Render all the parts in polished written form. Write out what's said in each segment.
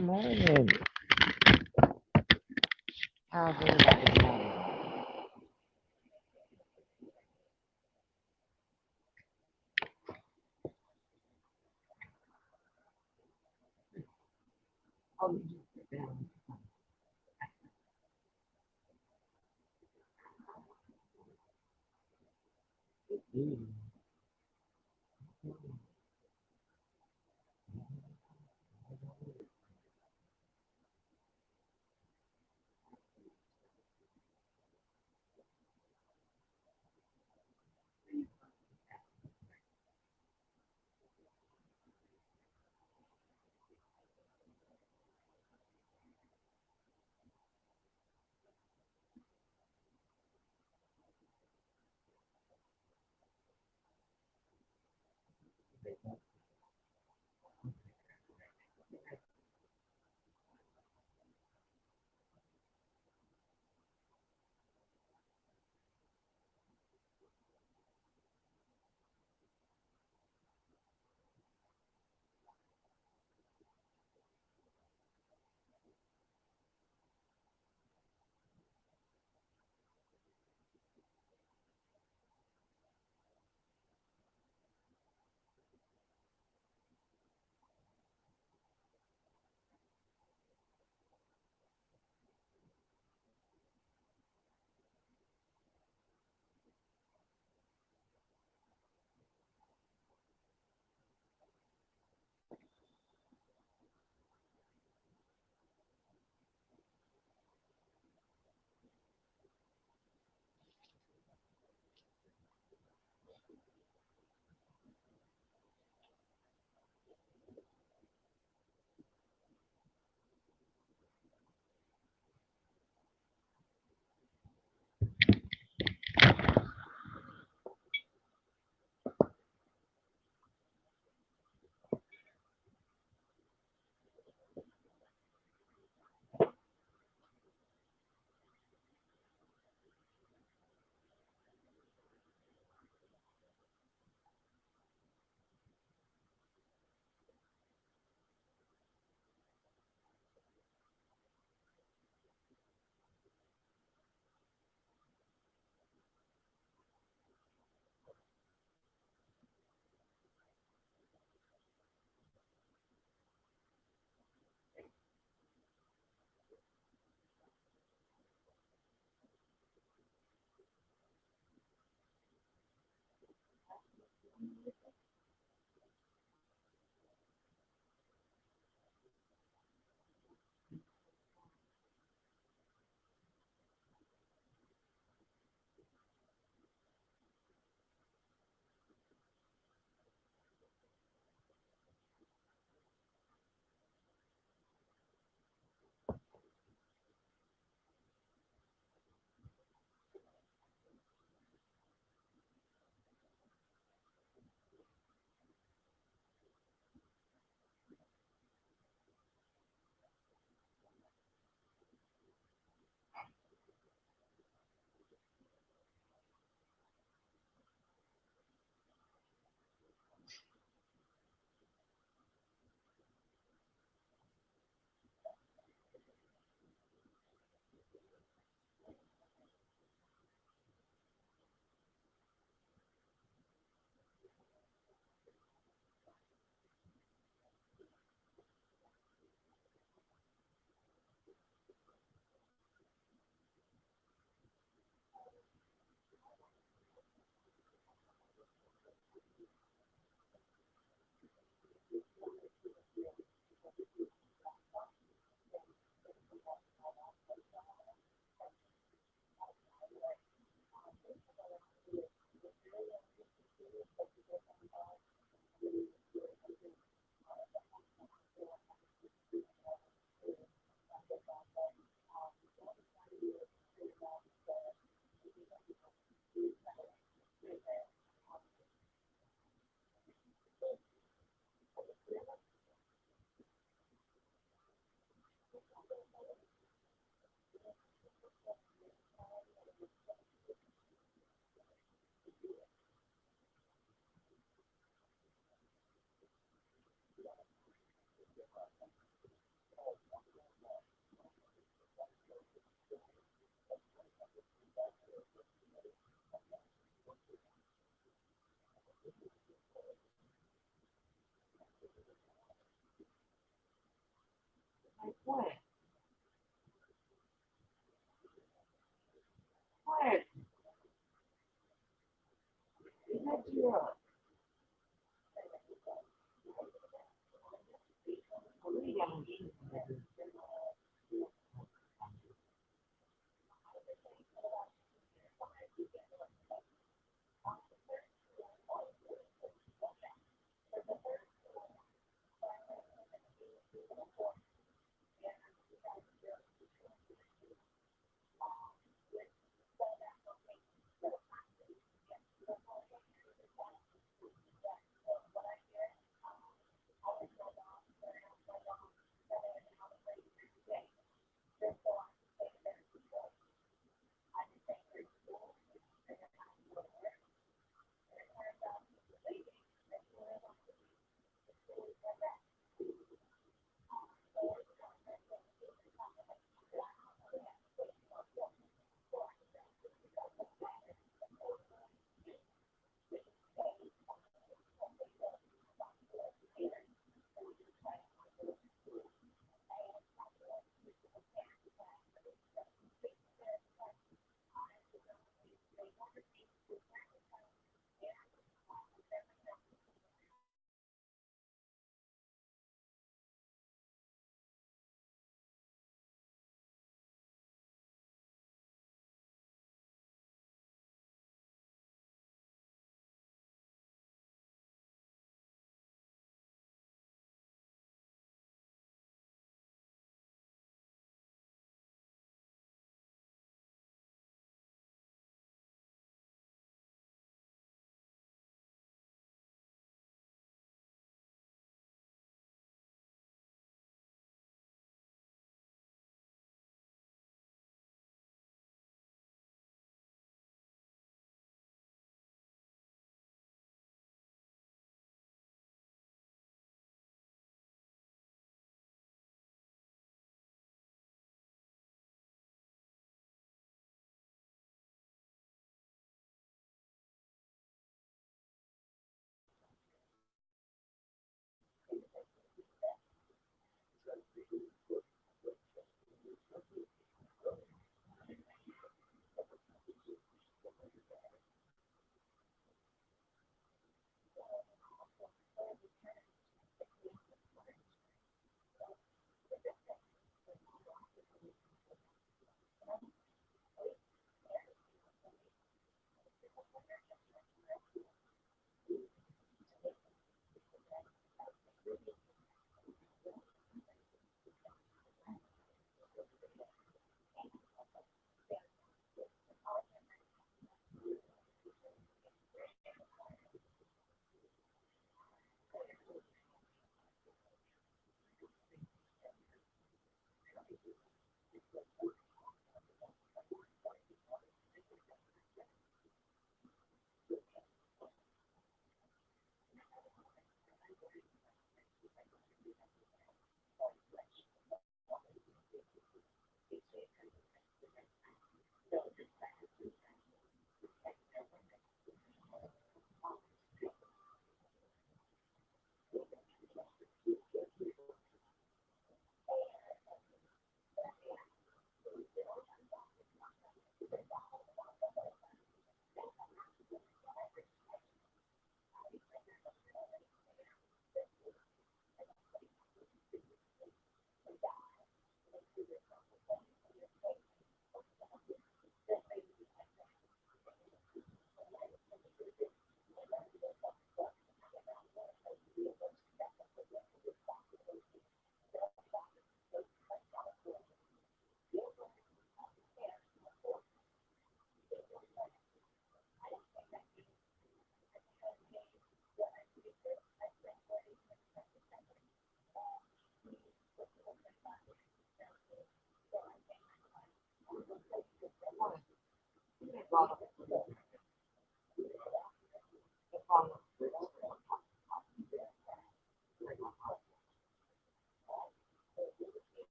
Good morning. How's everybody this morning? Oh, you just sit down. Mm. What? What? Is that your? What do you got?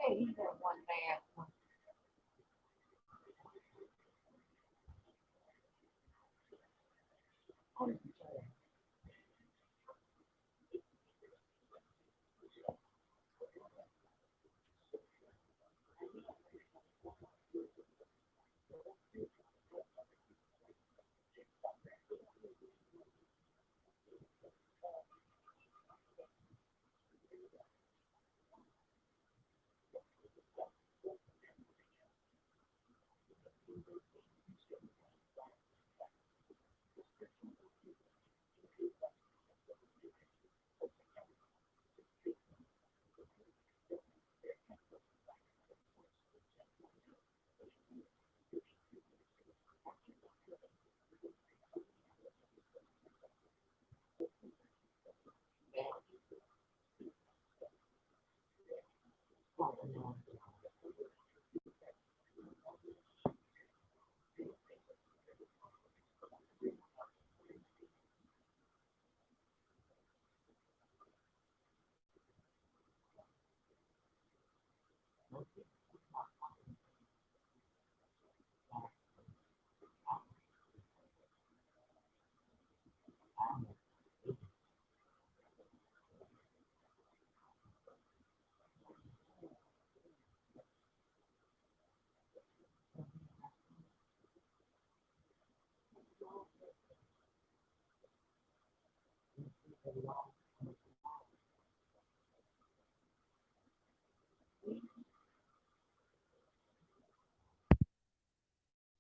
Hey, he got one man.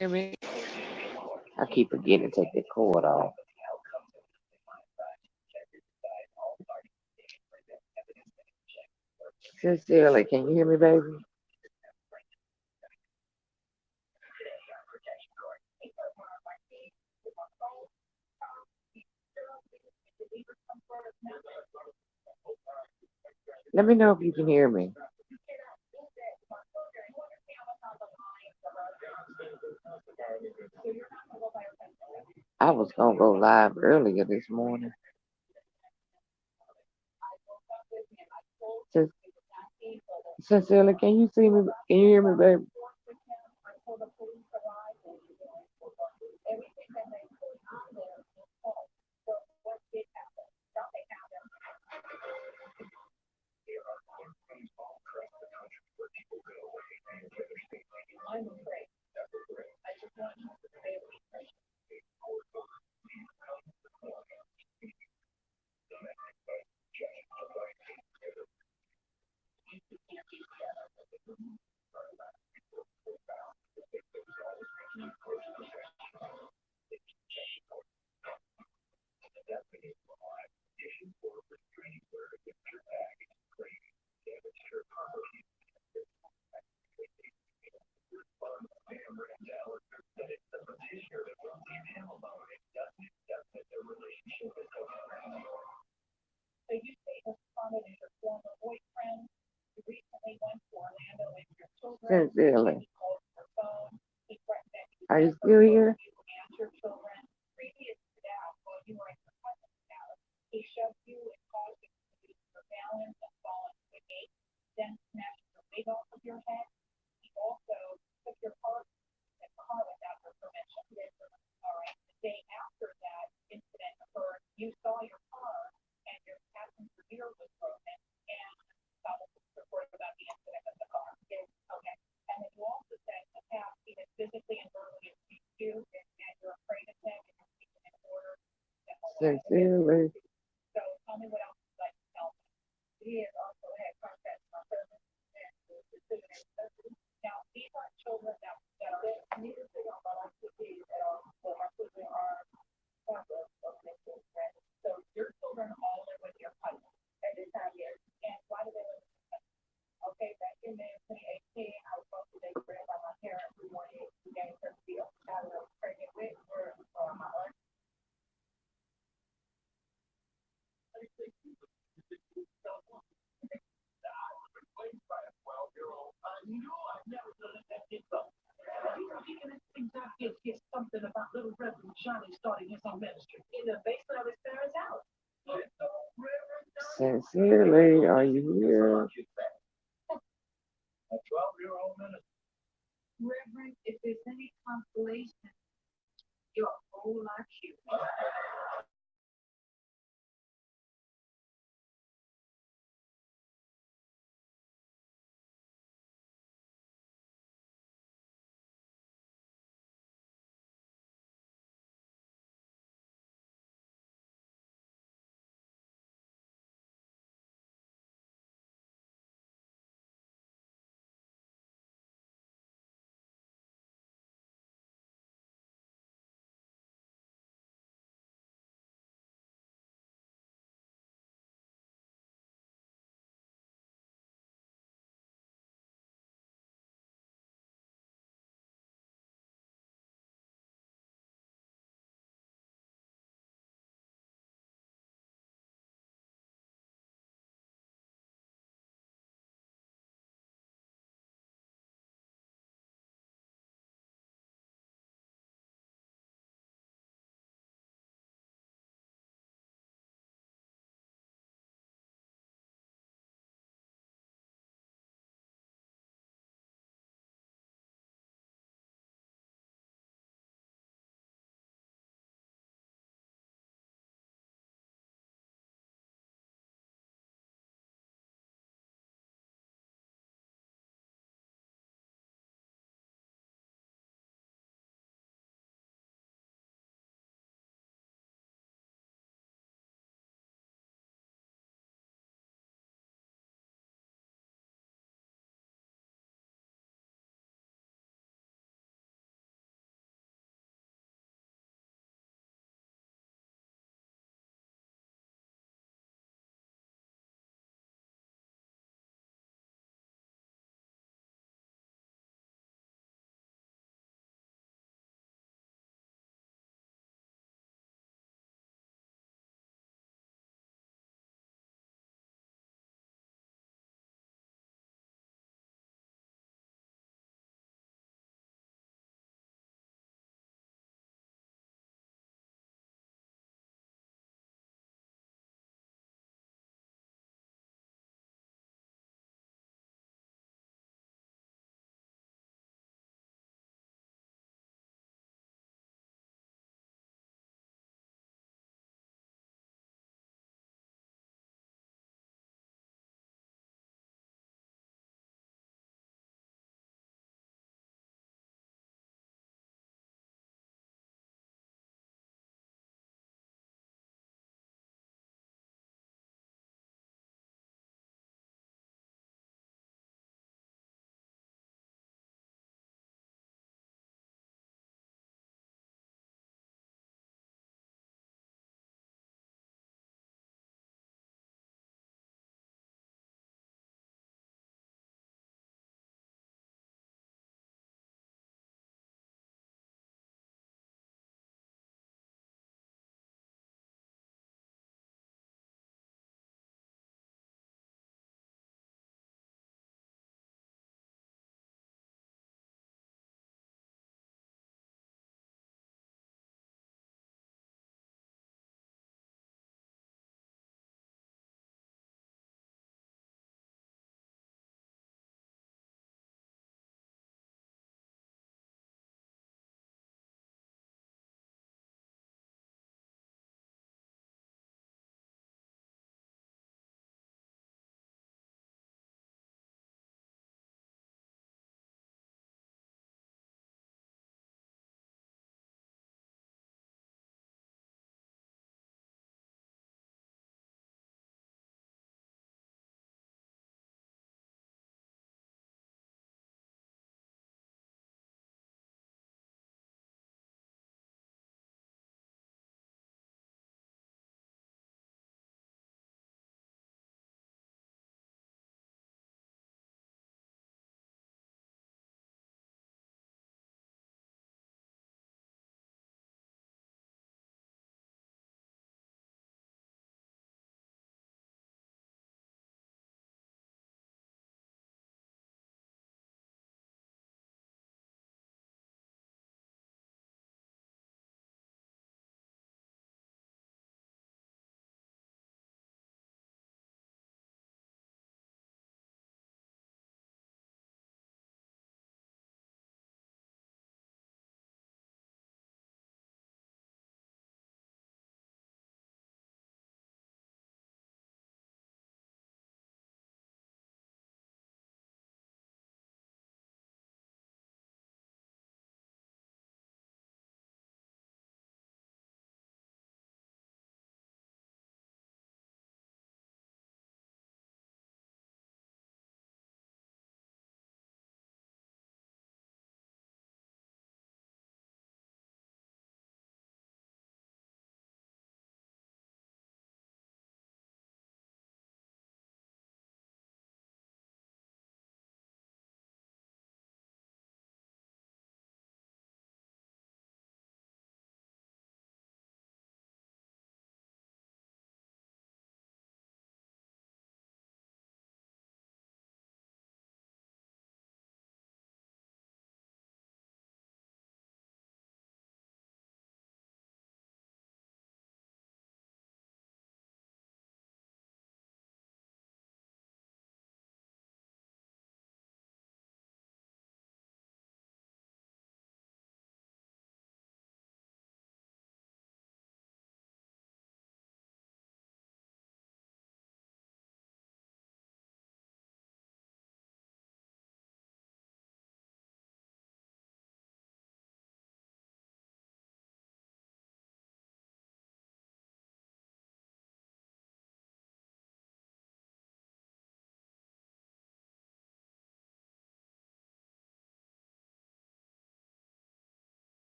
Hear me? I keep forgetting to take the cord off. Sincerely, can you hear me, baby? Let me know if you can hear me. I was gonna go live earlier this morning. Sin- Sincerely, can you see me? Can you hear me, baby? Sincerely, are you still here? Sincerely, sincerely, are you here? Reverend, if there's any consolation, you're all like you.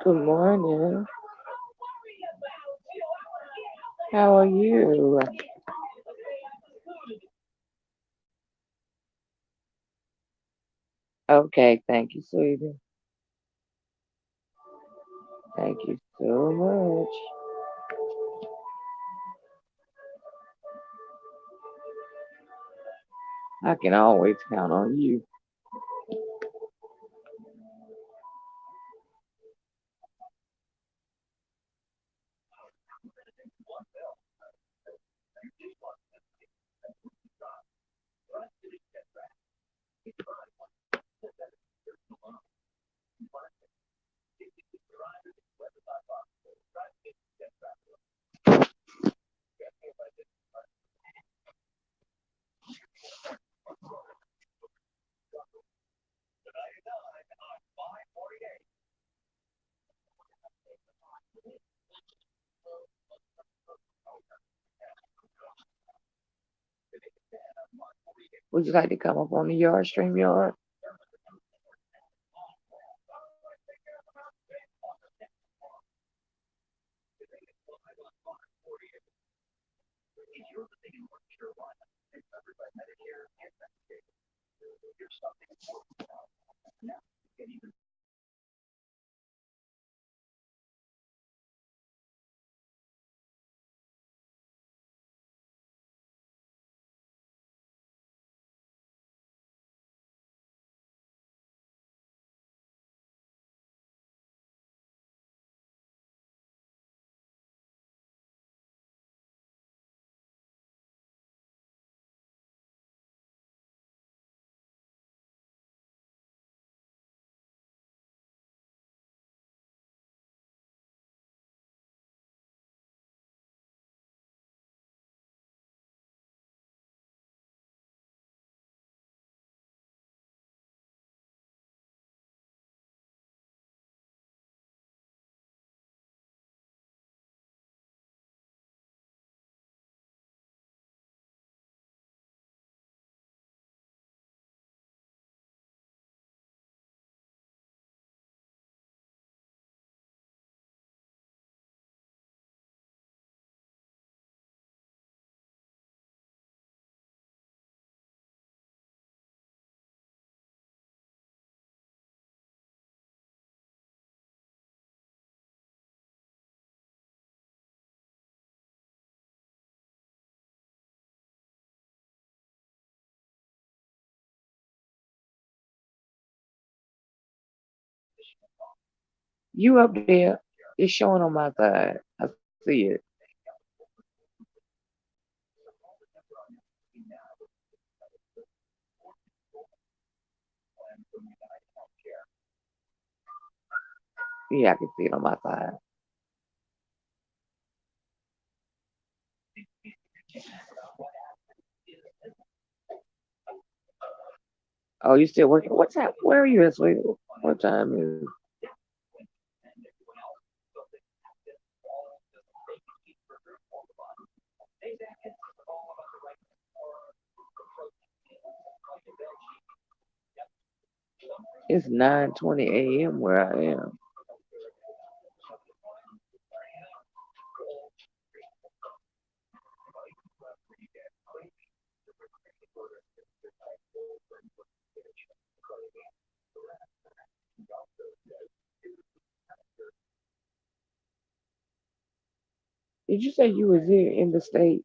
Good morning. How are you? Okay, thank you, sweetie. Thank you so much. I can always count on you. Would you like to come up on the yard stream yard? You up there? It's showing on my side. I see it. Yeah, I can see it on my side. Oh, you still working? What time? Where are you at, sweetie? What time is it? It's 9:20 a.m. where I am. Did you say you was here in the state?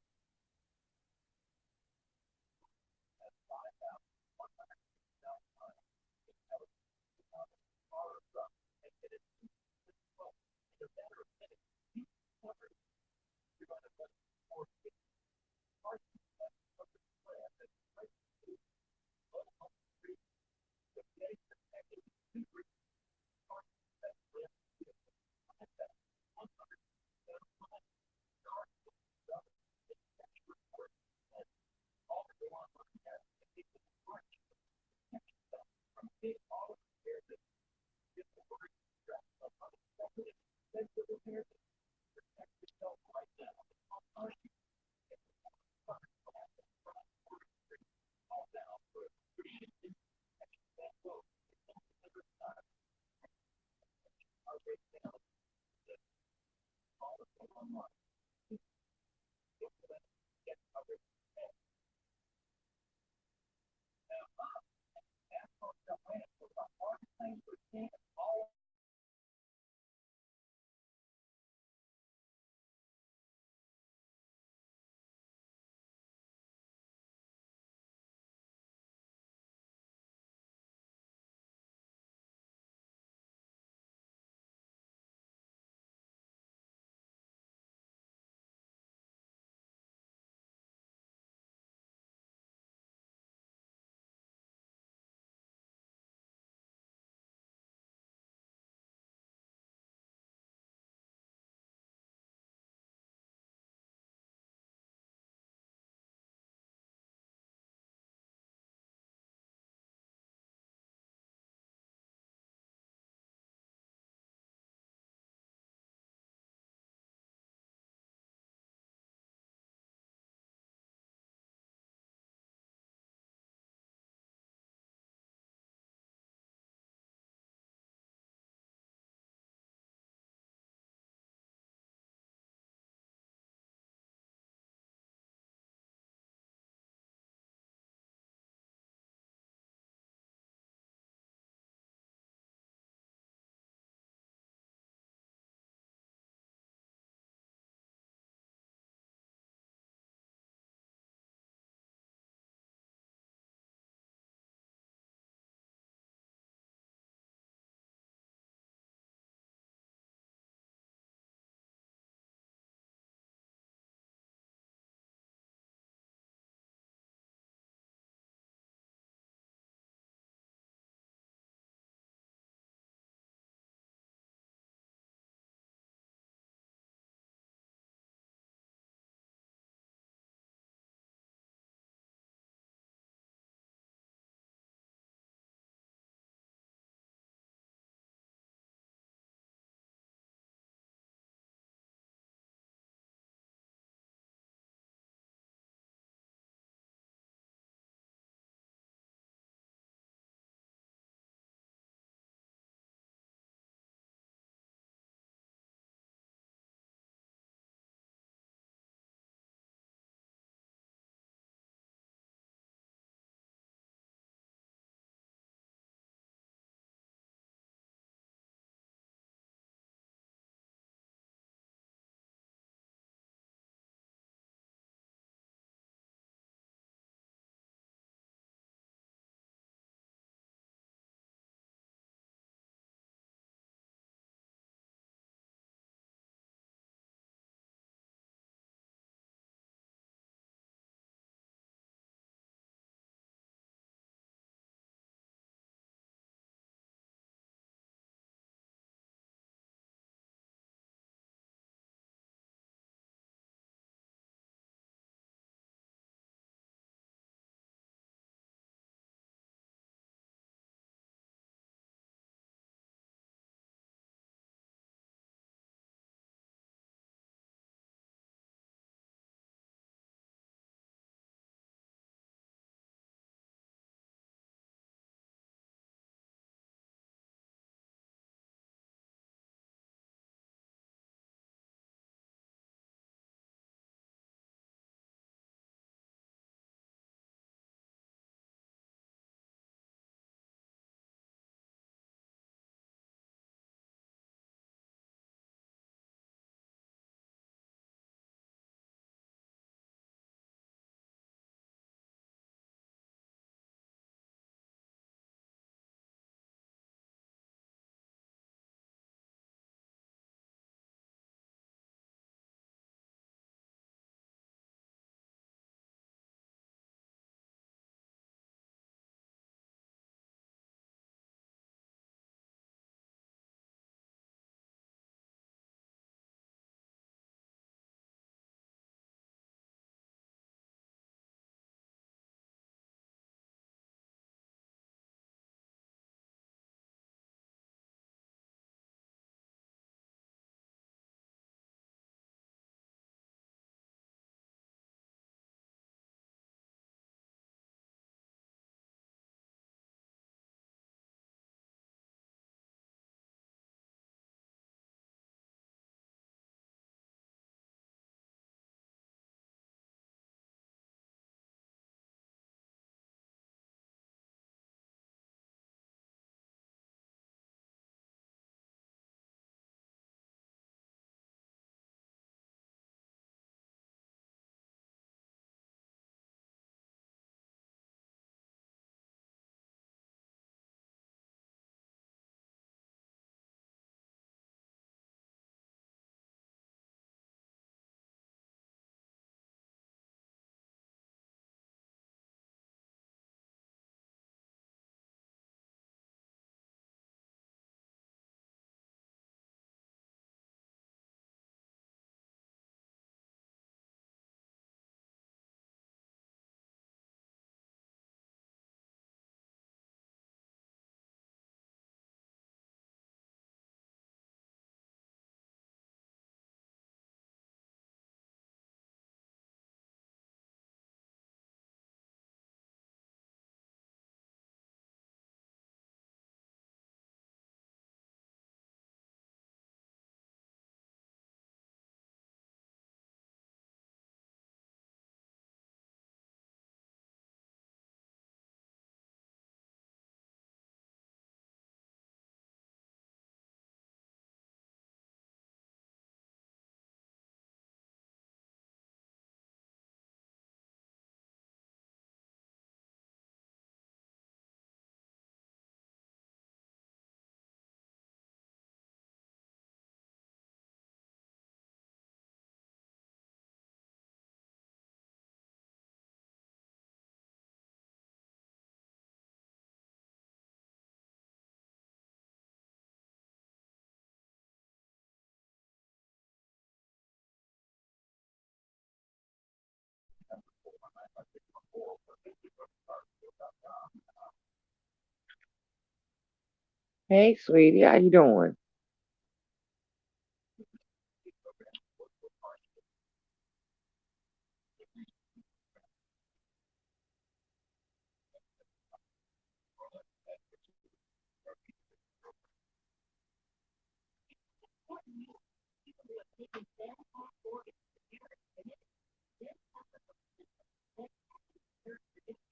Hey, sweetie, how you doing?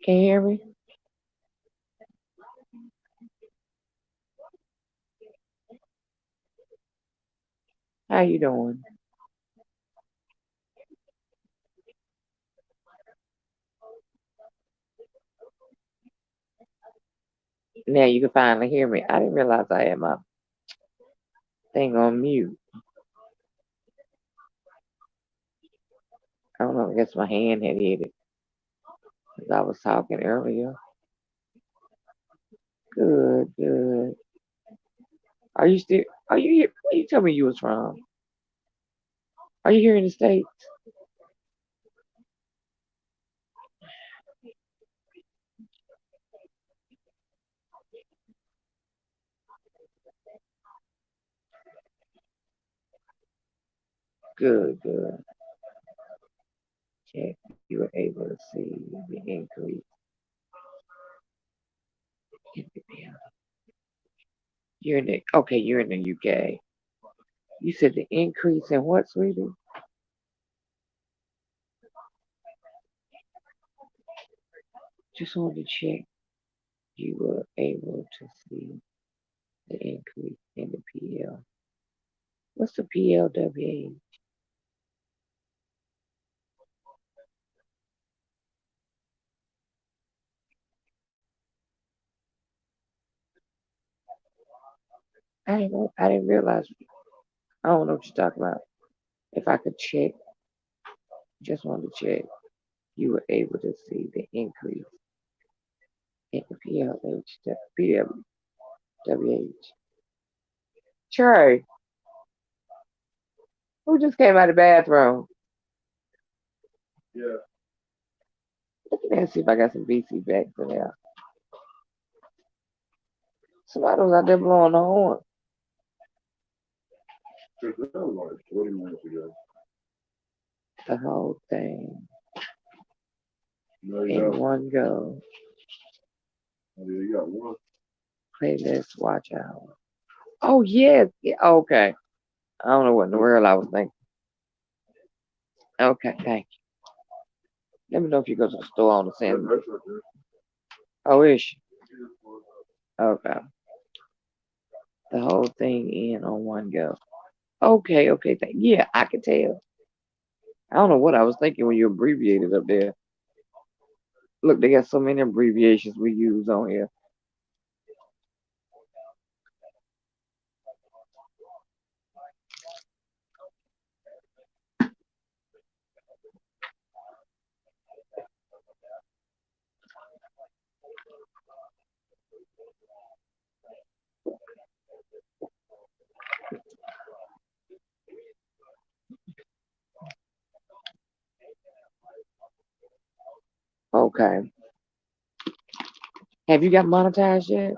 Can you hear me? How you doing? Now you can finally hear me. I didn't realize I had my thing on mute. I don't know. I guess my hand had hit it as I was talking earlier. Good, good. Are you still? Are you here? Where you tell me you was from? Are you here in the States? Good, good. Check. You were able to see the increase in the bill. You're in the okay. You're in the UK. You said the increase in what, sweetie? Just wanted to check. You were able to see the increase in the PL. What's the PLWA? I didn't know. I didn't realize. I don't know what you're talking about. If I could check, just wanted to check. You were able to see the increase in the PLWH. Trey, who just came out of the bathroom? Yeah, Look at that. See if I got some BC backs in there. Somebody was out there blowing the horn. because that was like 20 minutes ago. The whole thing No, in one go. you got one. Playlist watch hour. Oh yes. Yeah, okay. I don't know what in the world I was thinking. Okay, thank you. Let me know if you go to the store on the sand. That's right there. Oh, is she? Okay. The whole thing in on one go. Okay, okay. Yeah, I can tell. I don't know what I was thinking when you abbreviated up there. Look, they got so many abbreviations we use on here. Okay. Have you got monetized yet?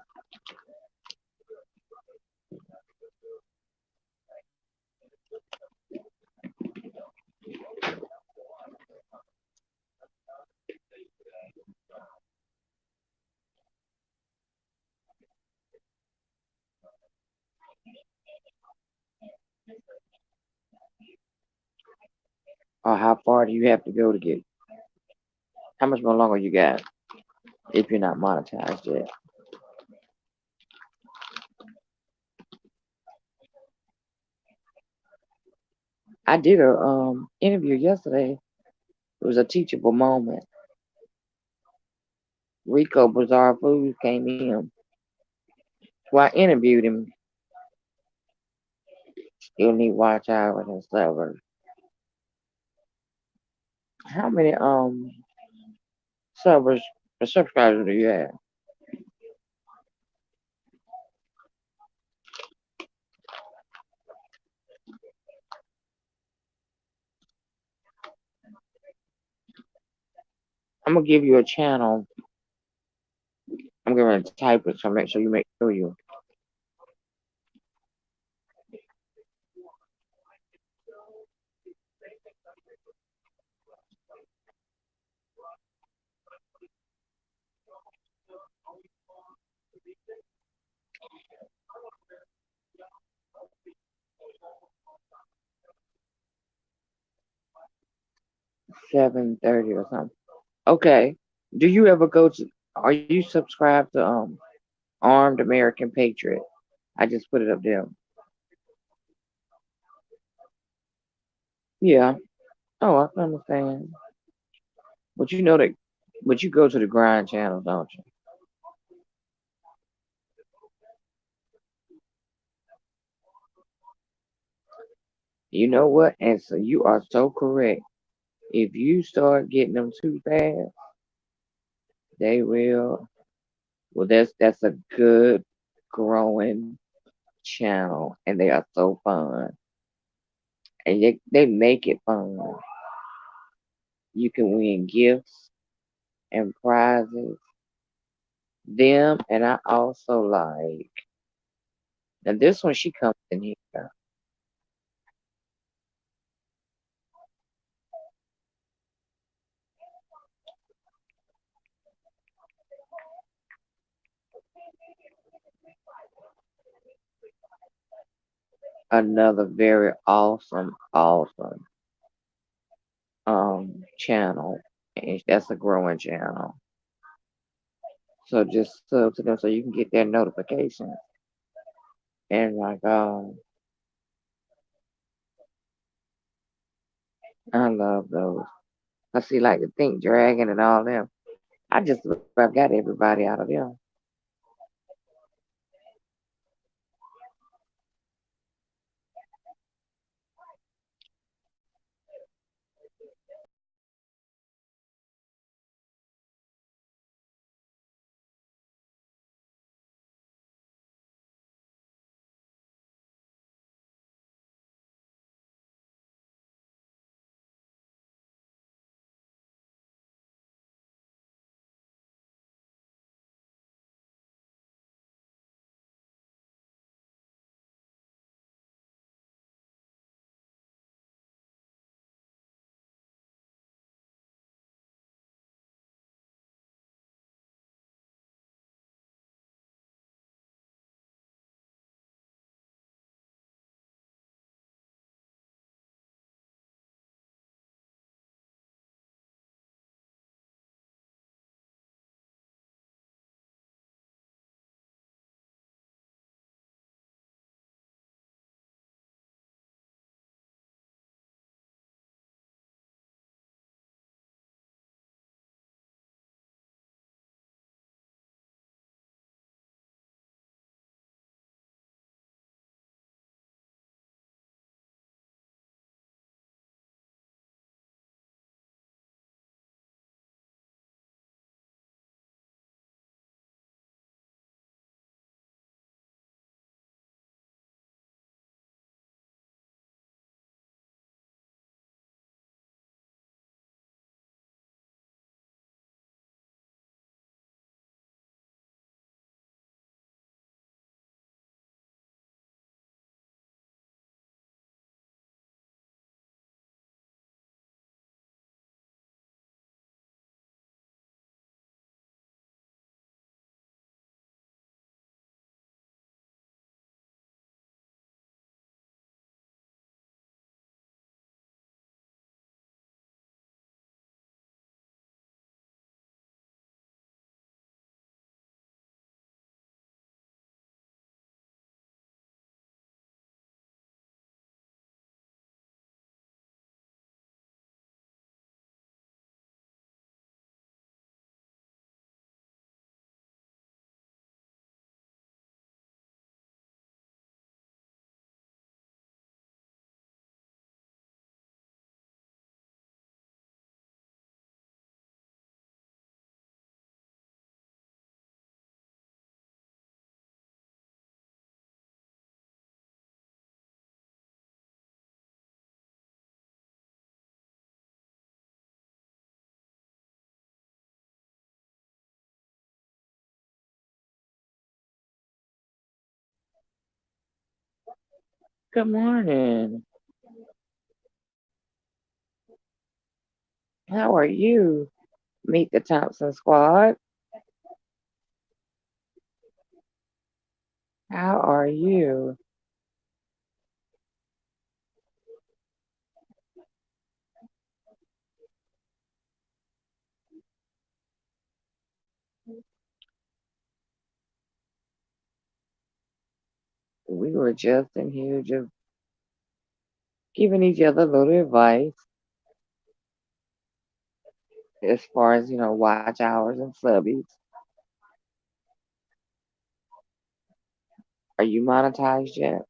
Or how far do you have to go to get? How much more longer you got if you're not monetized yet? I did a interview yesterday. It was a teachable moment. Rico Bizarre Foods came in. Well, I interviewed him. Still need watch hours and stuff. How many servers or subscribers do you have? I'm gonna give you a channel. I'm gonna type it so make sure you make sure you 7:30 or something. Okay. Do you ever go to? Are you subscribed to Armed American Patriot? I just put it up there. Yeah. Oh, I can understand. But you know that. But you go to the Grind channel, don't you? You know what? And so you are so correct. If you start getting them too fast, they will. Well, that's a good growing channel, and they are so fun, and they make it fun. You can win gifts and prizes. Them, and I also like. Now this one, she comes in here. Another very awesome channel, and that's a growing channel. So just sub to them so you can get their notifications. And like I love those. I see like the Think Dragon and all them. I just about got everybody out of them. Good morning. How are you? Meet the Thompson Squad. How are you? we were just in here, just giving each other a little advice as far as, watch hours and subbies. Are you monetized yet?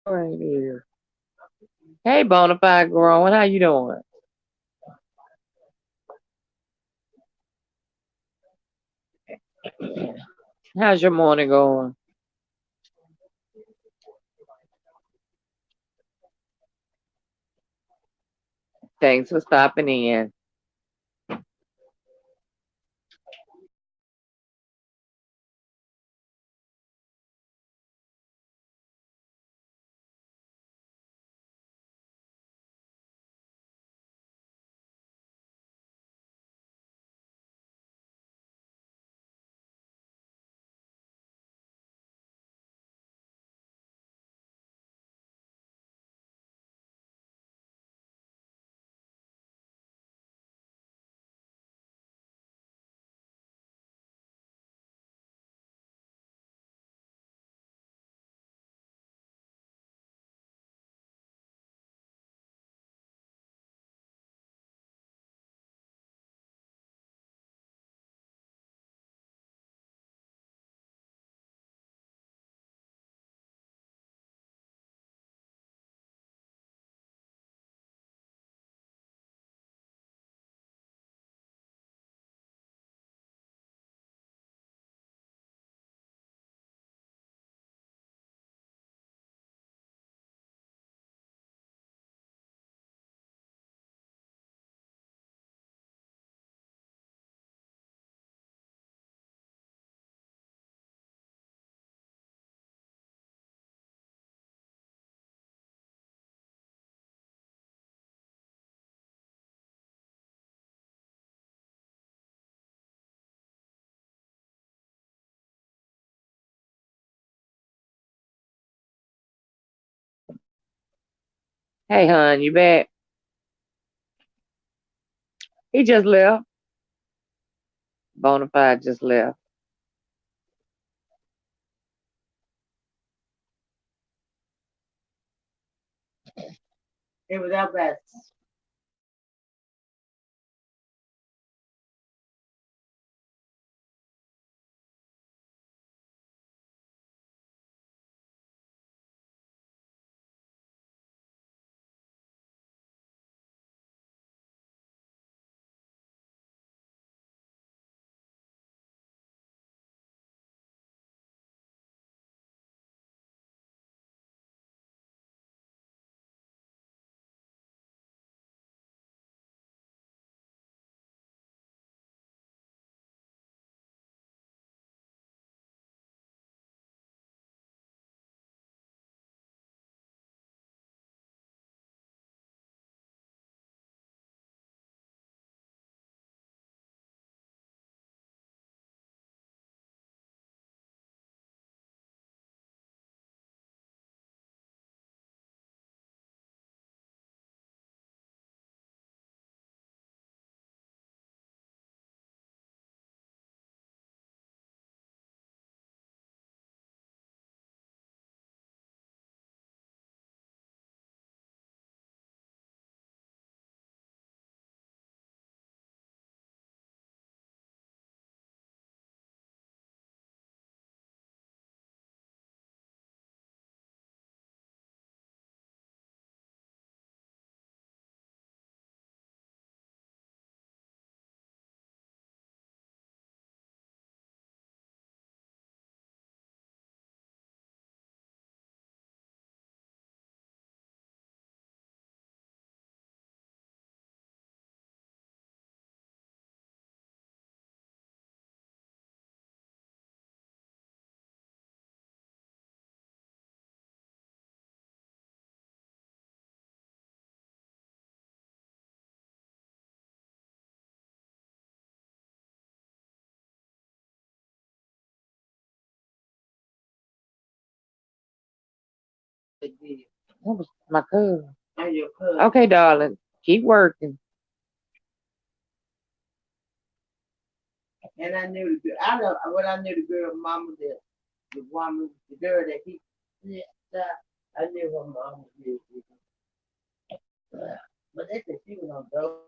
Right here. Hey, Bonafide growing. How you doing? How's your morning going? Thanks for stopping in. Hey, hon, you back? He just left. Bonafide just left. It was our best. They did. That was my cousin. And your cousin. Okay, darling. Keep working. And I knew the girl. I know what I knew the girl mama that the woman, the girl that he yeah, I knew her mama did. But they said she was on dope.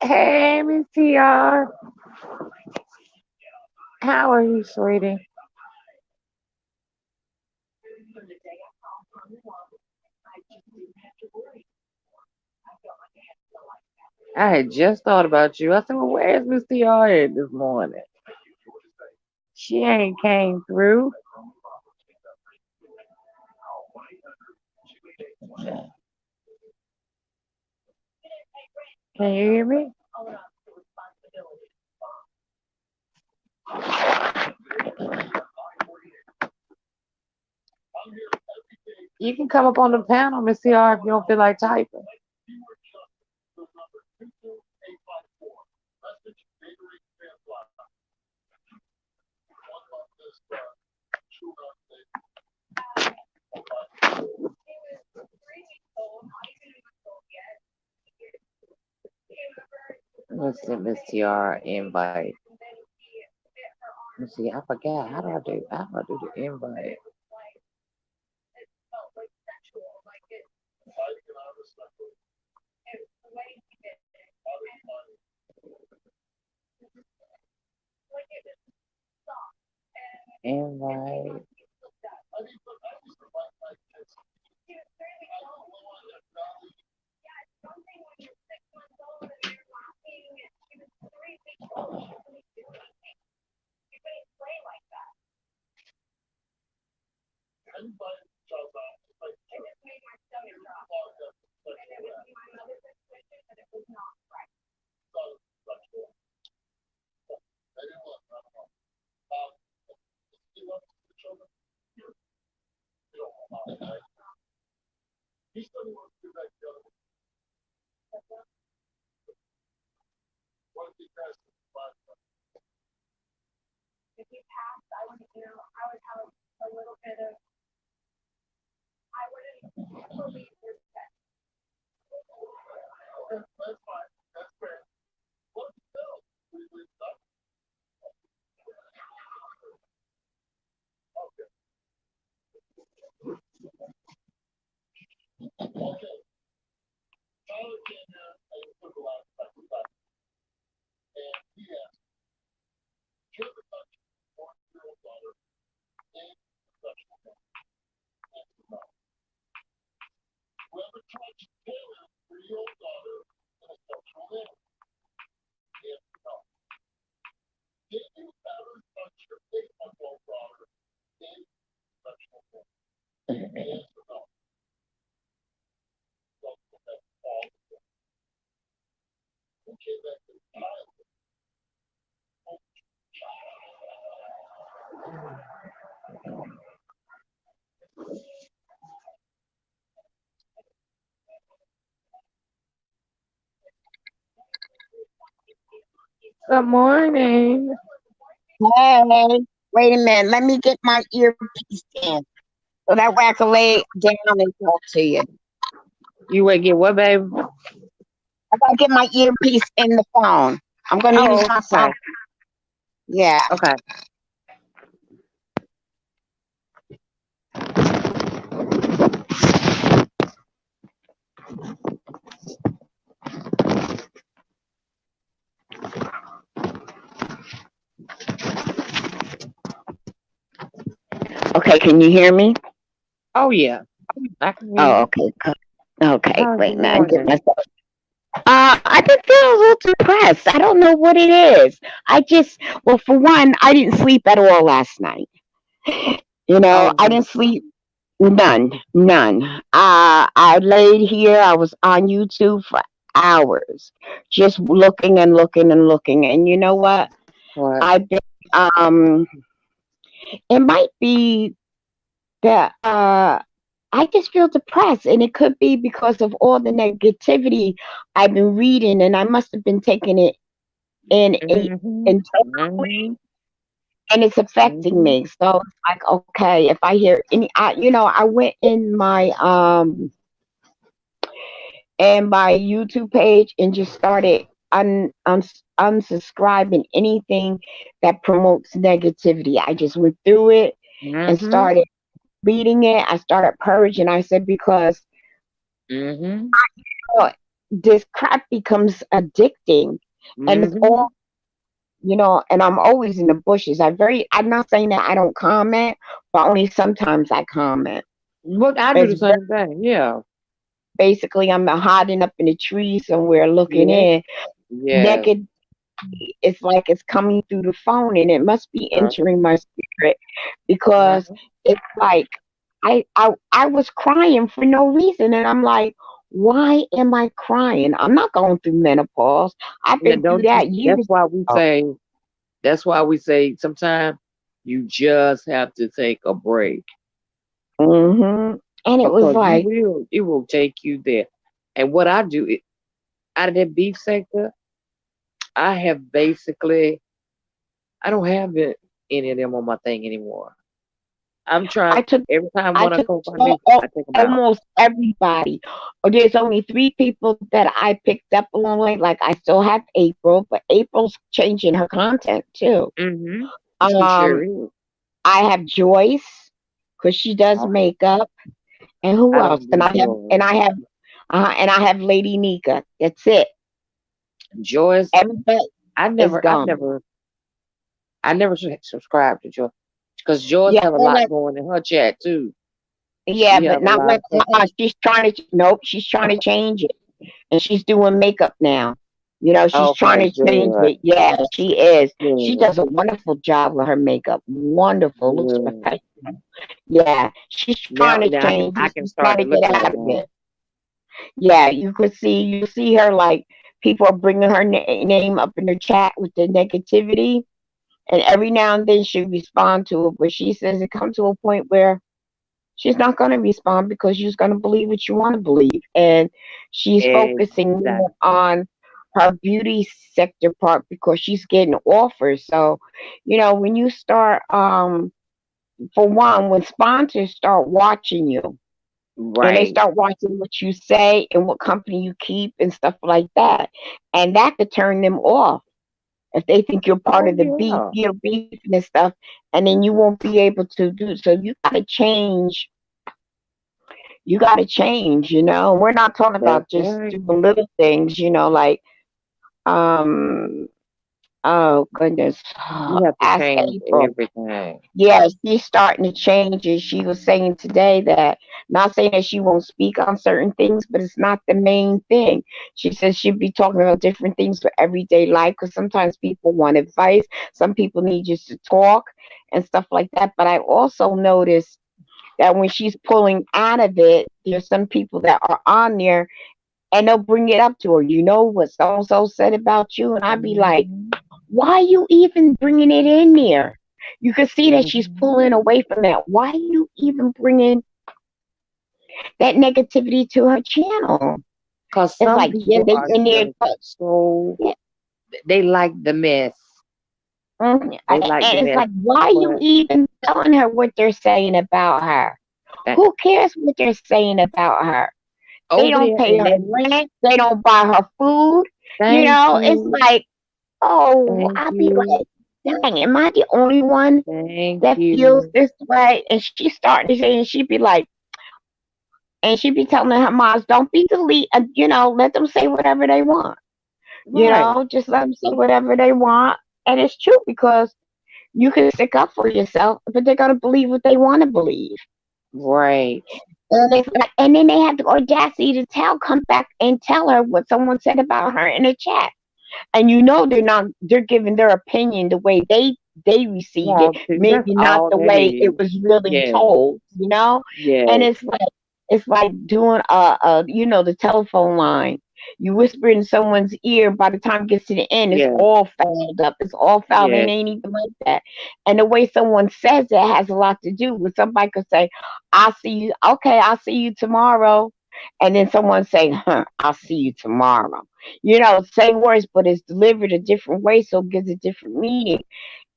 Hey, Miss TR. How are you, sweetie? I had just thought about you. I said, well, where's Miss TR at this morning? She ain't came through. Can you hear me? You can come up on the panel, Miss TR, if you don't feel like typing. Let's send Miss TR invite. Let's see, I forgot. How do the invite? Invite. Good morning. Hey, wait a minute. Let me get my earpiece in so that way I can lay down and talk to you. You would get what, baby? I gotta get my earpiece in the phone. I'm gonna use Oh, my okay. phone. Yeah. Okay. Okay, can you hear me? Oh, yeah. I can hear Oh, you. okay. Okay, How's your wait, now I get morning? myself. I just feel a little depressed. I don't know what it is. Well, for one, I didn't sleep at all last night. Oh, I didn't sleep none. I laid here. I was on YouTube for hours, just looking and looking and looking. And you know what? what? I've been. Um, it might be that I just feel depressed, and it could be because of all the negativity I've been reading, and I must have been taking it in Mm-hmm. in Mm-hmm. and it's affecting Mm-hmm. me. So it's like, okay, if I hear I went in my YouTube page and just started unsubscribing anything that promotes negativity. I just went through it and Mm-hmm. started reading it. I started purging. I said because Mm-hmm. this crap becomes addicting, and it's Mm-hmm. all, and I'm always in the bushes. I'm not saying that I don't comment, but only sometimes I comment. But I do It's the same thing. Yeah. basically I'm hiding up in a tree somewhere looking Yes. in. Yes. Naked, it's like it's coming through the phone, and it must be Uh, entering my spirit, because uh-huh. it's like I was crying for no reason, and I'm like, why am I crying? I'm not going through menopause. I've Now, been through don't you? that years ago. That's why we say sometimes you just have to take a break And it was because like, it will take you there. And what I do out of that beef sector, I have basically I don't have any of them on my thing anymore. I'm trying I took every time I one I took come find me, I take them out. almost everybody. There's only three people that I picked up along the way. Like, I still have April, but April's changing her content too. Mm-hmm. She sure Um, is. I have Joyce, because she does I, makeup, and who I else? don't And do I have Joy. and I have and I have Lady Nika. That's it. Joyce, Everybody is I gone. never, subscribed to Joyce because Joyce Yeah, have a well, lot going in her chat too. yeah, She but have a not lot like, of stuff. she's trying to. Nope, she's trying to change it, and she's doing makeup now. She's trying Okay, to change good, it. Yeah, she is. She good, does a wonderful job with her makeup. Wonderful, looks good. professional. Yeah, she's trying to Now change I it. can She's trying start to to look get at out her of now. it. Yeah, you see her, like, people are bringing her name up in the chat with the negativity, and every now and then she respond to it, but she says it comes to a point where she's not going to respond, because you're going to believe what you want to believe, and she's focusing more Exactly. on her beauty sector part, because she's getting offers. So, when you start, for one, when sponsors start watching you, and they Right. start watching what you say and what company you keep and stuff like that, and that could turn them off if they think you're part Oh of the beef, yeah. beef and stuff, and then you won't be able to do. So you got to change. You got to change. We're not talking That's about just right. doing little things. Like, um, oh goodness, You have to ask change April. everything. Yeah, she's starting to change it. She was saying today that, not saying that she won't speak on certain things, but it's not the main thing. She says she'd be talking about different things for everyday life, because sometimes people want advice, some people need just to talk and stuff like that. But I also noticed that when she's pulling out of it, there's some people that are on there, and they'll bring it up to her. You know what so and so said about you? And I'd be like, Hmm. why are you even bringing it in there? You can see that she's Hmm. pulling away from that. Why are you even bringing that negativity to her channel? Cause It's some like, yeah, people they are in there. just so Yeah, they like the mess. They like the and it's mess. like, why are you But even telling her what they're saying about her? that Who cares what they're saying about her? They over don't there pay and her that rent. They don't buy her food. thank It's you, like, oh, thank I'll be you, like, dang, am I the only one thank that feels you. this way? And she's starting to say, and she'd be like, and she'd be telling her moms, don't be delete, let them say whatever they want. Right, Just let them say whatever they want. And it's true, because you can stick up for yourself, but they're gonna believe what they want to believe. right. And it's like, and then they have the audacity to come back and tell her what someone said about her in the chat. And they're giving their opinion the way they received it, Want to. That's maybe not all the that way it is. was really Yes, told. And yes, it's like doing the telephone line. You whisper in someone's ear, by the time it gets to the end, it's yes, all fouled up. It's all fouled, and it yes. ain't even like that. And the way someone says it has a lot to do with. Somebody could say, I'll see you, okay, I'll see you tomorrow. And then someone say, I'll see you tomorrow. Same words, but it's delivered a different way, so it gives a different meaning.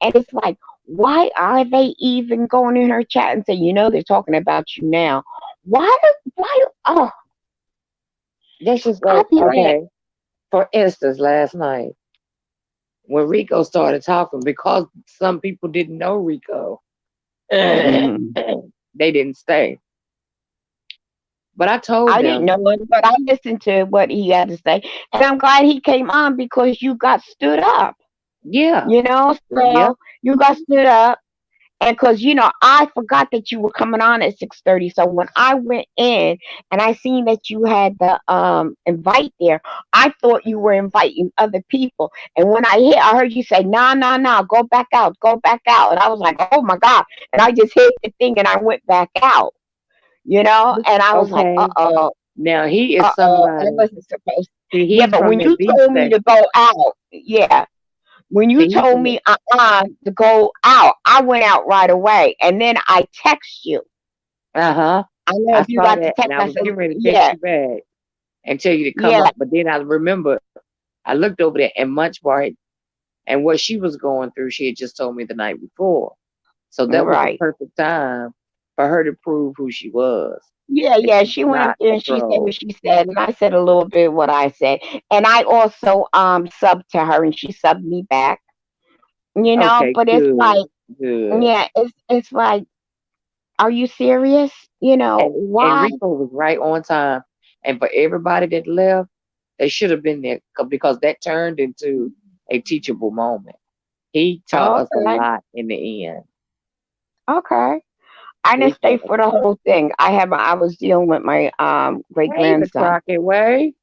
And it's like, why are they even going in her chat and say, they're talking about you now? Oh, That's just I'll like be like, okay. For instance, last night when Rico started talking, because some people didn't know Rico, they mm, didn't stay. But I told I didn't them, know it, but I listened to what he had to say, and I'm glad he came on because you got stood up. yeah, You know, yeah, so you got stood up. And because I forgot that you were coming on at 6:30. So when I went in and I seen that you had the invite there, I thought you were inviting other people. And when I heard you say, "No, no, no, go back out," and I was like, "Oh my God!" And I just hit the thing and I went back out. And I was like, okay. Now he is I somebody. wasn't supposed." See, Yeah, he's but from when that you beach told me section. to go out, yeah, when you See, he's told from the. me to go out, I went out right away, and then I text you. Uh-huh. I don't know I if you saw got the that, and text. I I was said, getting ready to text yeah, you back and tell you to come yeah, up. But then I remember I looked over there, and Munch Bar and what she was going through, she had just told me the night before. So that was the right. perfect time for her to prove who she was. Yeah, That yeah. she's She went up not there a and she said what troll. she said, and I said a little bit what I said, and I also subbed to her, and she subbed me back. Okay, But it's good, like, good. yeah, it's like, are you serious? And Why? Rico was right on time. And for everybody that left, they should have been there because that turned into a teachable moment. He taught us a Okay, lot in the end. okay. I He didn't stay taught us for a the lot. whole thing. I was dealing with my great Hey, the grandson. Crockett Way.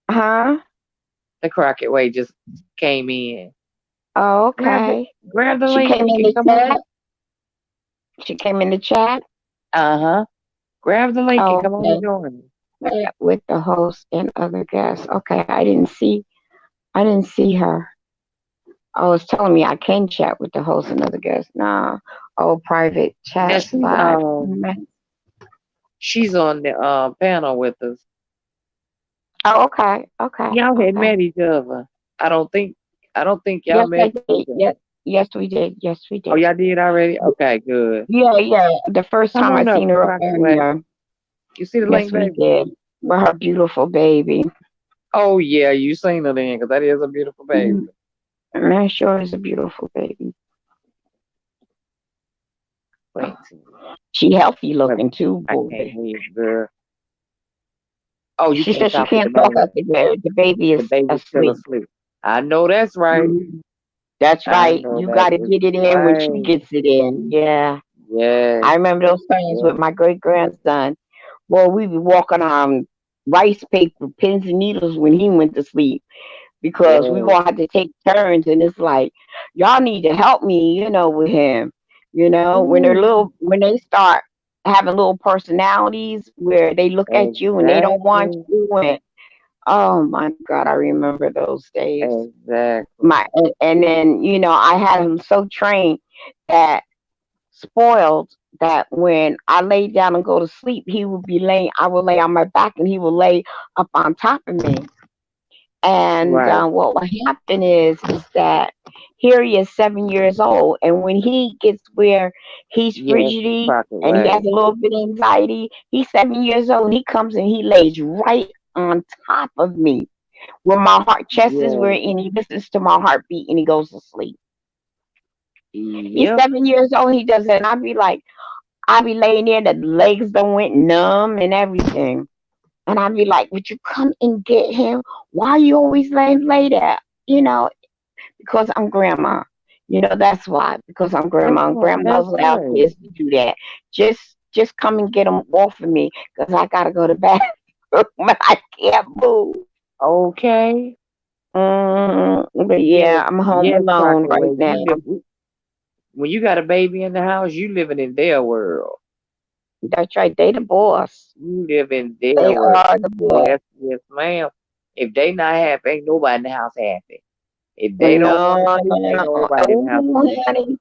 Huh? The Crockett Way just came in. Oh, Grab the okay. grab the She link. came He in can the come on. chat. She came in the chat. Uh-huh. Grab the link and Oh, come on and okay. join us. Yeah, with the host and other guests. Okay, I didn't see her. Oh, it's telling me I can chat with the host and other guests. Nah. Oh, private Now chat live. she's on the panel with us. Oh, okay, okay, Y'all had okay. met each other. I don't think I don't think y'all Yes, I met did. either. Yes, yes, we did. Yes, we Oh, did. y'all did already? Okay, good. Yeah, yeah. The first Come time I on up, seen her up Crockett there, Way. yeah. You see the Yes, link, we baby? did. With her beautiful baby. Oh yeah, you seen her then, because that is a beautiful baby. Mm, man, sure is a beautiful baby. Wait, She healthy wait, looking too, I can't boy. hear you, girl. Oh, you She can't said she talk at the can't talk moment. at the baby The is baby's still asleep. asleep. I know that's right. Mhm. That's I right. know You that got to is get it in when she right. gets it in. Yeah. Yes, I remember those times yes, with my great grandson. Well, we be walking on rice paper, pins and needles when he went to sleep because we yes. gonna have to take turns, and it's like y'all need to help me, with him. Ooh, When they start having little personalities where they look at you and they don't want exactly, you, and oh my God, I remember those days. exactly. And then I had him so trained that spoiled that when I lay down and go to sleep, I would lay on my back and he would lay up on top of me. And Right. what would happen is that here he is 7 years old, and when he gets where he's Yes, frigidity Crockett and he has Way. a little bit of anxiety, he's 7 years old and he comes and he lays right on top of me where my heart chest is where Yes. and he listens to my heartbeat and he goes to sleep. He's Yep. 7 years old. He does that, and I be laying there, the legs done went numb and everything. And I'd be like, would you come and get him? Why you always lay there? You know, because I'm grandma. That's why. Because I'm That's grandma. And right. grandmas That's allow right. kids to do that. Just come and get him off of me, because I gotta go to bed. I can't move. Okay. But Yes, yeah, I'm home yes, alone Crockett right Way. now. When you got a baby in the house, you living in their world. That's right. They the boss. You live in their They world. are the boss. Yes, yes, ma'am. If they not happy, ain't nobody in the house happy. If they don't want to No, sleep, no, ain't no. nobody in the house Oh, sleep. honey.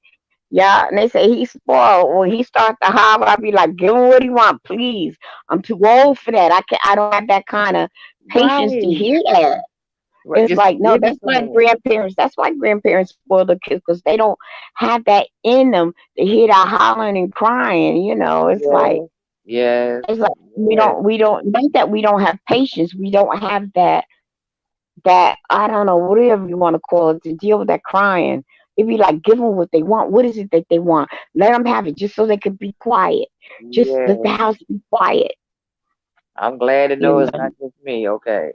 Yeah, and they say he's spoiled. When he starts to holler, I be like, give him what he want, please. I'm too old for that. I don't have that kind of patience to Right. hear that. Right. It's Just like, no, give that's it to why them. grandparents. That's why grandparents spoil the kids, because they don't have that in them to hear that hollering and crying. Yes, yes, It's like yes. we don't not that we don't have patience. We don't have that I don't know, whatever you want to call it, to deal with that crying. It'd be like, give them what they want. What is it that they want? Let them have it, just so they can be quiet. Just let the Yes, house be quiet. I'm glad to You know it's know. not just me. Okay.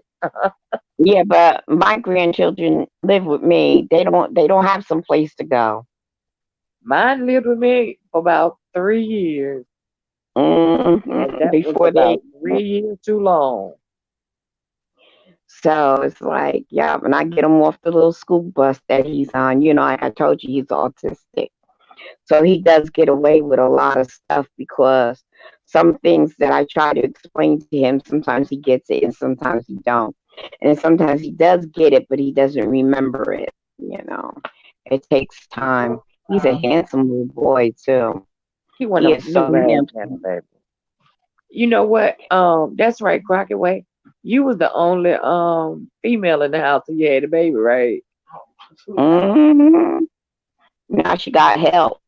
Yeah, but my grandchildren live with me. They don't have some place to go. Mine lived with me for about 3 years, and that was Before they. about 3 years too long. So it's like, yeah, when I get him off the little school bus that he's on, like I told you, he's autistic. So he does get away with a lot of stuff because some things that I try to explain to him, sometimes he gets it and sometimes he don't. And sometimes he does get it, but he doesn't remember it. It takes time. He's a handsome little boy too. He one He of is them little so ass kind handsome. of baby. You know what? That's right, Crockett Way. You was the only female in the house who had a baby, right? hmm Now she got help.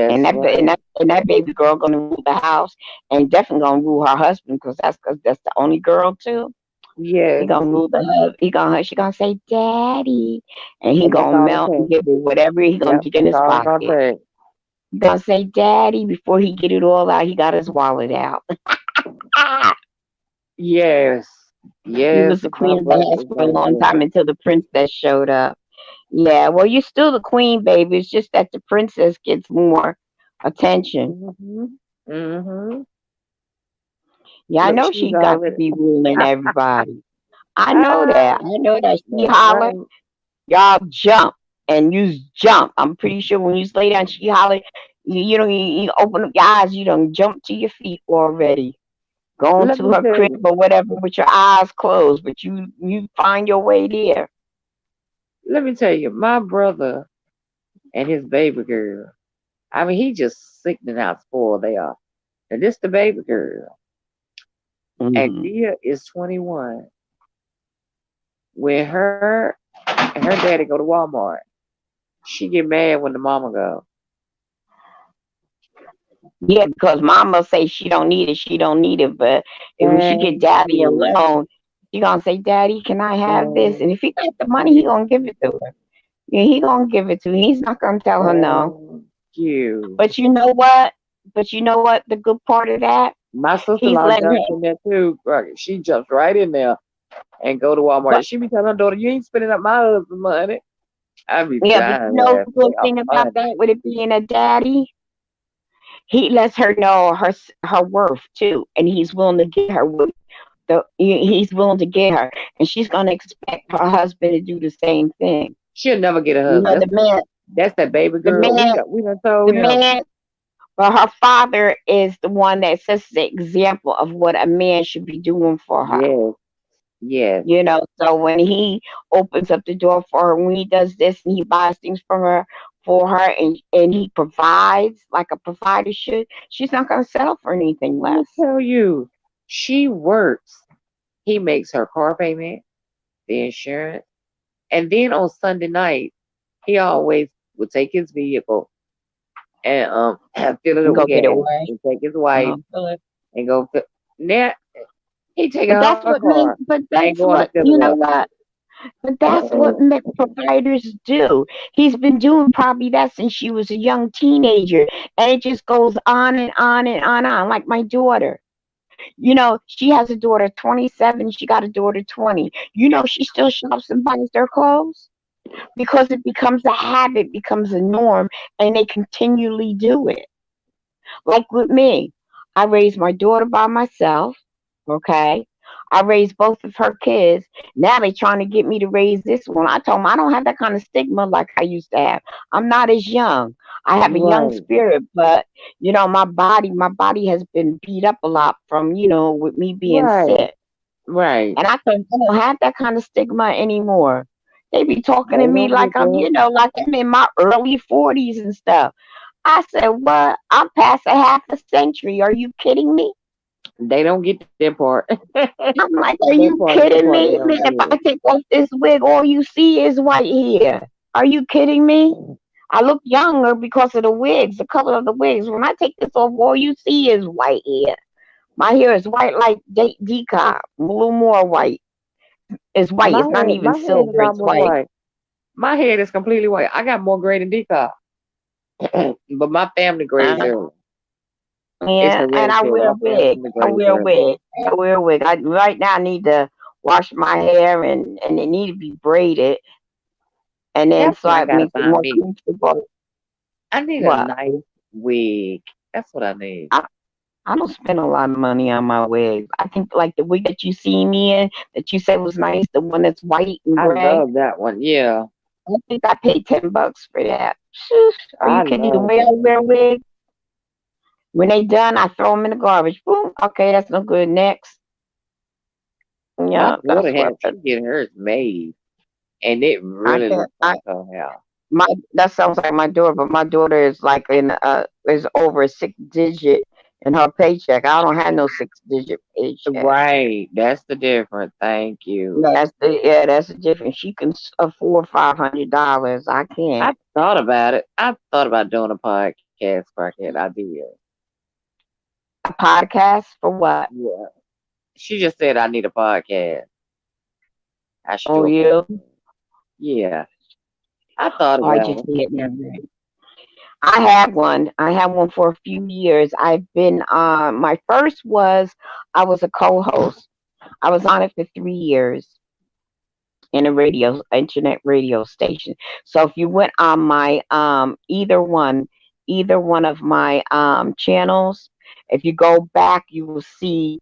And That's that ba- right. and that baby girl gonna rule the house and definitely gonna rule her husband because that's the only girl too. He Yes. gonna rule the He gonna she gonna say daddy, and he And that's gonna all it melt and takes. give her whatever he gonna Yep, get in that's his all it's gonna pocket. take. He gonna say daddy before he get it all out. He got his wallet out. Yes. He Yes, was the my queen of the brother house is for a like long that. time until the princess showed up. Yeah, well, you're still the queen, baby. It's just that the princess gets more attention. Mm-hmm. Mm-hmm. Yeah, I Look, know she's she got to already be ruling everybody. I know ah, that. I know that. She that's holler, right. y'all jump, and you jump. I'm pretty sure when you lay down, she holler. You open up your eyes, you don't jump to your feet already. Going Let to me her tell crib you. or whatever with your eyes closed, but you find your way there. Let me tell you, my brother and his baby girl. I mean, he just sickening how spoiled they are. And this the baby girl. And Mm. Dia is 21. When her daddy go to Walmart, she get mad when the mama go. Yeah, because mama say she don't need it, she don't need it. But if when she get Thank daddy you. alone, she gonna say, "Daddy, can I have this?" Thank And if he got the money, he you. gonna give it to her. Yeah, he gonna give it to her. He's not gonna tell her no. Thank you. But you know what? But you know what? The good part of that, My he's sister-in-law letting her. jumps in there too. Right, she jumps right in there and go to Walmart. But And she be telling her daughter, "You ain't spending up my husband's money." I be yeah, but you dying know the laughing. good They are thing about funny. that with it being a daddy, he lets her know her worth too, and he's willing to get her what he's willing to get her, and she's gonna expect her husband to do the same thing. She'll never get a You know, husband. That's that baby the girl. man, We done told the him. man. But her father is the one that sets the example of what a man should be doing for her. Yes, yes. So when he opens up the door for her, when he does this and he buys things for her and he provides like a provider should, she's not gonna settle for anything Let me less. tell you, she works. He makes her car payment, the insurance, and then on Sunday night, he always would take his vehicle and fill it And up with go get it gas away. and take his wife Philip. and go. Now he taking But her that's what car men but and that's going to what fill you it know up. what? But that's what men providers do. He's been doing probably that since she was a young teenager. And it just goes on and on and on. Like my daughter. She has a daughter 27, she got a daughter 20. She still shops and buys their clothes because it becomes a habit, becomes a norm, and they continually do it. Like with me, I raised my daughter by myself, okay? I raised both of her kids. Now they trying to get me to raise this one. I told them I don't have that kind of stigma like I used to have. I'm not as young. I have a young Right, spirit, but my body has been beat up a lot from, with me being right, sick. right. And I don't have that kind of stigma anymore. They be talking They to me don't like get that. like I'm in my early 40s and stuff. I said, what? I'm past a half a century. Are you kidding me? They don't get that part. I'm like, are That you part is the kidding part they me? don't Man, if I get. take off this wig, all you see is white hair. Are you kidding me? I look younger because of the wigs, the color of the wigs. When I take this off, all you see is white hair. My hair is white like decop, a little more white. It's white. It's not even My head is silver. It's almost white. white. My head is completely white. I got more gray than Deca, but my family gray is Uh, early. It's Yeah, and I hereditary. wear a I'm feeling wig. from the I grave wear a early. wig. I wear a wig. Right now I need to wash my hair and it need to be braided, and then That's so what I I gotta make it find more me. comfortable. I need a What? nice wig. That's what I need. I, I don't spend a lot of money on my wigs. I think like the wig that you see me in that you said was nice, the one that's white and I gray. love that one. Yeah, I think I paid $10 for that. Phew, are you I kidding? The love way I that. wear wigs, when they done, I throw them in the garbage. Boom. Okay, that's no good. Next. My Yeah, daughter that's what had she get hers made, and it I really can't. looks like her hair. My that sounds like my daughter, but my daughter is like in is over a 6 digit in her paycheck. I don't have no 6 digit paycheck. Right, that's the difference. Thank you. That's the difference. She can afford $500. I I can't. thought about it. I thought about doing a podcast, Crackhead. I did. A podcast for what? Yeah. She just said I need a podcast. I should Oh, do a you? podcast. Yeah, I thought Oh, I about just it. did now. I have one. I had one for a few years. I've been my first was I was a co-host. I was on it for 3 years in a internet radio station. So if you went on my either one of my channels, if you go back, you will see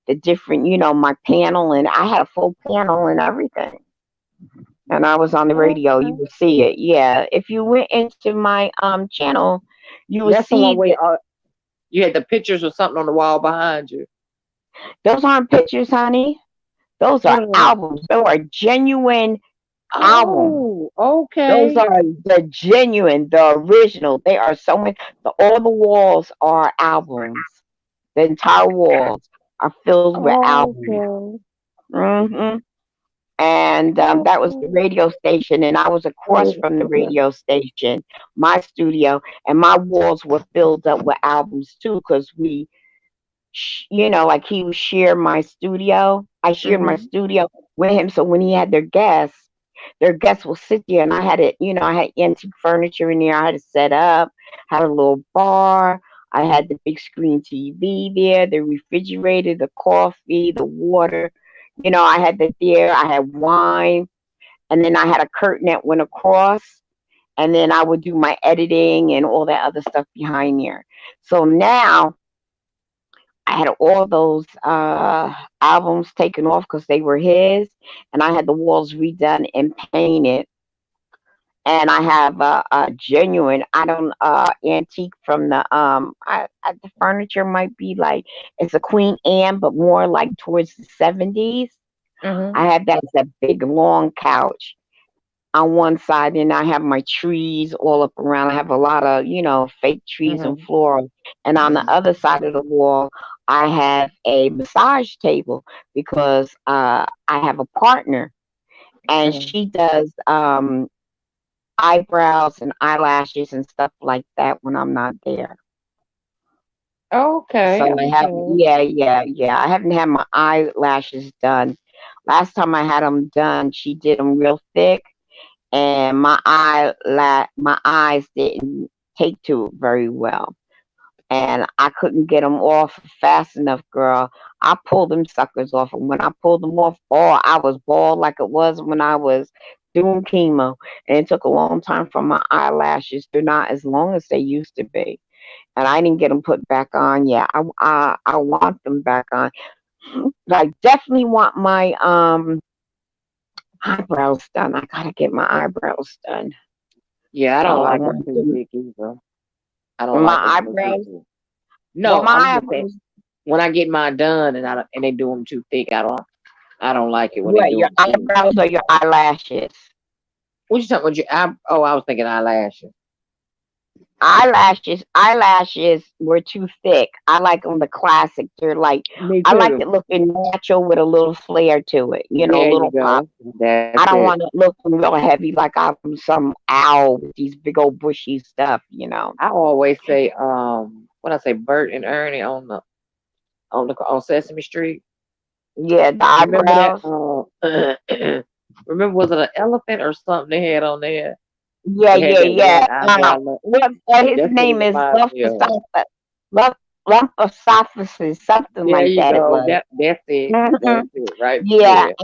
the different, my panel, and I had a full panel and everything. And I was on the radio. You Okay. will see it. Yeah. If you went into my channel, you will That's the one see where that you had the pictures or something on the wall behind you. those aren't pictures, honey. Those What are are they? albums. Those are genuine albums. Oh, Those okay. are the genuine, the original. They are so many. All the walls are albums. The entire walls are filled with albums. Okay. hmm And that was the Okay. radio station, and I was across from the radio station, my studio, and my walls were filled up with albums too, because like he would share my studio. I shared my Mm-hmm. studio with him, so when he had their guests will sit there, and I had it, I had antique furniture in there. I had it set up, had a little bar. I had the big screen TV there, the refrigerator, the coffee, the water. I had that there. I had wine, and then I had a curtain that went across, and then I would do my editing and all that other stuff behind there. So now I had all those albums taken off because they were his, and I had the walls redone and painted. And I have a genuine, I don't antique from the furniture might be like it's a Queen Anne, but more like towards the 70s. Mm-hmm. I have that as a big long couch on one side, and I have my trees all up around. I have a lot of, fake trees and Mm-hmm. floral. And on the other side of the wall, I have a massage table because I have a partner, and Mm-hmm. she does eyebrows and eyelashes and stuff like that when I'm not there. Okay. So I have, Okay. yeah. I haven't had my eyelashes done. Last time I had them done, she did them real thick, and my eyes didn't take to it very well, and I couldn't get them off fast enough, girl. I pulled them suckers off, and when I pulled them off, I was bald like it was when I was doing chemo, and it took a long time for my eyelashes. They're not as long as they used to be, and I didn't get them put back on yet. I want them back on. But I definitely want my eyebrows done. I gotta get my eyebrows done. Yeah, I don't So I like them want too to thick either. I don't like my them too thick. eyebrows. Well, No, I'm my just saying eyebrows. when I get mine done and and they do them too thick, I don't like it when they What, do your them too. eyebrows or your eyelashes? What you talking about? Your Oh, I was thinking eyelashes. Eyelashes were too thick. I like them the classic. They're like Me I like it too. looking natural with a little flair to it. A There you little pop. go. That's I don't it. want it looking real heavy like I'm some owl with these big old bushy stuff. I always say, when I say Bert and Ernie on Sesame Street. Yeah, the Remember that? eyebrows. Remember was it an elephant or something they had on there? Yeah, They had yeah, that one yeah. eyebrow. His That's what it name is reminds me of. Love. lumpopophysis, something There like you that. It go. was. That's it. Mhm. That's it right Yeah, there.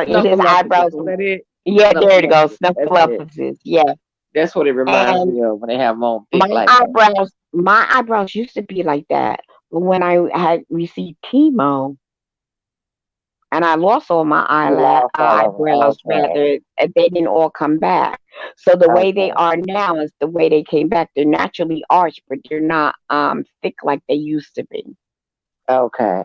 and his Snuffleupagus. eyebrows. Is that it? Yeah, there it goes. Snuffleupagus. That's it. Snuffleupagus. Yeah, That's what it reminds and me of when they have them on my thick like that. eyebrows used to be like that, but when I had received chemo and I lost all my You lost all of eyebrows, them. Okay. rather, they didn't all come back. So the way they Okay. are now is the way they came back. They're naturally arched, but they're not thick like they used to be. Okay.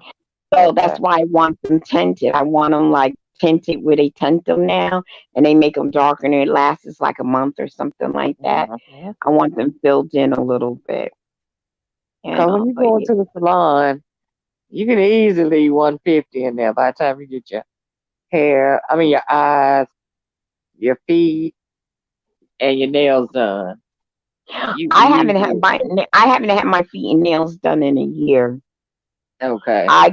So Okay. that's why I want them tinted. I want them like tinted where they tint them now, and they make them darker, and it lasts like a month or something like that. Mhm. I want them filled in a little bit, Cause when you but go yeah. into the salon, you can easily 150 in there by the time you get your hair, I mean your eyes, your feet, and your nails done. You easily I haven't had my feet and nails done in a year. okay. I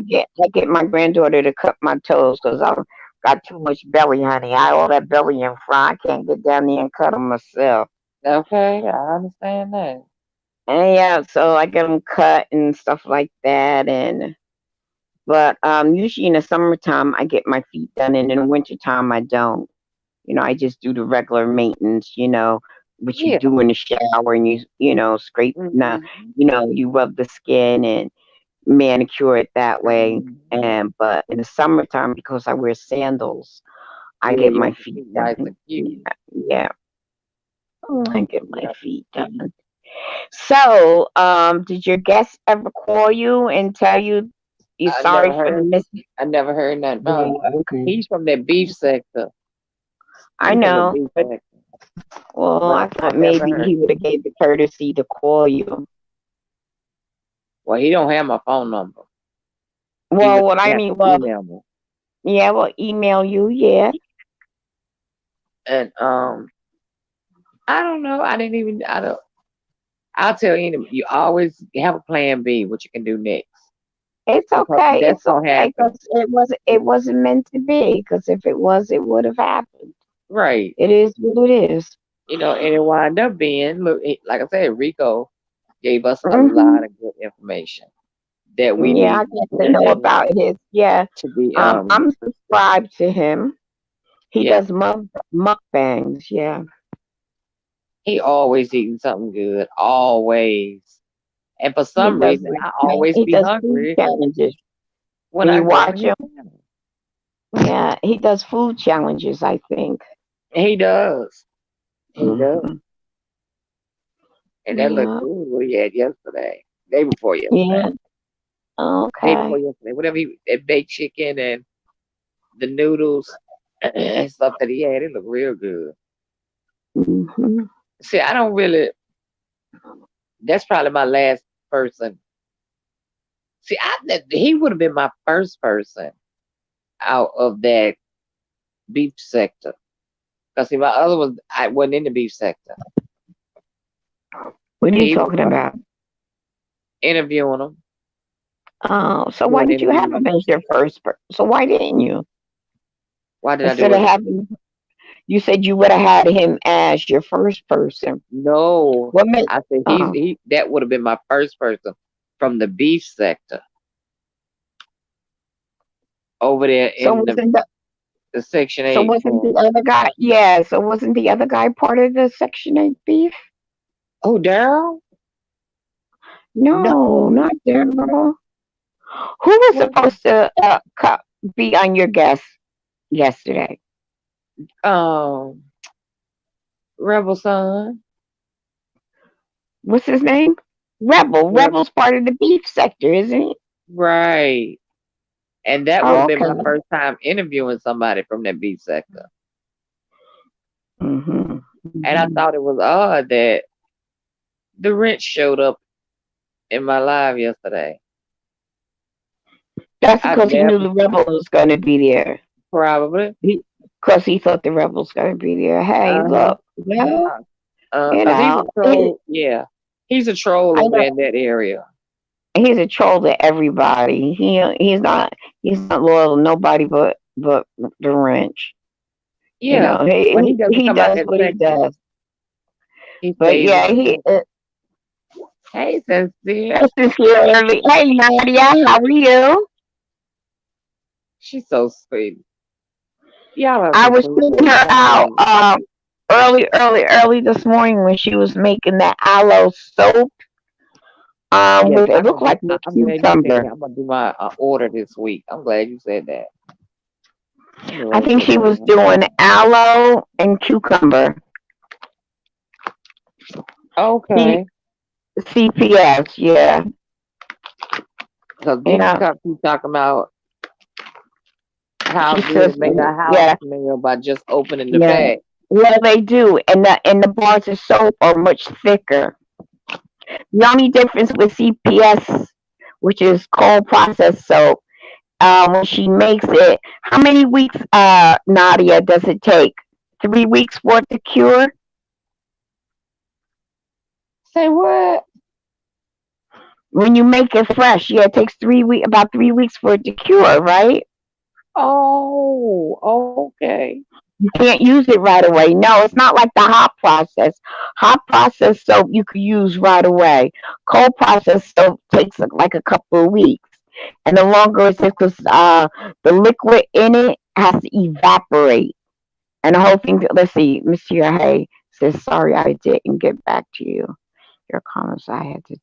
get my granddaughter to cut my toes because I've got too much belly, honey. I all that belly in front. I can't get down there and cut them myself. Okay, I understand that. And yeah, so I get them cut and stuff like that. And but usually in the summertime I get my feet done, and in the wintertime I don't. I just do the regular maintenance. Which you Yeah. do in the shower, and scrape. Now, Hmm. you rub the skin and manicure it that way. Hmm. And but in the summertime, because I wear sandals, I Yeah, get you my want to feet keep nice and done. cute. Yeah, yeah. I get my Yeah. feet done. So, did your guest ever call you and tell you you're I sorry never for the heard. miss? I never heard nothing. No, Yeah, okay. he's from that beef sector. I He's from the know, beef but sector, well, but I I thought never maybe heard. he would have gave the courtesy to call you. Well, he don't have my phone number. He Well, would what I have mean, to well, email me. yeah, well, email you, yeah. And I don't know. I didn't even. I don't. I'll tell you. You always have a plan B. What you can do next It's because okay. that's It's gonna okay happen. because it wasn't meant to be. Because if it was, it would have happened. Right. It is what it is. And it wound up being, look, like I said, Rico gave us a Hmm. lot of good information that we Yeah, I need get to know about his. Yeah, to be, I'm subscribed to him. He yeah, does mukbangs. Yeah, he always eating something good, always. And for he some does. reason, I always He be does food hungry challenges. when And I you go to watch his him. channel. Yeah, he does food challenges. I think. He does. He does. Hmm. And that looked Yeah. good what he had yesterday, day before yesterday, Yeah. day Okay. before yesterday, whatever that baked chicken and the noodles and stuff that he had, it looked real good. Hmm. See, I don't really. That's probably my last person. See, he would have been my first person out of that beef sector. Because see, my other was I wasn't in the beef sector. What are you He was talking about? interviewing them, Oh, so why doing did you have interviews. him as your first? So why didn't you? Why did I do Instead of it? having, you said you would have had him as your first person. No, What made? I said Oh, he that would have been my first person from the beef sector over there so in wasn't the the Section so 8 wasn't the part. other guy? Yeah, so wasn't the other guy part of the Section 8 beef? Oh, Daryl? No, No. not Daryl. Who was What? supposed to be on your guest yesterday? Um, Rebel Son. What's his name? Rebel. Reb- Rebel's part of the beef sector, isn't he? right. And that would Oh, have been okay. my first time interviewing somebody from that beef sector. Hmm. And I thought it was odd that the wrench showed up in my live yesterday. That's I've because he knew never the rebel was going to be there. probably Because he thought the rebel's going to be there. Hey, uh-huh. look, well, Cause he's a troll, yeah. He's a troll I over know there in that area. he's a troll to everybody. He's not loyal to nobody but the wrench. Yeah. Well he doesn't He come out does that what he section. does. He But stays in yeah, the section. Hey, Sincere. Sincerely. Hey, Nadia, how are you? She's so sweet. Y'all are I some was sweet checking little her out things. early this morning when she was making that aloe soap. Yes, With it looked like a I'm glad you said cucumber. that. I'm gonna do my order this week. I'm glad you said that. I'm gonna I write think that she was down. doing aloe and cucumber. C- Okay. CPS, yeah. Because You this know, cup you talking about how she good says, it made a house yeah, smell by just opening the yeah. bag. Well, they do, and the bars of soap are much thicker. The only difference with CPS, which is cold processed soap, when she makes it, how many weeks, Nadia, does it take? 3 weeks for it to cure? Say what? When you make it fresh, yeah, it takes about 3 weeks for it to cure, right? Oh, okay. You can't use it right away. No, it's not like the hot process. Hot process soap you could use right away. Cold process soap takes like a couple of weeks. And the longer it takes, because the liquid in it has to evaporate. And the whole thing, let's see, Monsieur Hay says, sorry, I didn't get back to you. Your comments I had to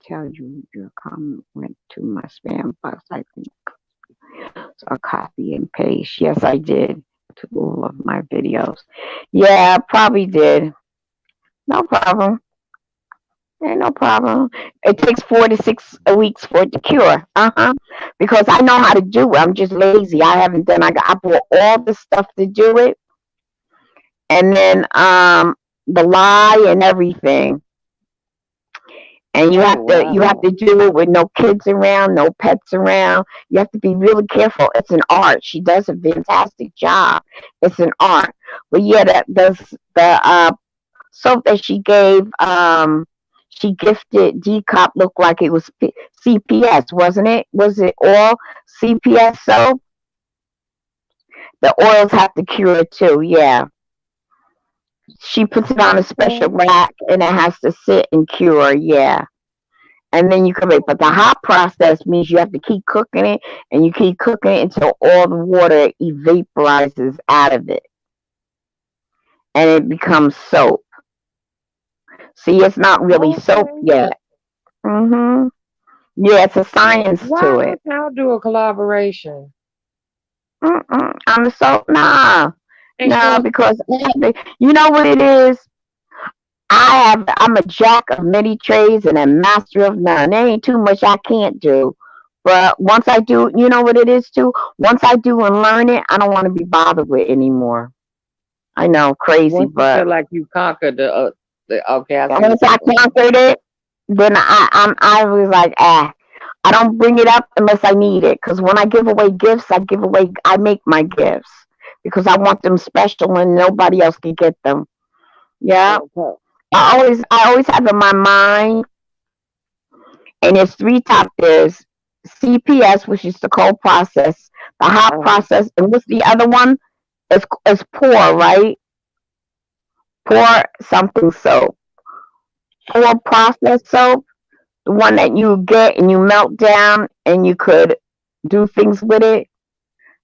tell you your comment went to my spam box. I think so. A copy and paste. Yes, I did to all of my videos. Yeah, I probably did. No problem. Ain't no problem. It takes 4 to 6 weeks for it to cure. Because I know how to do it. I'm just lazy. I haven't done. I bought all the stuff to do it, and then the lye and everything. And Oh you have wow. to do it with no kids around, no pets around. You have to be really careful. It's an art. She does a fantastic job. It's an art. But yeah, the soap that she gifted Decop looked like it was CPS, wasn't it? Was it all CPS soap? The oils have to cure too. Yeah, she puts it on a special Okay. rack and it has to sit and cure. Yeah. And then you can make. But the hot process means you have to keep cooking it, and you keep cooking it until all the water evaporizes out of it, and it becomes soap. See, it's not really soap Okay. yet. Yeah, it's a science Why to it. don't y'all do a collaboration? On the soap, nah, And no, show because you know what it is. I'm a jack of many trades and a master of none. There ain't too much I can't do. But once I do, you know what it is too? Once I do and learn it, I don't want to be bothered with anymore. I know, crazy, once you but feel like you conquered the okay, I see what once you're I saying. conquered it, then I was like, I don't bring it up unless I need it. Because when I give away gifts, I make my gifts because I want them special and nobody else can get them. Yeah, Okay. I always have in my mind, and there's three top. There's CPS, which is the cold process, the hot Uh-huh. process, and what's the other one? It's pour, right? Pour something soap. Pour process soap, the one that you get and you melt down and you could do things with it.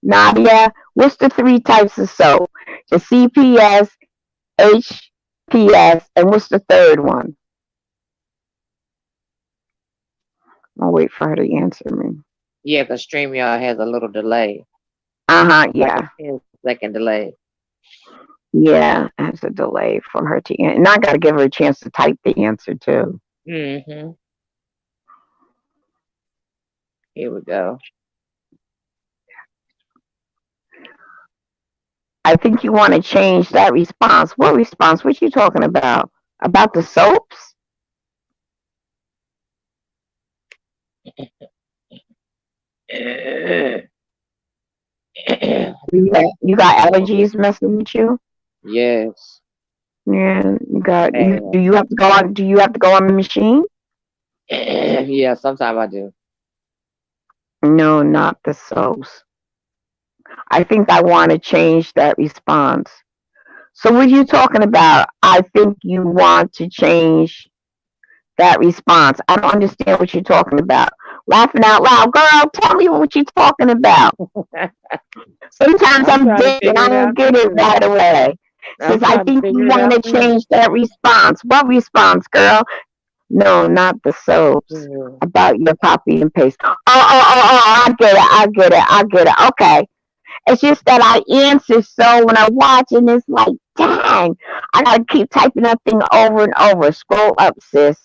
Nadia, what's the three types of soap? The CPS, HPS, and what's the third one? I'll wait for her to answer me. Yeah, because StreamYard has a little delay. Like a Yeah. 10-second delay. Yeah, there's a delay for her to answer. And I got to give her a chance to type the answer too. Mm-hmm. Here we go. I think you want to change that response. What response? What you talking about? About the soaps? You got allergies messing with you? Yes. Yeah, you got. Do And you have to go on? Do you have to go on the machine? yeah, sometimes I do. No, not the soaps. I think I want to change that response. So what are you talking about? I think you want to change that response. I don't understand what you're talking about. Laughing out loud, girl. Tell me what you're talking about. Sometimes I'm I'm trying to dead and figure I it don't out get it too. right away. I'm Says, I trying to think you figure it want out to too. change that response. What response, girl? No, not the soaps. Yeah. About your copy and paste. Oh, I get it. Okay. It's just that I answer so when I watch and it's like, dang, I gotta keep typing that thing over and over. Scroll up, sis.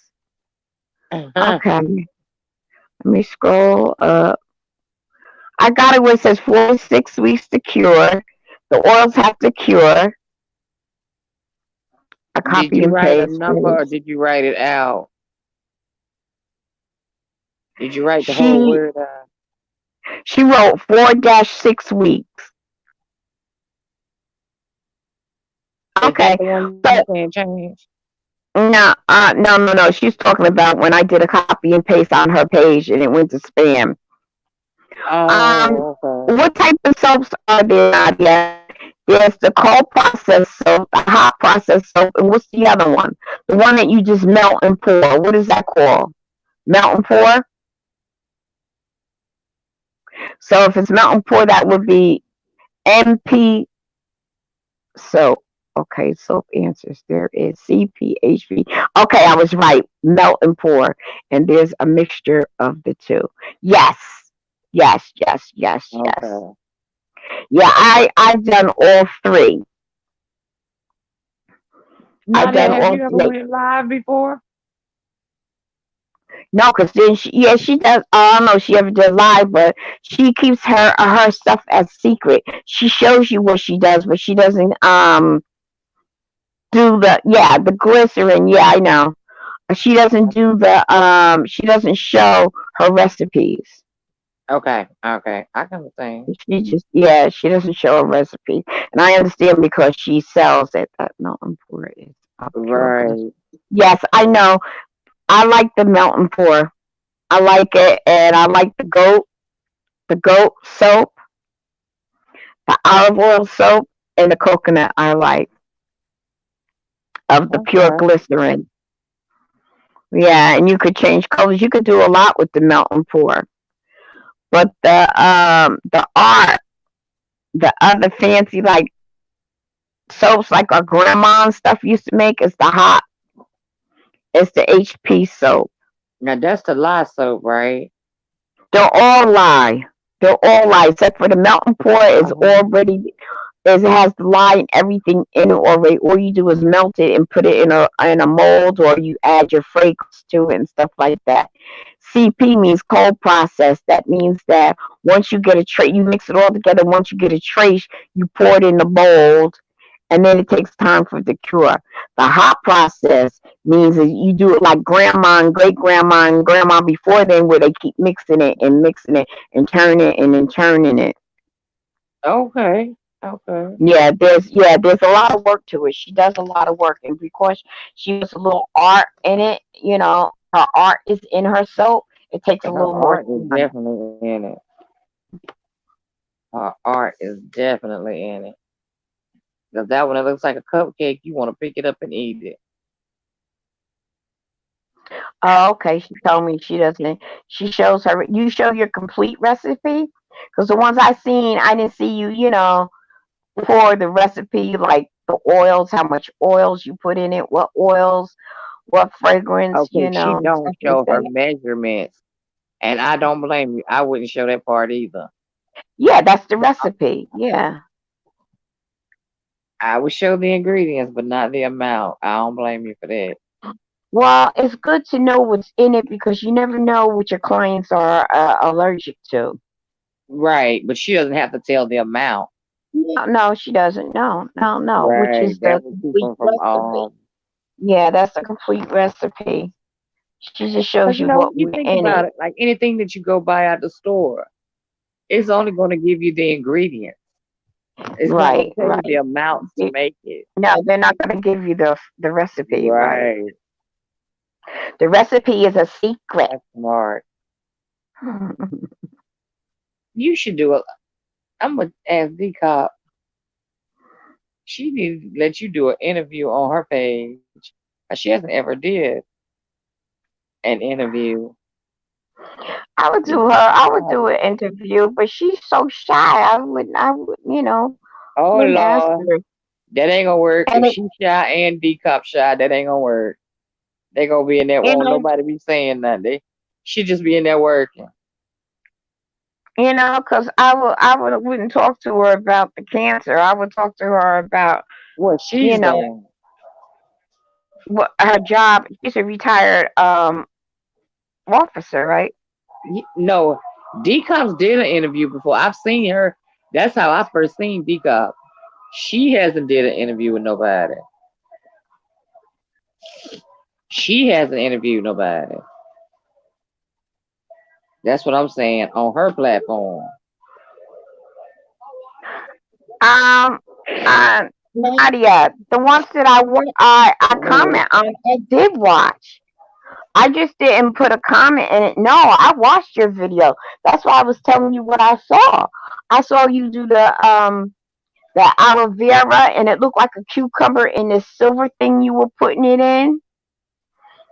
Okay. Let me scroll up. I got it where it says 4 to 6 weeks to cure. The oils have to cure. I Did copy you and write a paste. number or did you write it out? Did you write the whole She word out? she wrote 4-6 weeks. Is that Okay. the one you But saying change? no. She's talking about when I did a copy and paste on her page and it went to spam. Um, Oh, okay. what type of soaps are there, Nadia? There's the cold process soap, the hot process soap, and what's the other one? The one that you just melt and pour. What is that called? Melt and pour? So if it's melt and pour, that would be MP soap. Okay, soap answers. There is CPHP. Okay, I was right. Melt and pour. And there's a mixture of the two. Yes. Yes. Okay. Yeah, I've done all three. I've Nadia, done have all you ever three. went live before? No, because then she does. I don't know if she ever did live, but she keeps her stuff as secret. She shows you what she does, but she doesn't do the glycerin. Yeah, I know. She doesn't do she doesn't show her recipes. Okay, okay. I can understand. She doesn't show a recipe, and I understand because she sells it. That mountain pour is pure bliss. Right. Yes, I know. I like the mountain pour. I like it, and I like the goat soap, the olive oil soap, and the coconut. I like of the pure Okay. glycerin. Yeah, and you could change colors. You could do a lot with the mountain pour. But the art, the other fancy like soaps like our grandma and stuff used to make is the hot. It's the HP soap. Now that's the lye soap, right? They're all lye. They're all lye, except for the mountain pour is Um, already it has the lye and everything in it already. All you do is melt it and put it in a mold, or you add your fragrance to it and stuff like that. CP means cold process. That means that once you get a tray, you mix it all together. Once you get a trace, you pour it in the mold, and then it takes time for the cure. The hot process means that you do it like grandma and great grandma and grandma before then, where they keep mixing it and turning it and then turning it. okay. Okay. There's a lot of work to it. She does a lot of work, and because she puts a little art in it, her art is in her soap. It takes a Her little more art is time. definitely in it. Her art is definitely in it. Because that one, it looks like a cupcake. You want to pick it up and eat it. Oh, okay. She told me she doesn't. She shows her. You show your complete recipe, because the ones I seen, I didn't see you. For the recipe, like the oils, how much oils you put in it, what oils, what fragrance, Okay, she don't stuff like show her that. measurements. And I don't blame you. I wouldn't show that part either. Yeah, that's the recipe. Yeah. I would show the ingredients, but not the amount. I don't blame you for that. Well, it's good to know what's in it because you never know what your clients are allergic to. Right, but she doesn't have to tell the amount. No, no, she doesn't. No. Which Right, is that the would keep complete them from recipe. Yeah, that's the complete recipe. She just because shows you you know, what you went think in about it. it, like anything that you go buy at the store, it's only going to give you the ingredients. It's not going Right, to tell you the right. amount to It- make it. no, they're not going to give you the recipe. Right. Right, The recipe is a secret. that's smart. You should do it. I'm gonna ask D Cop. She needs to let you do an interview on her page. She hasn't ever did. an interview. I would do her. I would do an interview, but she's so shy. I would, Oh wouldn't ask Lord, her. that ain't gonna work. And If it, she shy and D cop shy, that ain't gonna work. They gonna be in there, you won't know, nobody be saying nothing. She just be in there working. because wouldn't talk to her about the cancer. I would talk to her about, What you she's know, doing. what her job. She's a retired officer, right? No, D cops did an interview before. I've seen her. That's how I first seen D cop. She hasn't did an interview with nobody. She hasn't interviewed nobody. That's what I'm saying on her platform. Um, Nadia, the ones that I comment on, I did watch. I just didn't put a comment in it. No, I watched your video. That's why I was telling you what I saw. I saw you do the aloe vera, and it looked like a cucumber in this silver thing you were putting it in.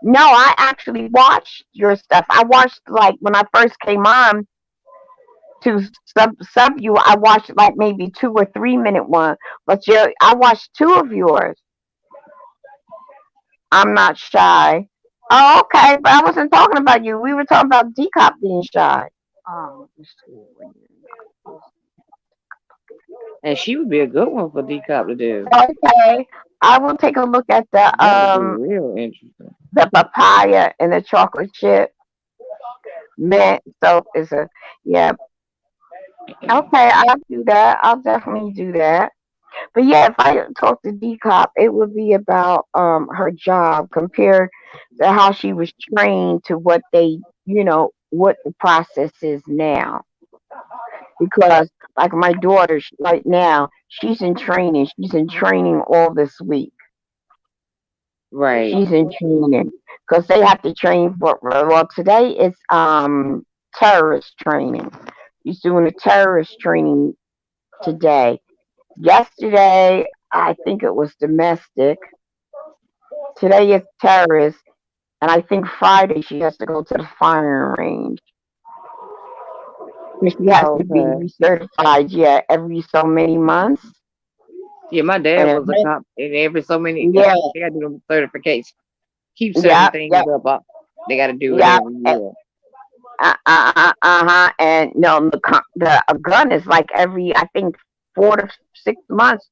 No, I actually watched your stuff. I watched like when I first came on to sub you. I watched like maybe 2 or 3 minute one, but I watched two of yours. I'm not shy. Oh, okay, but I wasn't talking about you. We were talking about Decop being shy. Oh, And she would be a good one for D cop to do. okay. I will take a look at That would be real interesting. the papaya and the chocolate chip mint. So it's a yeah. Okay, I'll do that. I'll definitely do that. But yeah, if I talk to Decop, it would be about her job compared to how she was trained to what what the process is now. Because like my daughter right now, she's in training. She's in training all this week. Right. She's in training because they have to train for. Well, today it's terrorist training. She's doing a terrorist training today. Yesterday, I think it was domestic. Today is terrorist, and I think Friday she has to go to the firing range. She has to be Okay. recertified, yeah, every so many months. Yeah, my dad And was a cop, and every so many, yeah, they got to do them certificates. Keep certain yeah, things yeah, up. They got to do it yeah. every year. Uh-huh. And no, the a gun is like every I think 4 to 6 months.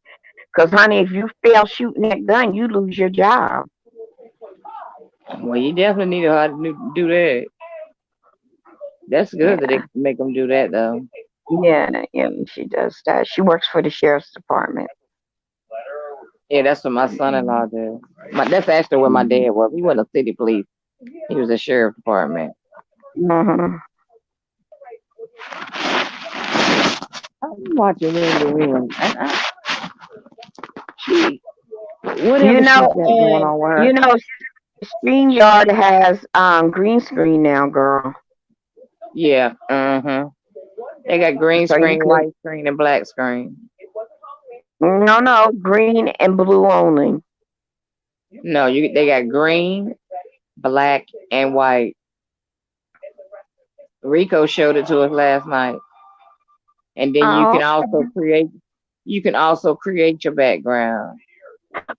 Because honey, if you fail shooting that gun, you lose your job. Well, you definitely need to know how to do that. That's good that they Yeah, make them do that though. yeah, she does that. She works for the sheriff's department. Yeah, that's what my son-in-law did. That's actually where my dad was. He wasn't a city police. He was a sheriff department. Hmm. I'm watching Wendy Williams, and she, You whatever she know, got going and on with her, you know, StreamYard has green screen now, girl. yeah, they got green So you screen, can white screen, and black screen. no green and blue only. No, they got green, black, and white. Rico showed it to us last night, and then Oh, you can also create your background.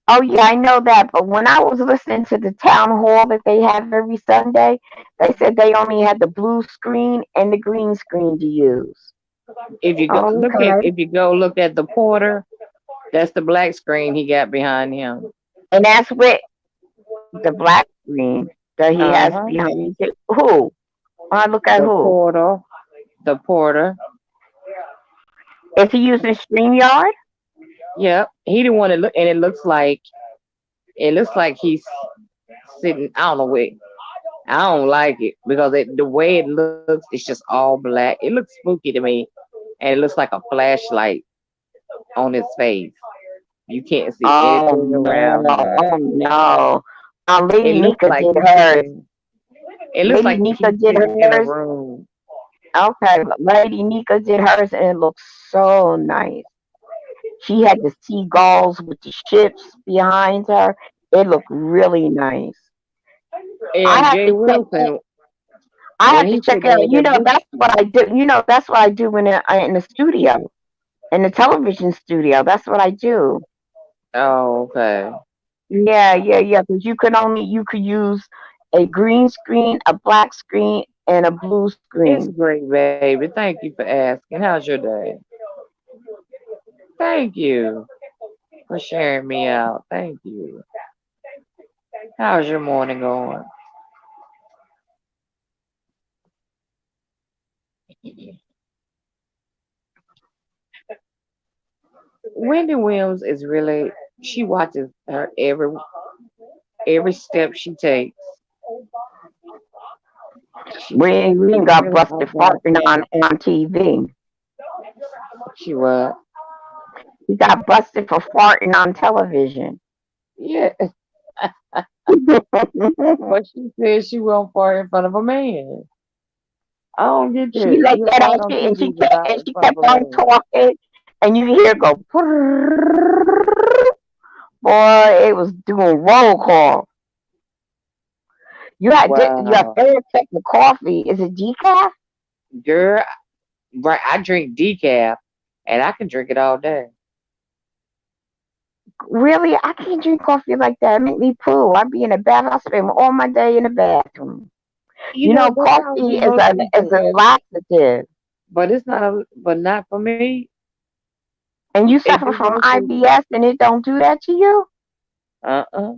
oh yeah, I know that. But when I was listening to the town hall that they have every Sunday, they said they only had the blue screen and the green screen to use. Oh, okay. If you go look at the porter, that's the black screen he got behind him. And that's what the black screen that he Uh has huh. behind him. Who? I look at The who? porter, the porter. Is he using StreamYard? Yep, he the one that look, and it looks like he's sitting. I don't know where. I don't like it because the way it looks, it's just all black. It looks spooky to me, and it looks like a flashlight on his face. You can't see Oh anything around no! him. Oh no! It Lady looks Nika like did he's hers. sitting. It looks Lady like Nika he's did sitting in a hers. room. Okay, but Lady Nika did hers, and it looks so nice. She had the seagulls with the ships behind her. It looked really nice. I And have Jay to check. Wilson, I when have to he check put it out. out You that know, book, that's what I do. You know, that's what I do in the studio, in the television studio. That's what I do. oh, okay. Yeah, yeah, yeah. Because you could use a green screen, a black screen, and a blue It's screen. great, baby. Thank you for asking. How's your day? Thank you for sharing me out. Thank you. How's your morning going? Wendy Williams is really, she watches her every step she takes. We She's got really busted on point. farting on TV. She what? He got busted for farting on television. Yeah, but she said she won't fart in front of a man. I don't get She that. like You'll that, fart on TV, but not and in she front of kept a on man. talking, and you hear go. Boy, it was doing roll call. You have Wow. third check the coffee. Is it decaf? Girl, right, I drink decaf and I can drink it all day. Really? I can't drink coffee like that. It make me poo. I be in the bath. I spend all my day in the bathroom. You You know, know, that's how coffee most is people, a laxative, but it's not but not for me. and you It suffer do from most people. IBS, and it don't do that to you. Uh-uh.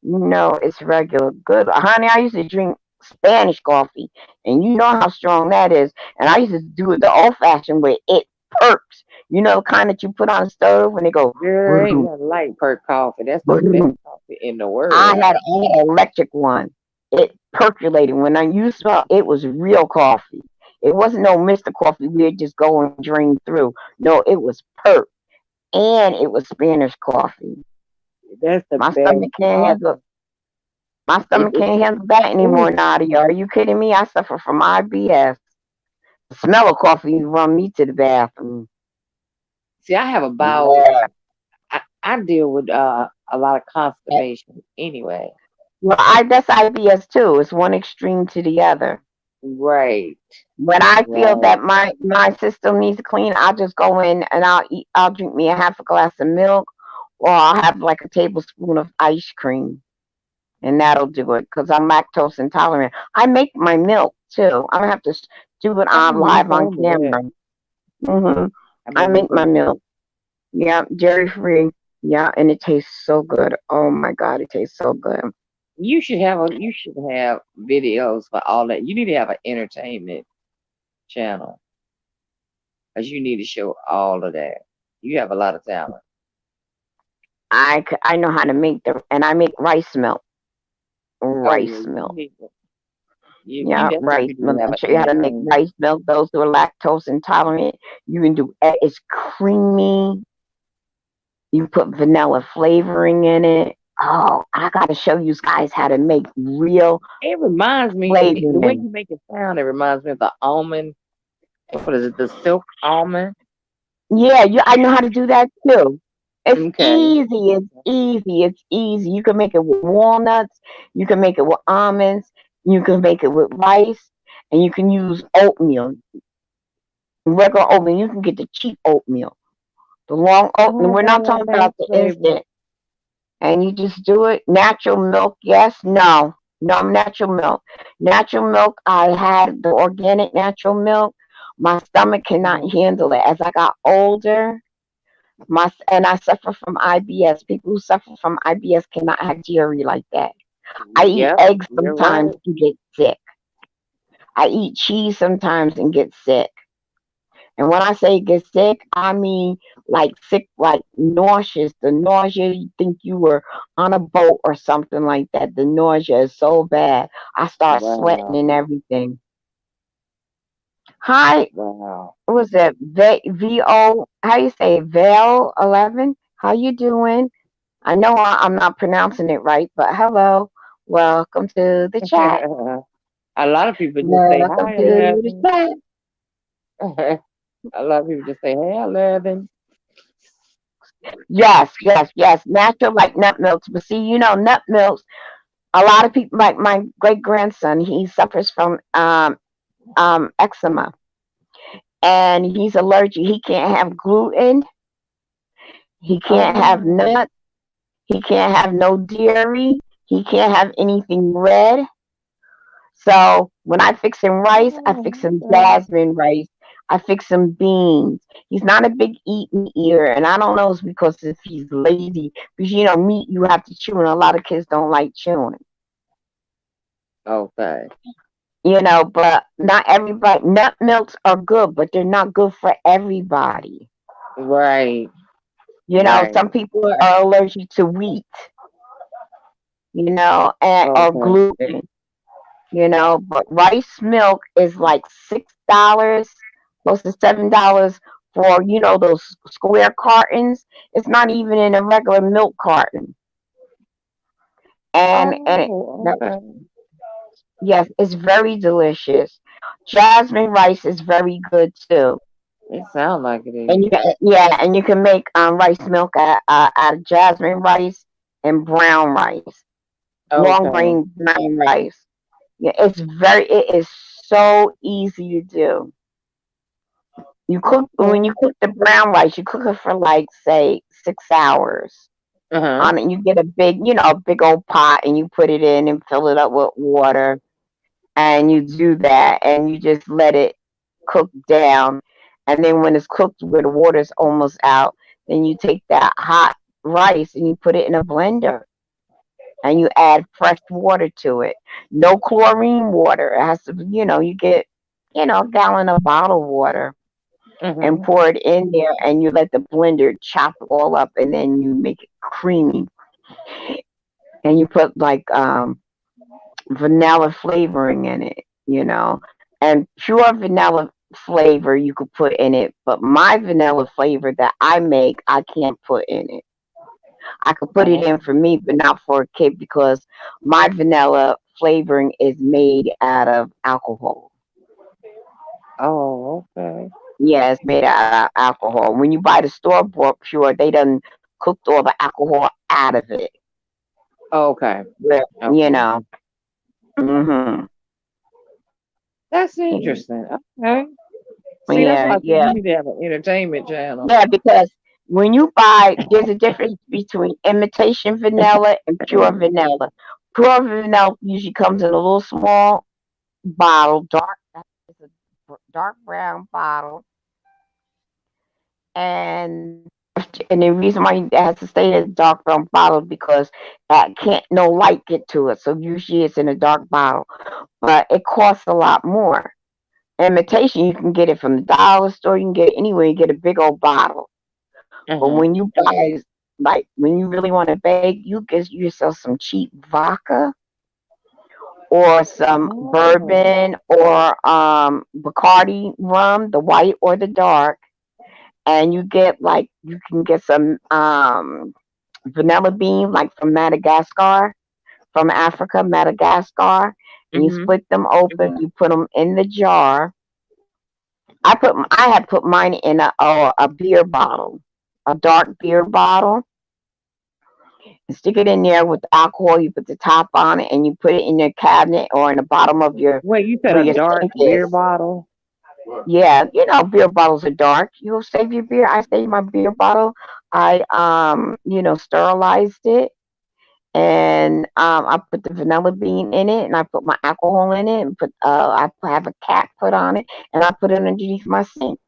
No, it's regular. Good, honey. I used to drink Spanish coffee, and you know how strong that is. And I used to do it the old-fashioned way. It perks. You know, the kind that you put on the stove, and they go. Girl, ain't Boom, nothing like perk coffee. That's the best boom. coffee in the I world. had an electric one. It percolated. When I used to, it was real coffee. It wasn't no Mr. Coffee we'd just go and drain through. No, it was perk, and it was Spanish coffee. That's the My best stomach can't handle. coffee. My It, stomach it, can't handle that anymore, ooh. Nadia. Are you kidding me? I suffer from IBS. The smell of coffee run me to the bathroom. See, I have a bowel. Yeah. I deal with a lot of constipation anyway. Well, I that's IBS too. It's one extreme to the other. Right, When I feel right. that my system needs to clean, I'll just go in and I'll drink me a half a glass of milk, or I'll have like a tablespoon of ice cream, and that'll do it because I'm lactose intolerant. I make my milk too. I'm gonna have to do it I on remember you live on told me that. camera. hmm I I remember you make my told me that. milk. Yeah, dairy free. Yeah, and it tastes so good. Oh my god, it tastes so good. You should have videos for all that. You need to have an entertainment channel because you need to show all of that. You have a lot of talent. I know how to make and I make rice milk. Oh yeah, Rice milk. you Yeah, rice definitely need milk. to have I an show you how to make entertainment. rice milk. Those who are lactose intolerant, you can do it's creamy. You put vanilla flavoring in it. Oh, I gotta show you guys how to make real It reminds me the way flavoring. you make it sound. It reminds me of the almond. What is it? The silk almond. Yeah, I know how to do that too. It's Okay. easy. It's easy. It's easy. You can make it with walnuts. You can make it with almonds. You can make it with rice, and you can use oatmeal, regular oatmeal. You can get the cheap oatmeal, the long oatmeal. Oh, We're I got not one talking of those about the flavors. instant. And you just do it. Natural milk, yes, no. No, natural milk. Natural milk, I had the organic natural milk. My stomach cannot Mhm. handle it. As I got older, and I suffer from IBS. People who suffer from IBS cannot have dairy like that. I eat Yep, eggs you're sometimes right. and get sick. I eat cheese sometimes and get sick. And when I say get sick, I mean like sick, like nauseous. The nausea, you think you were on a boat or something like that. The nausea is so bad. I start sweating Wow, and everything. Hi, wow. what was that? VO, how you say it? Val 11? How you doing? I know I'm not pronouncing it right, but hello. Welcome to the chat. A lot of people just say Welcome hi, to the 11. chat. A lot of people just say, hey, 11. Yes, yes, yes. Natural like nut milks. But see, nut milks. A lot of people, like my great grandson, he suffers from eczema, and he's allergic. He can't have gluten. He can't have Oh, nuts. He can't have no dairy. He can't have anything red. So when I fix him rice, I fix oh, him okay. jasmine rice. I fix him beans. He's not a big meat eater, and I don't know if it's because if he's lazy. Because meat you have to chew, and a lot of kids don't like chewing. Okay. But not everybody. Nut milks are good, but they're not good for everybody. Right. Right. Some people are allergic to wheat. And or Okay. gluten. But rice milk is like $6, close to $7 for those square cartons. It's not even in a regular milk carton, and Oh, okay. yes, it's very delicious. Jasmine rice is very good too, It sounds like it and is. and you can make rice milk out of jasmine rice and brown rice, long Okay. grain brown rice. Yeah, it is so easy to do. When Okay. you cook the brown rice, you cook it for like say 6 hours. Uh-huh. On it, you get a big old pot, and you put it in and fill it up with water, and you do that, and you just let it cook down, and then when it's cooked, where the water's almost out, then you take that hot rice and you put it in a blender, and you add fresh water to it. No chlorine water. It has to, you get, a gallon of bottled water and Uh-huh. pour it in there, and you let the blender chop it all up, and then you make it creamy, and you put like vanilla flavoring in it, and pure vanilla flavor you could put in it, but my vanilla flavor that I make, I can't put in it. I could put it Oh, in for me, but not for a kid, because my vanilla flavoring is made out of alcohol. oh, okay. Yeah, it's made out of alcohol. When you buy the store bought pure, they done cooked all the alcohol out of it. Okay. But, Okay. hmm That's interesting. Okay. See, that's yeah, why I said yeah, you need to have an entertainment channel. yeah. Because when you buy, there's a difference between imitation vanilla and pure vanilla. Pure vanilla usually comes in a little small bottle, it's a dark brown bottle, and and the reason why it has to stay in a dark brown bottle because can't no light get to it. So usually it's in a dark bottle, but it costs a lot more. Imitation, you can get it from the dollar store. You can get it anywhere. You get a big old bottle. But Uh-huh. when you buy, like when you really want to bake, you get yourself some cheap vodka or some Oh. bourbon or Bacardi rum, the white or the dark, and you can get some vanilla bean like from Madagascar, from Africa, Madagascar, and you Mm-hmm. split them open. You put them in the jar. I had put mine in a beer bottle, a dark beer bottle, and stick it in there with the alcohol. You put the top on it, and you put it in your cabinet or in the bottom of your Wait, you said where a your dark sink beer is. bottle? What? Yeah, beer bottles are dark. You'll save your beer. I saved my beer bottle. I sterilized it, and I put the vanilla bean in it, and I put my alcohol in it, and have a cap put on it, and I put it underneath my sink.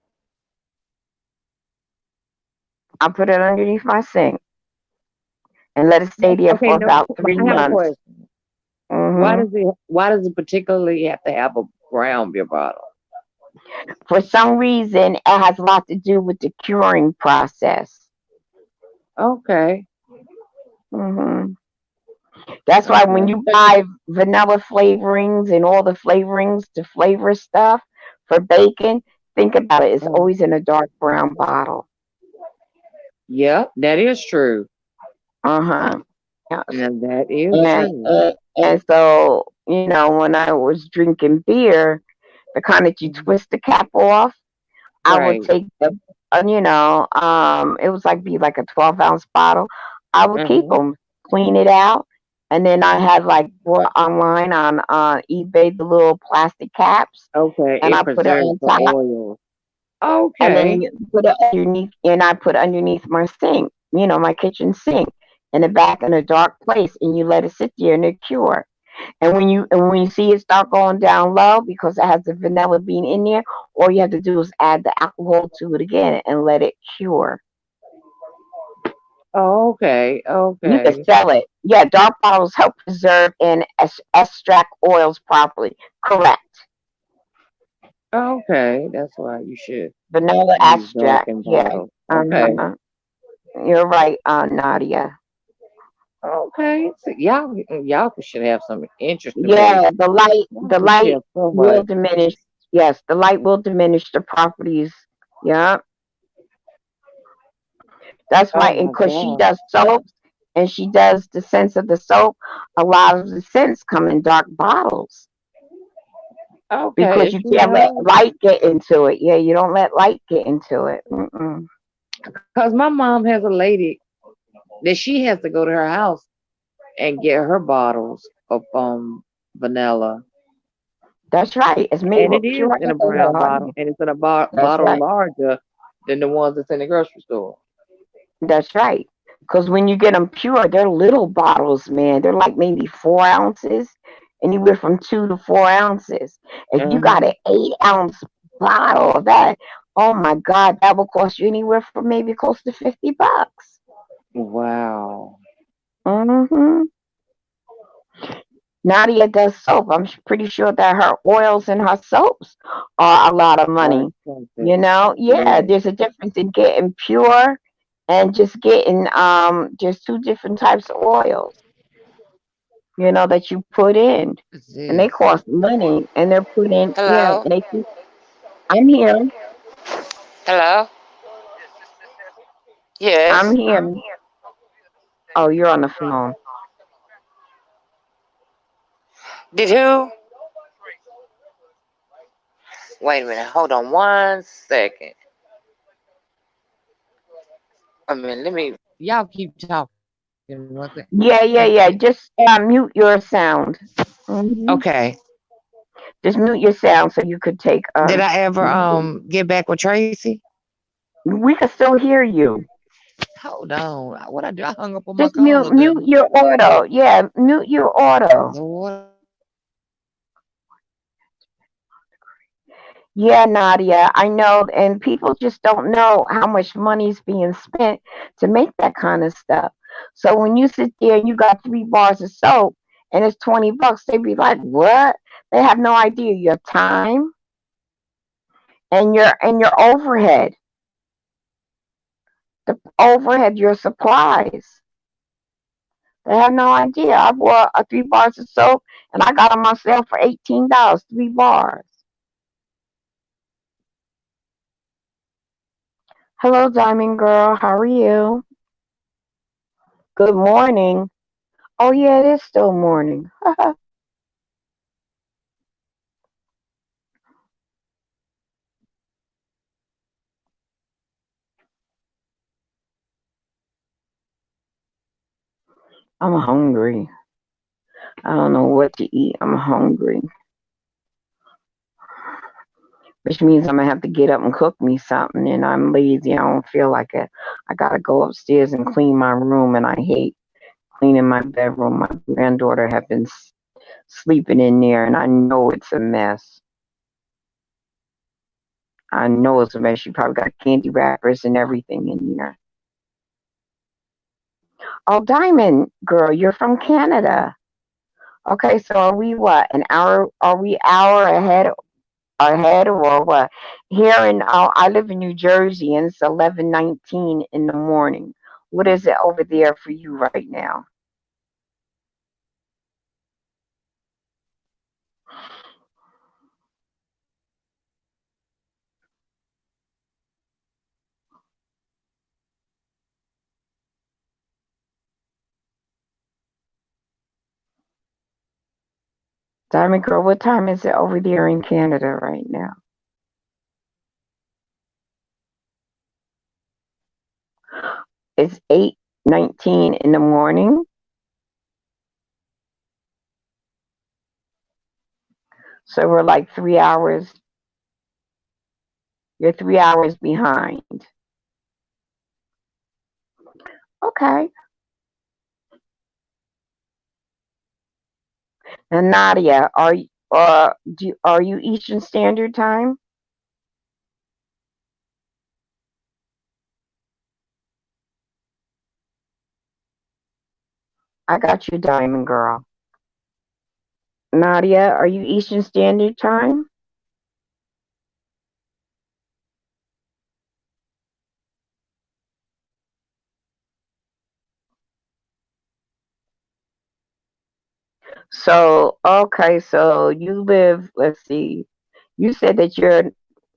I put it underneath my sink and let it stay there Okay, for no, about but three I have a months. question. hmm Why does it particularly have to have a brown beer bottle? For some reason, it has a lot to do with the curing process. Okay. hmm That's why when Okay. you buy vanilla flavorings and all the flavorings to flavor stuff for bacon, think about it. It's Um, always in a dark brown bottle. yeah, that is true. Uh-huh. Yes. And that is And, true. and so, when I was drinking beer, the kind that you Mhm. twist the cap off, I would Right. take it was be like a 12-ounce bottle. I would keep Uh-huh. them, clean it out, And then I had like bought online on eBay the little plastic caps, Okay, and it I put it preserves on the top, oils. and then Okay. you put it underneath, and I put underneath my sink, my kitchen sink, in the back in a dark place, and you let it sit there and it cure. And when you see it start going down low because it has the vanilla bean in there, all you have to do is add the alcohol to it again and let it cure. Okay. You can Okay. sell it. Yeah, dark bottles help preserve and extract oils properly. Correct. Okay. That's why you should Vanilla use extract. darkened Yeah. bottles. Okay. Uh-huh. You're right, Nadia. Okay. So y'all should have some interest debate. Yeah, the light Y'all the could light share so will much. diminish. Yes, the light will diminish the properties. Yeah. That's why, Oh and my because she God. does soaps and she does the scents of the soap, a lot of the scents come in dark bottles Okay. because If you she can't let does, light get into it. Yeah, you don't let light get into it. Mm-mm. cause my mom has a lady that she has to go to her house and get her bottles of vanilla, That's right. It's made and with it is pure in a brown alcohol, bottle, honey. and it's in a That's bottle right. larger than the ones that's in the grocery store. That's right. Because when you get them pure, they're little bottles, man. They're like maybe 4 ounces, anywhere from 2 to 4 ounces. If you got Hmm. an 8 ounce bottle of that, oh my God, that will cost you anywhere from maybe close to $50. Wow. hmm Nadia does soap. I'm pretty sure that her oils and her soaps are a lot of Are money. expensive. Yeah, Yeah. there's a difference in getting pure and just getting just two different types of oils, that you put in. What's And they this? cost money and they're put in, yeah, Hello? and I'm here. Hello? I'm Yes. here. Oh, you're on the phone. Did who? Wait a minute. Hold on 1 second. I mean, let me. Y'all keep talking. 1 second. Yeah, yeah, yeah. Just mute your sound. hmm Okay. Just mute your sound so you could take Did I ever mhm. get back with Tracy? We can still hear you. Hold on. What I do? I hung up on my Just caller, mute didn't your auto. Yeah, mute your I? auto. Lord. Yeah, Nadia, I know, and people just don't know how much money's being spent to make that kind of stuff. So when you sit there and you got 3 bars of soap and it's $20, they be like, "What?" They have no idea your time and your overhead, your supplies. They have no idea. I bought 3 bars of soap and I got them on sale for $18. 3 bars. Hello, Diamond Girl. How are you? Good morning. Oh yeah, it is still morning. I'm hungry. I don't know what to eat. I'm hungry, which means I'm gonna have to get up and cook me something. And I'm lazy. I don't feel like it. I gotta go upstairs and clean my room, and I hate cleaning my bedroom. My granddaughter have been sleeping in there, and I know it's a mess. I know it's a mess. She probably got candy wrappers and everything in there. Oh, Diamond Girl, you're from Canada. Okay, so are we what? An hour? Are we hour ahead or what? Here in I live in New Jersey and it's 11:19 in the morning. What is it over there for you right now? Diamond Girl, what time is it over there in Canada right now? It's 8:19 in the morning. So we're like 3 hours. You're 3 hours behind. Okay. And Nadia, are you Eastern Standard Time? I got you, Diamond Girl. Nadia, are you Eastern Standard Time? So, okay, so you live, let's see, you said that you're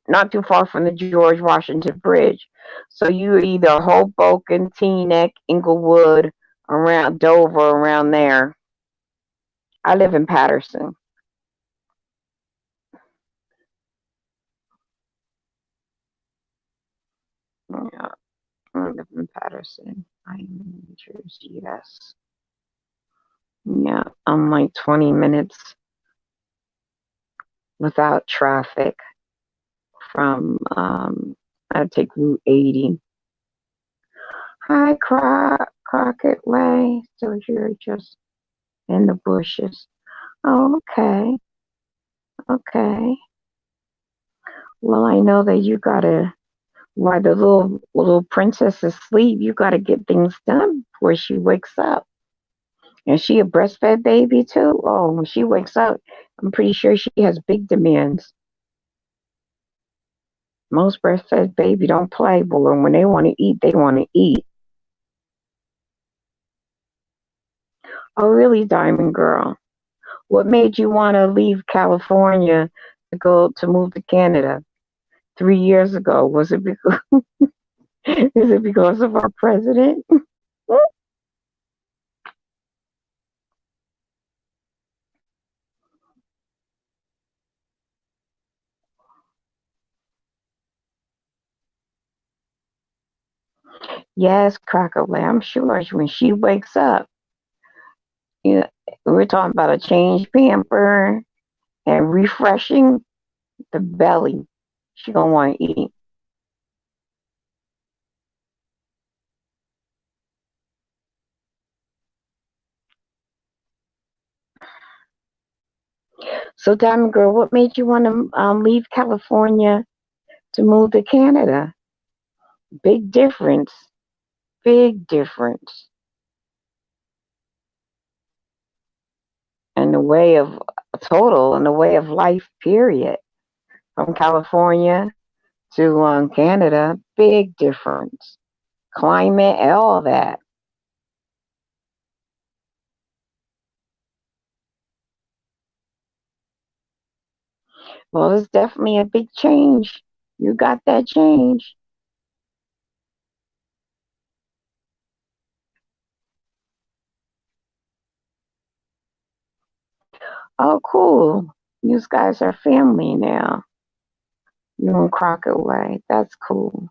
not too far from the George Washington Bridge. So you're either Hoboken, Teaneck, Inglewood, around Dover, around there. I live in Patterson. Yeah, I live in Patterson. I'm in New Jersey, yes. Yeah, I'm like 20 minutes without traffic from, I take Route 80. Hi, Crockett Way. So you're just in the bushes. Oh, okay. Okay. Well, I know that you gotta, while the little princess is asleep, you gotta get things done before she wakes up. And she a breastfed baby too? Oh, when she wakes up, I'm pretty sure she has big demands. Most breastfed baby don't play, but when they want to eat, they want to eat. Oh, really, Diamond Girl? What made you want to leave California to go to move to Canada 3 years ago? Was it because is it because of our president? Yes, Cracker I'm sure when she wakes up, you know, we're talking about a change pamper and refreshing the belly. She gonna want to eat. So, Diamond Girl, what made you want to leave California to move to Canada? Big difference. Big difference. In the way of total, in the way of life, period. From California to Canada, big difference. Climate, all that. Well, it's definitely a big change. You got that change. Oh, cool. You guys are family now. You and Crockett Way. That's cool.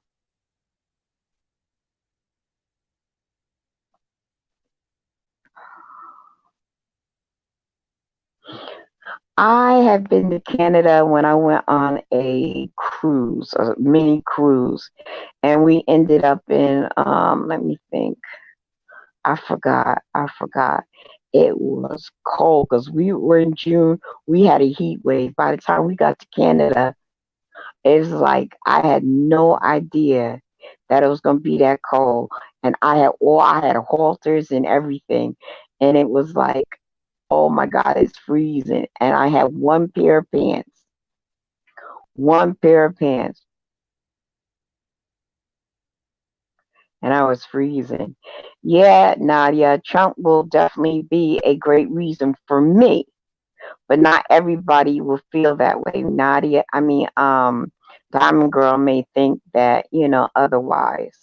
I have been to Canada when I went on a cruise, a mini cruise, and we ended up in, let me think. I forgot. I forgot. It was cold because we were in June. We had a heat wave. By the time we got to Canada, it's like I had no idea that it was going to be that cold. And I had halters and everything. And it was like, oh my God, it's freezing. And I had one pair of pants. One pair of pants. And I was freezing. Yeah, Nadia, Trump will definitely be a great reason for me, but not everybody will feel that way. Nadia, Diamond Girl may think that, otherwise.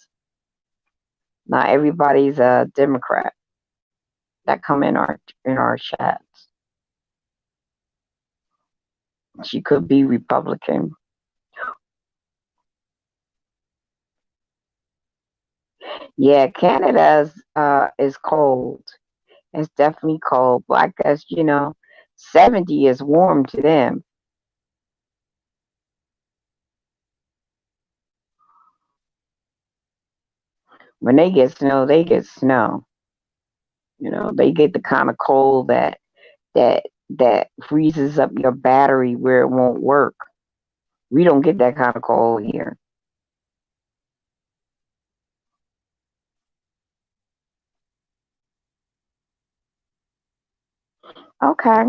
Not everybody's a Democrat that come in our chats. She could be Republican. Yeah, Canada is cold. It's definitely cold. But I guess, 70 is warm to them. When they get snow, they get snow. You know, they get the kind of cold that that freezes up your battery where it won't work. We don't get that kind of cold here. Okay.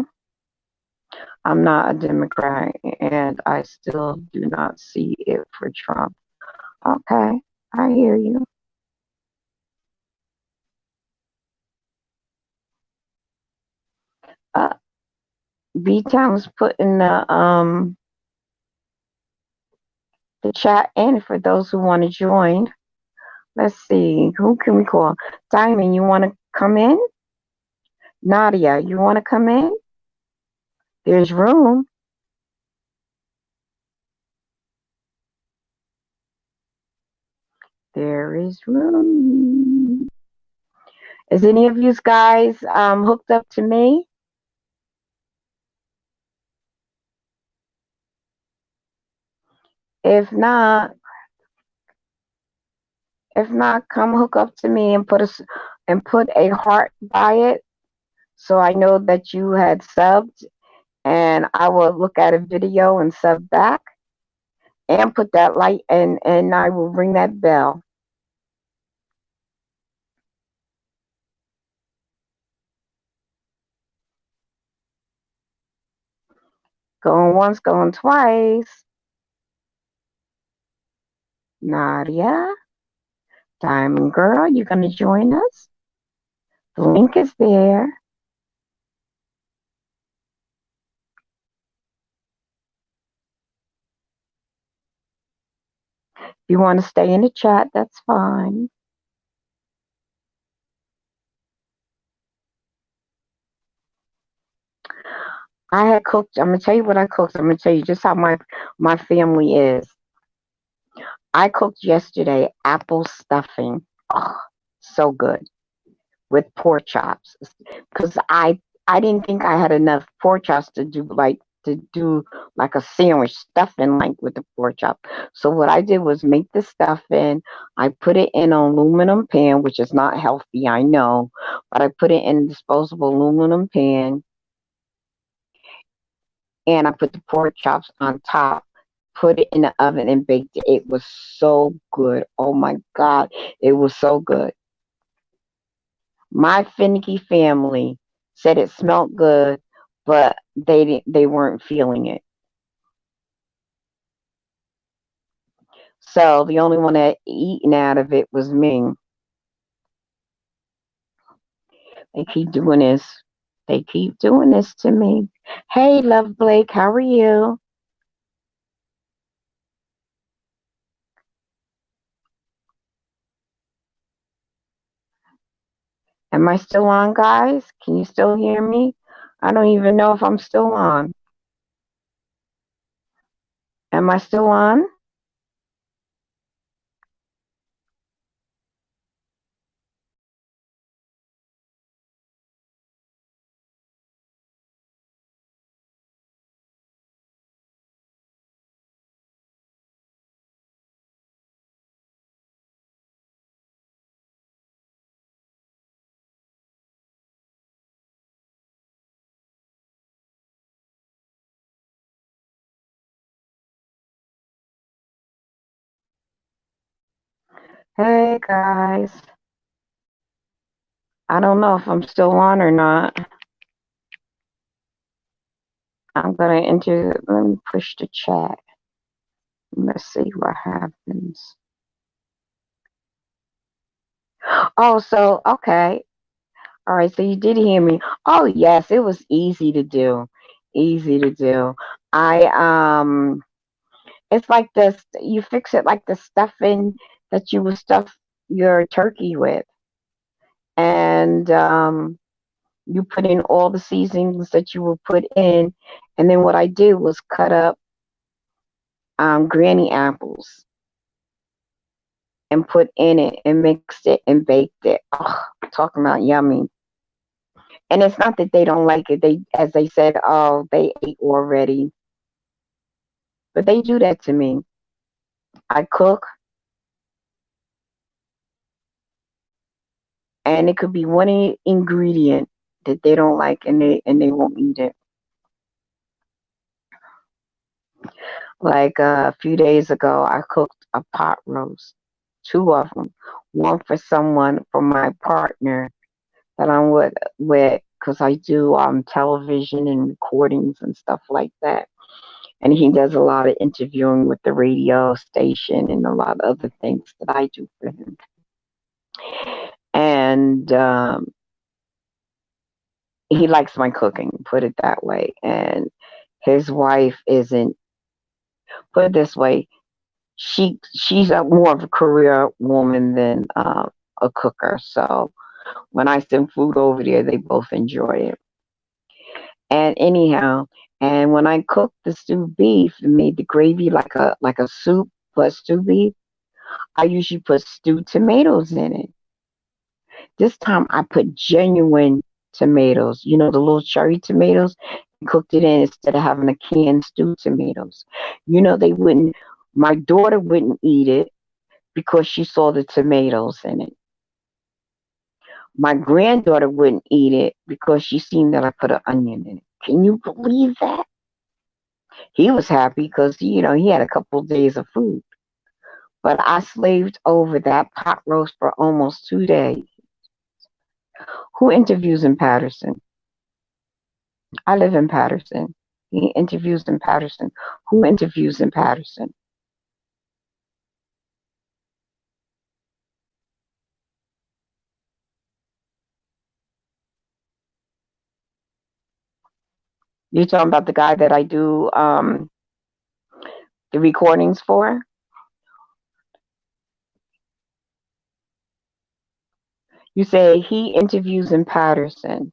I'm not a Democrat and I still do not see it for Trump. Okay. I hear you. Uh, B Town's putting the chat in for those who want to join. Let's see. Who can we call? Diamond, you want to come in? Nadia, you want to come in? There's room. There is room. Is any of you guys hooked up to me? If not, come hook up to me and put a heart by it, so I know that you had subbed, and I will look at a video and sub back, and put that light, and I will ring that bell. Going once, going twice. Nadia, Diamond Girl, you gonna join us? The link is there. If you want to stay in the chat, that's fine. I had cooked. I'm gonna tell you what I cooked. I'm gonna tell you just how my family is. I cooked yesterday apple stuffing. Oh, so good with pork chops. Because I didn't think I had enough pork chops to do like a sandwich stuffing like with the pork chop. So what I did was make the stuffing. I put it in an aluminum pan, which is not healthy, I know, but I put it in a disposable aluminum pan, and I put the pork chops on top, put it in the oven and baked it. It was so good. Oh my God, it was so good. My finicky family said it smelled good, but they weren't feeling it. So the only one that eaten out of it was me. They keep doing this. They keep doing this to me. Hey, Love Blake, how are you? Am I still on, guys? Can you still hear me? I don't even know if I'm still on. Am I still on? Hey, guys. I don't know if I'm still on or not. I'm going to enter, let me push the chat. Let's see what happens. Oh, so, okay. All right, so you did hear me. Oh, yes, it was easy to do. Easy to do. It's like this, you fix it like the stuffing that you would stuff your turkey with. And you put in all the seasonings that you will put in. And then what I did was cut up granny apples and put in it and mixed it and baked it. Oh, talking about yummy. And it's not that they don't like it. They, as they said, oh, they ate already. But they do that to me. I cook, and it could be one ingredient that they don't like, and they won't eat it. Like a few days ago, I cooked a pot roast, two of them, one for someone, for my partner that I'm with, because I do television and recordings and stuff like that. And he does a lot of interviewing with the radio station and a lot of other things that I do for him. And he likes my cooking, put it that way. And his wife isn't, put it this way, she's more of a career woman than a cooker. So when I send food over there, they both enjoy it. And anyhow, and when I cooked the stewed beef and made the gravy like a soup but stewed beef, I usually put stewed tomatoes in it. This time I put genuine tomatoes, you know, the little cherry tomatoes, and cooked it in instead of having a canned stewed tomatoes. You know, they wouldn't, my daughter wouldn't eat it because she saw the tomatoes in it. My granddaughter wouldn't eat it because she seen that I put an onion in it. Can you believe that? He was happy because, you know, he had a couple of days of food. But I slaved over that pot roast for almost 2 days. Who interviews in Patterson? I live in Patterson. He interviews in Patterson. Who interviews in Patterson? You're talking about the guy that I do the recordings for? You say he interviews in Patterson.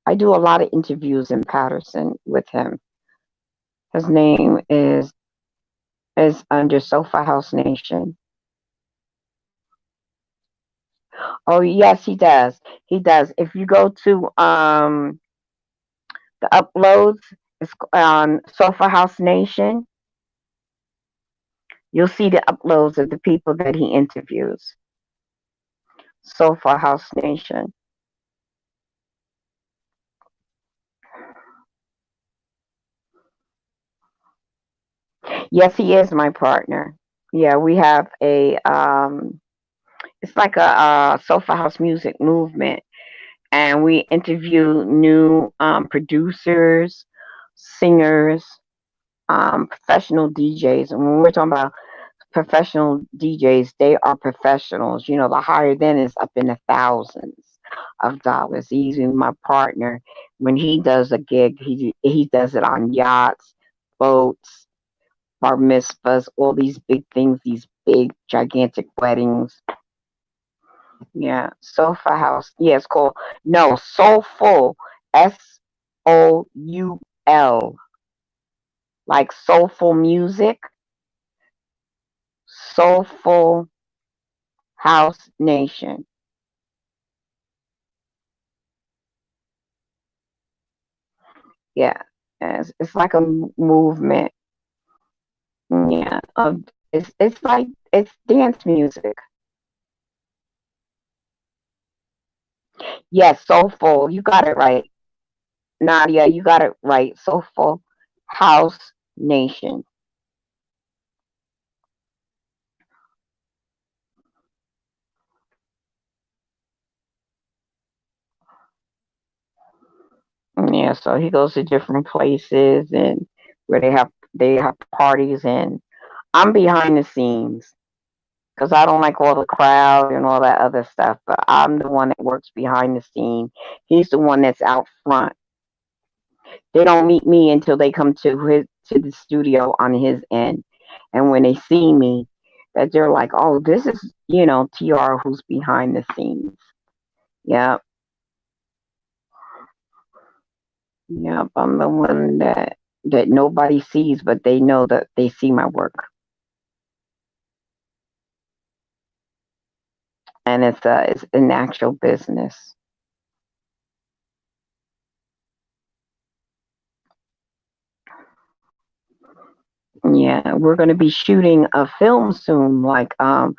I do a lot of interviews in Patterson with him. His name is under Sofa House Nation. Oh yes, he does. He does. If you go to the uploads, it's on Sofa House Nation. You'll see the uploads of the people that he interviews. Sofa House Nation. Yes, he is my partner. Yeah, we have a it's like a Sofa House music movement, and we interview new producers, singers, professional DJs. And when we're talking about professional DJs, they are professionals. You know, the higher then is up in the thousands of dollars. Even my partner, when he does a gig, he does it on yachts, boats, bar mitzvahs, all these big things, these big gigantic weddings. Yeah, Sofa House. Yeah, it's called Soulful. SOUL. Like soulful music. Soulful House Nation. Yeah, it's like a movement. Yeah, it's like it's dance music. Yes, soulful. You got it right, Nadia. You got it right. Soulful House Nation. Yeah, so he goes to different places and where they have parties, and I'm behind the scenes because I don't like all the crowd and all that other stuff. But I'm the one that works behind the scene. He's the one that's out front. They don't meet me until they come to the studio on his end, and when they see me, that they're like, "Oh, this is TR who's behind the scenes." Yeah, yeah, I'm the one that nobody sees, but they know that they see my work, and it's an actual business. Yeah, we're going to be shooting a film soon. Like I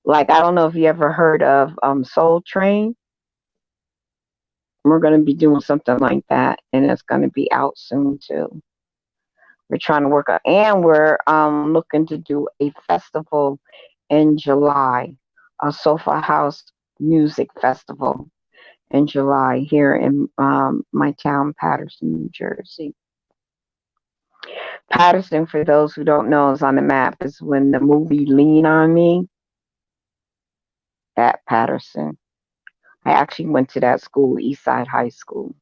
don't know if you ever heard of Soul Train. We're going to be doing something like that, and it's going to be out soon too. We're trying to work out, and we're looking to do a festival in July, a Sofa House Music Festival in July here in my town, Patterson, New Jersey. Patterson, for those who don't know, is on the map. Is when the movie Lean on Me at Patterson. I actually went to that school, Eastside High School.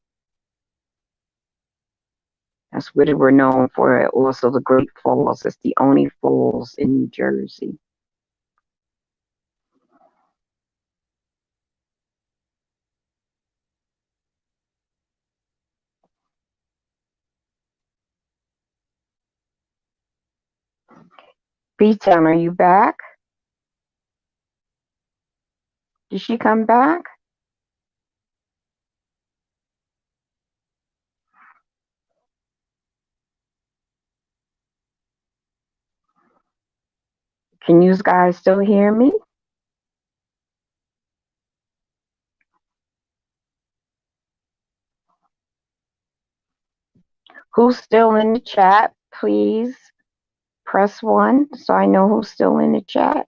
That's what we're known for. Also, the Great Falls. It's the only falls in New Jersey. B-Town, are you back? Did she come back? Can you guys still hear me? Who's still in the chat? Please press 1 so I know who's still in the chat.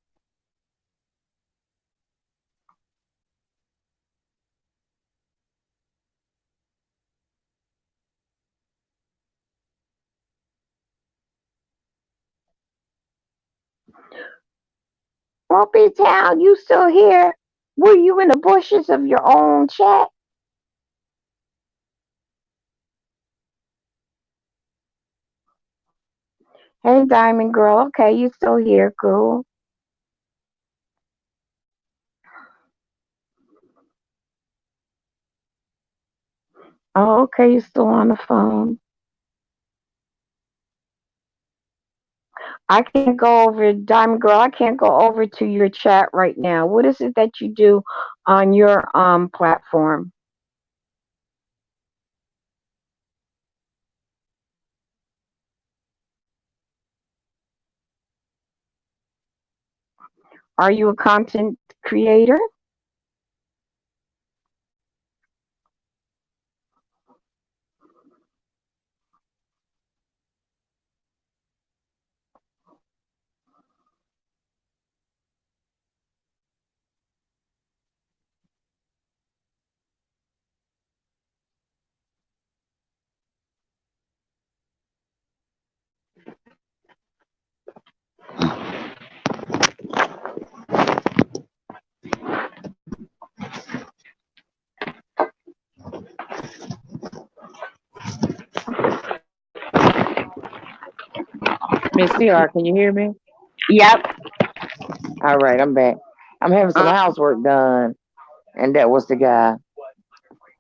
Well, B-Town, you still here? Were you in the bushes of your own chat? Hey, Diamond Girl. Okay, you still here. Cool. Oh, okay, you're still on the phone. I can't go over, Diamond Girl, I can't go over to your chat right now. What is it that you do on your platform? Are you a content creator? Miss CR, can you hear me? Yep. All right, I'm back. I'm having some housework done, and that was the guy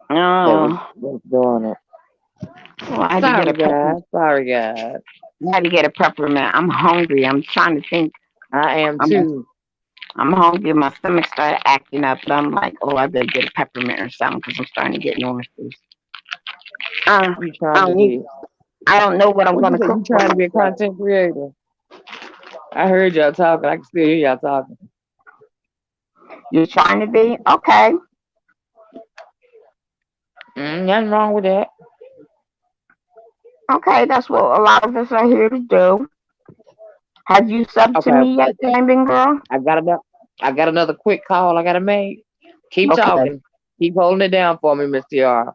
that was doing it. Well, I had to get a peppermint. Sorry, guys. I had to get a peppermint. I'm hungry. I'm trying to think. I am too. I'm hungry. My stomach started acting up, but I'm like, oh, I better get a peppermint or something because I'm starting to get nauseous. I don't know what I'm going to cook. You trying to be a content creator? I heard y'all talking. I can still hear y'all talking. You're trying to be? Okay. Nothing wrong with that. Okay, that's what a lot of us are here to do. Have you subbed to me yet, Diamond Girl? I got another quick call I gotta make. Keep talking. Keep holding it down for me, Miss TR.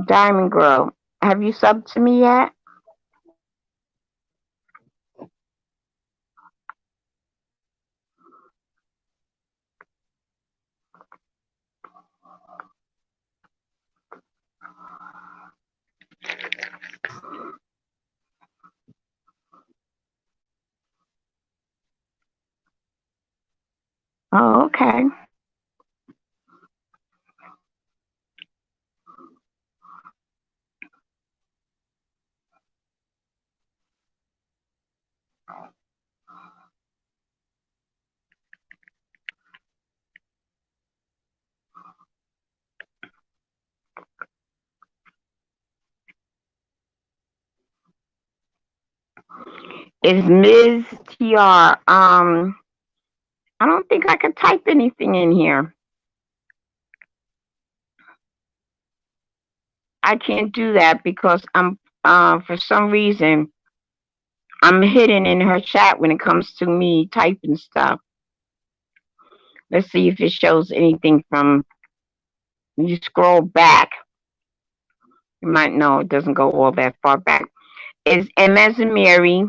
Diamond Girl, have you subbed to me yet? Oh, okay. Is Ms. TR. I don't think I could type anything in here. I can't do that because I'm for some reason I'm hidden in her chat when it comes to me typing stuff. Let's see if it shows anything from you scroll back. You might know it doesn't go all that far back. It's M as in Mary,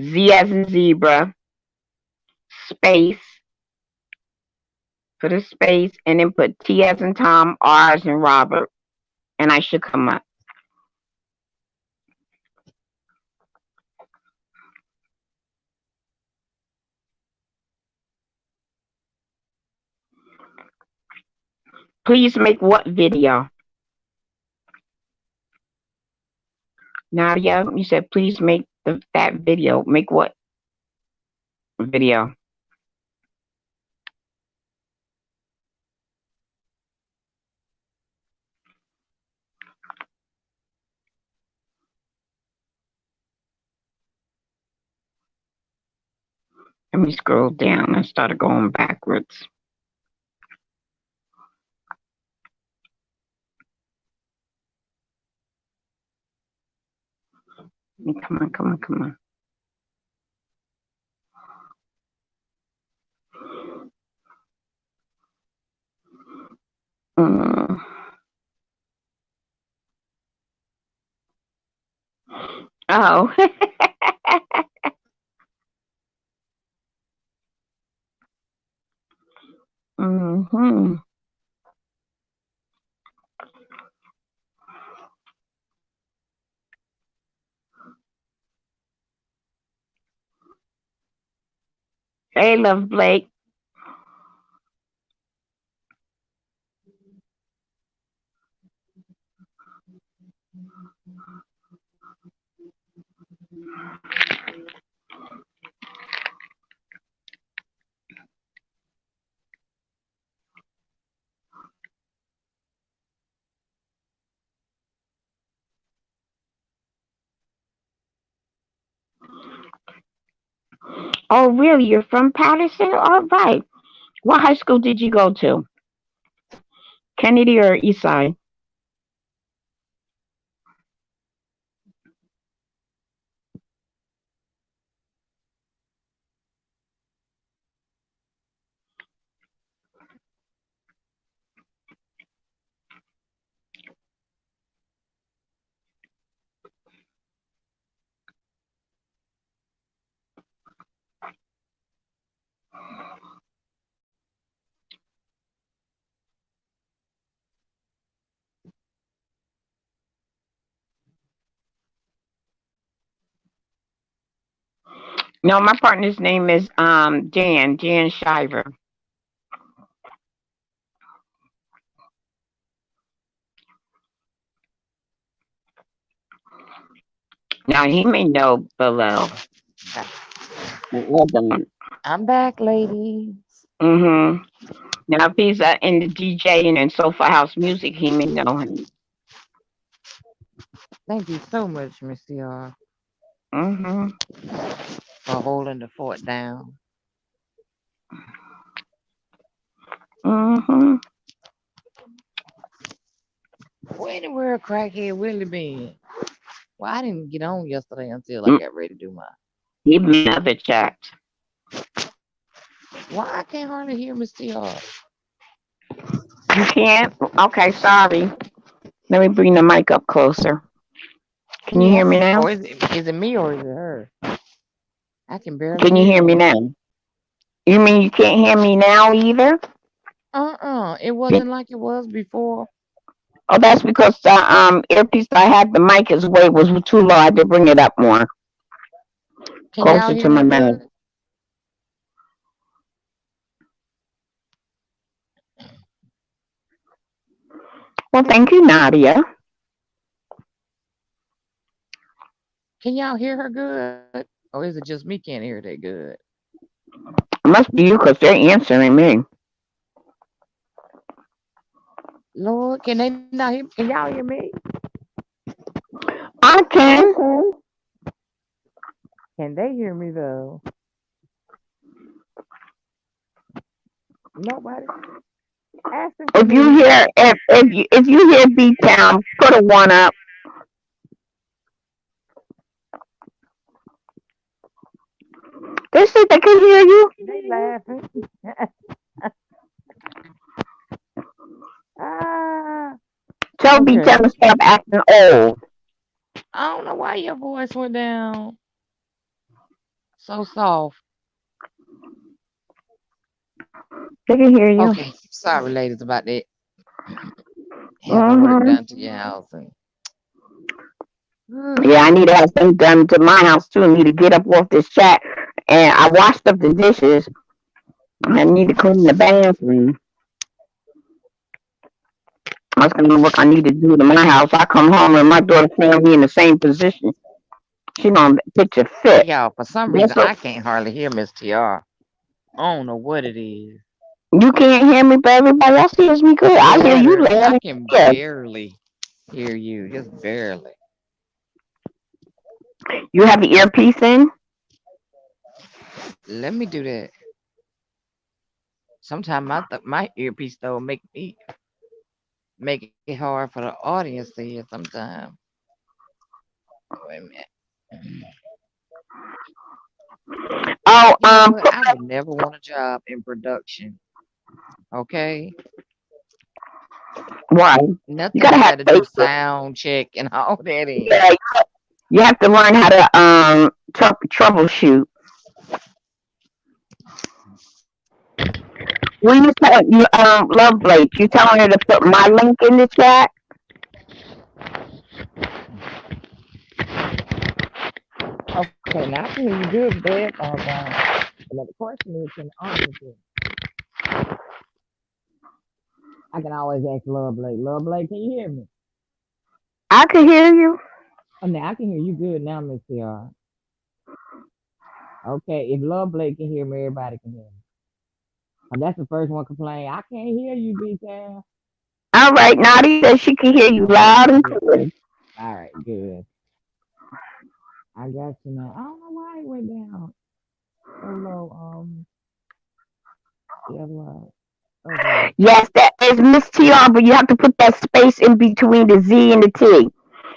Z as in zebra, space, put a space, and then put T as in Tom, R as in Robert, and I should come up. Please make what video? Nadia, you said please make that video. Make what video? Let me scroll down. I started going backwards. Come on, come on, come on. Oh. Mm-hmm. Hey, Love Blake. Oh, really? You're from Patterson? All right. What high school did you go to? Kennedy or Eastside? No, my partner's name is Jan Shiver. Now he may know below. I'm back, ladies. Mm-hmm. Now if he's in the DJing and Sofa House music, he may know him. Thank you so much, Miss CR, Mm-hmm. for holding the fort down. Mm-hmm. Where in the world crackhead Willie been? Well, I didn't get on yesterday until I got ready to do my. He may never checked. Why I can't hardly hear Miss CR? You can't? Okay, sorry. Let me bring the mic up closer. Can you hear me now? Or is it me or is it her? I can barely. Can you hear me now? You mean you can't hear me now either? It wasn't like it was before. Oh, that's because the earpiece I had, the mic was too low. I had to bring it up more. Can y'all Closer hear to me my mouth. good? Well, thank you, Nadia. Can y'all hear her good? Or is it just me can't hear that good? It must be you because they're answering me. Lord, can they not hear? Can y'all hear me? I can. Can they hear me though? Nobody. Ask them, can If they you hear me? hear if you hear B Town, put a one up. They said they can hear you. They laughing. Ah, Tell B okay. Town to stop acting old. I don't know why your voice went down so soft. They can hear you. Okay, sorry, ladies, about that. Having work Hmm. done to your house and Yeah, I need to have something done to my house too. I need to get up off this chat. And I washed up the dishes. I need to clean the bathroom. That's gonna be what I need to do to my house. I come home and my daughter found me in the same position. She gonna pitch a fit. y'all, for some reason, That's what I can't hardly hear Miss TR. I don't know what it is. you can't hear me, but everybody else hears me good. I hear you Better. loud I and can clear. barely hear you, just barely. You have the earpiece in? Let me do that. Sometimes my earpiece though make it hard for the audience to hear. Sometimes. Wait a minute. Oh, You know what? I would never want a job in production. Okay, why? You nothing gotta I have got to do Facebook. sound check and all that in. Yeah, you have to learn how to troubleshoot. When you tell you Love Blake, you telling her to put my link in the chat? Okay, now I can hear you good, but the headphones on. But the question is, can the audience hear? I can always ask Love Blake. Love Blake, can you hear me? I can hear you. Oh, now I can hear you good now, Miss CR. Okay, if Love Blake can hear me, everybody can hear me. And that's the first one complain. I can't hear you, B-Town. All right, Naughty says she can hear you Okay, loud and good. clear. All right, good. I got you now. I don't know why it went down so low. Yeah, right. Okay. Yes, that is Miss TR, but you have to put that space in between the Z and the T.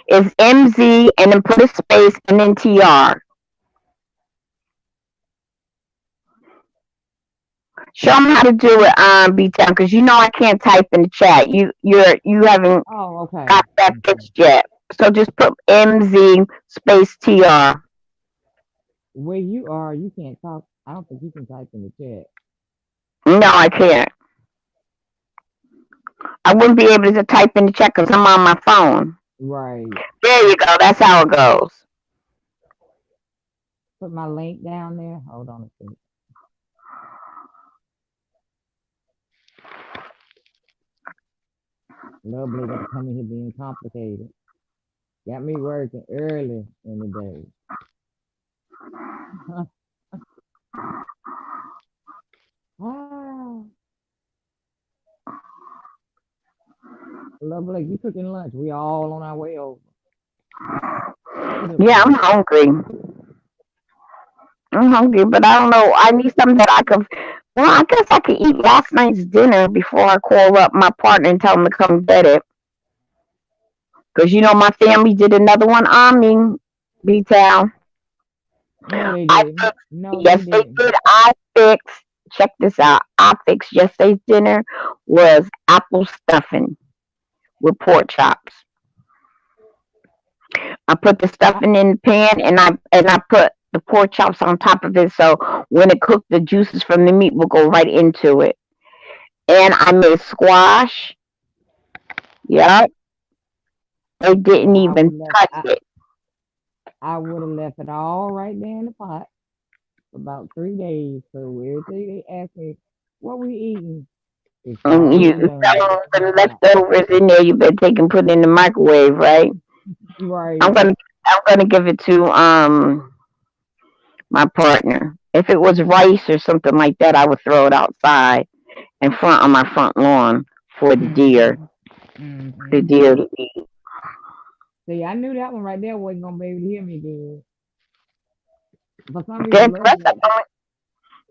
It's MZ and then put a space and then TR. Show them how to do it, B-Town, because you know I can't type in the chat. You haven't Oh, okay. got that fixed yet. So just put MZ space TR. Where you are, you can't talk. I don't think you can type in the chat. No, I can't. I wouldn't be able to type in the chat because I'm on my phone. Right. There you go. That's how it goes. Put my link down there. Hold on a second. Lovely got to come in here being complicated. Got me working early in the day. Ah, Lovely, you cooking lunch. We all on our way over. Yeah, I'm hungry. I'm hungry, but I don't know. I need something that I could. Well, I guess I could eat last night's dinner before I call up my partner and tell him to come get it. Because you know my family did another one on me, B-Town. No, they I didn't. fixed, No, they yes, they didn't. did. I fixed. Check this out. I fixed yesterday's dinner was apple stuffing with pork chops. I put the stuffing in the pan and I put the pork chops on top of it so when it cooked the juices from the meat will go right into it. And I made squash. Yep. They didn't I even would left. touch it. I would have left it all right there in the pot for about 3 days. So every day they ask me, "What we eating?" It's And you already done. tell In the the pot. leftovers in there, you better take and put it in the microwave, right? Right. I'm gonna give it to my partner. If it was rice or something like that, I would throw it outside in front on my front lawn for the deer. Mm-hmm. The deer to eat. See, I knew that one right there wasn't gonna be able to hear me good. For some They, reason, Love Blake.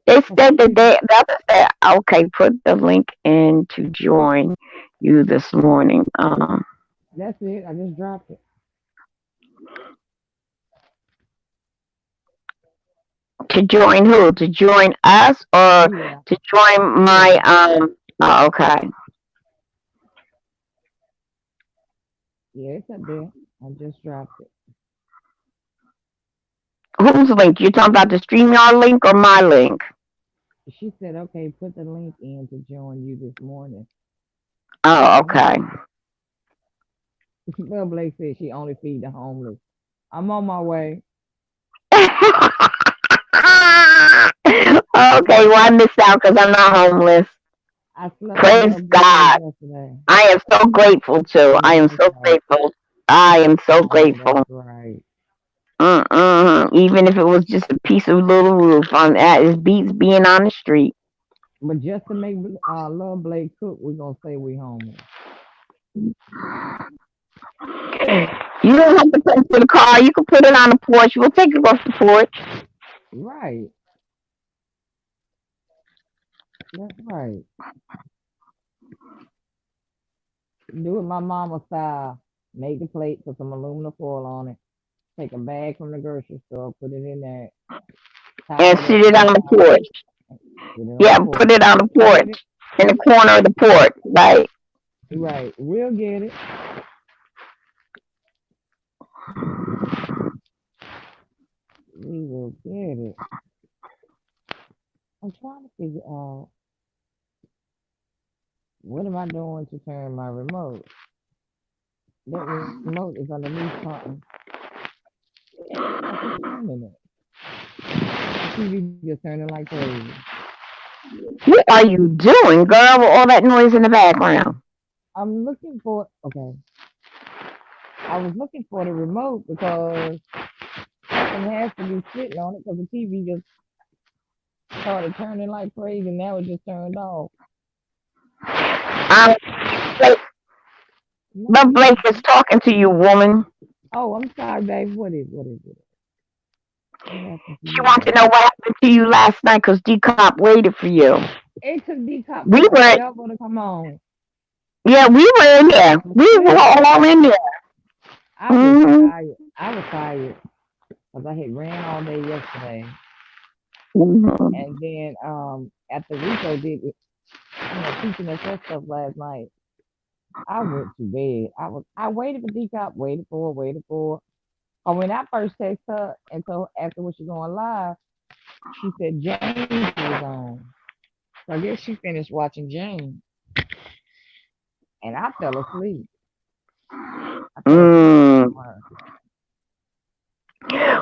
they said that the other said, okay, put the link in to join you this morning. That's it. I just dropped it. To join who? To join us or Yeah. to join my oh, okay. Yeah, it's up there. I just dropped it. Whose link? You talking about the StreamYard link or my link? She said, okay, put the link in to join you this morning. Oh, okay. Love Blake said she only feed the homeless. I'm on my way. Okay, well I missed out because I'm not homeless. I slept with Praise Love Blake God. yesterday. I am so grateful too. I am so Okay. grateful. I am so I know grateful. that's right. Even if it was just a piece of little roof on that, it beats being on the street. But just to make Love Blake cook, we're gonna say we homeless. You don't have to put it in the car. You can put it on the porch. We'll take it off the porch. Right. That's right. Do it my mama style. Make the plate, put some aluminum foil on it. Take a bag from the grocery store, put it in there, tie And it up, sit it put on it the out, porch. put it on Yeah, the put porch. it on the We'll get it. porch. In the corner of the porch. Right. Right. We'll get it. We will get it. I'm trying to figure out what am I doing to turn my remote. That remote is underneath something. I keep turning it. The TV just turning like crazy. What are you doing, girl, with all that noise in the background? I'm looking for okay. I was looking for the remote because something has to be sitting on it because the TV just started turning like crazy. Now it just turned off. Um, Blake, No, but you Blake good. is talking to you, woman. Oh, I'm sorry, babe. What is it? What happened to She you, wants to babe? know what happened to you last night because D Cop waited for you. It took D-Cop We were, forever to come on. yeah, we were in there. I was We were asleep. all in there. I was hmm tired. I was tired because I had ran all day yesterday, hmm and then after Rico did it, teaching us that stuff last night, I went to bed. I waited for D-Cop, waited for. Or when I first texted her and told after when she going live, she said James was on. So I guess she finished watching James, and I fell asleep. I fell asleep Mm. from her.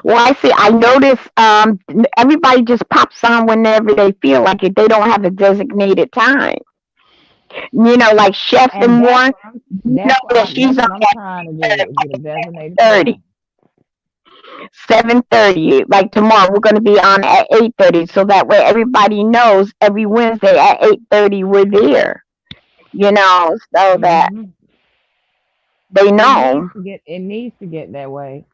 Well, I see. I notice everybody just pops on whenever they feel like it. They don't have a designated time. Like Chef And and one, know that she's that's on what I'm at trying to do, get a designated 7:30. time. 7:30. Like tomorrow, we're going to be on at 8:30, so that way everybody knows every Wednesday at 8:30 we're there. So that hmm they It know needs to get that way.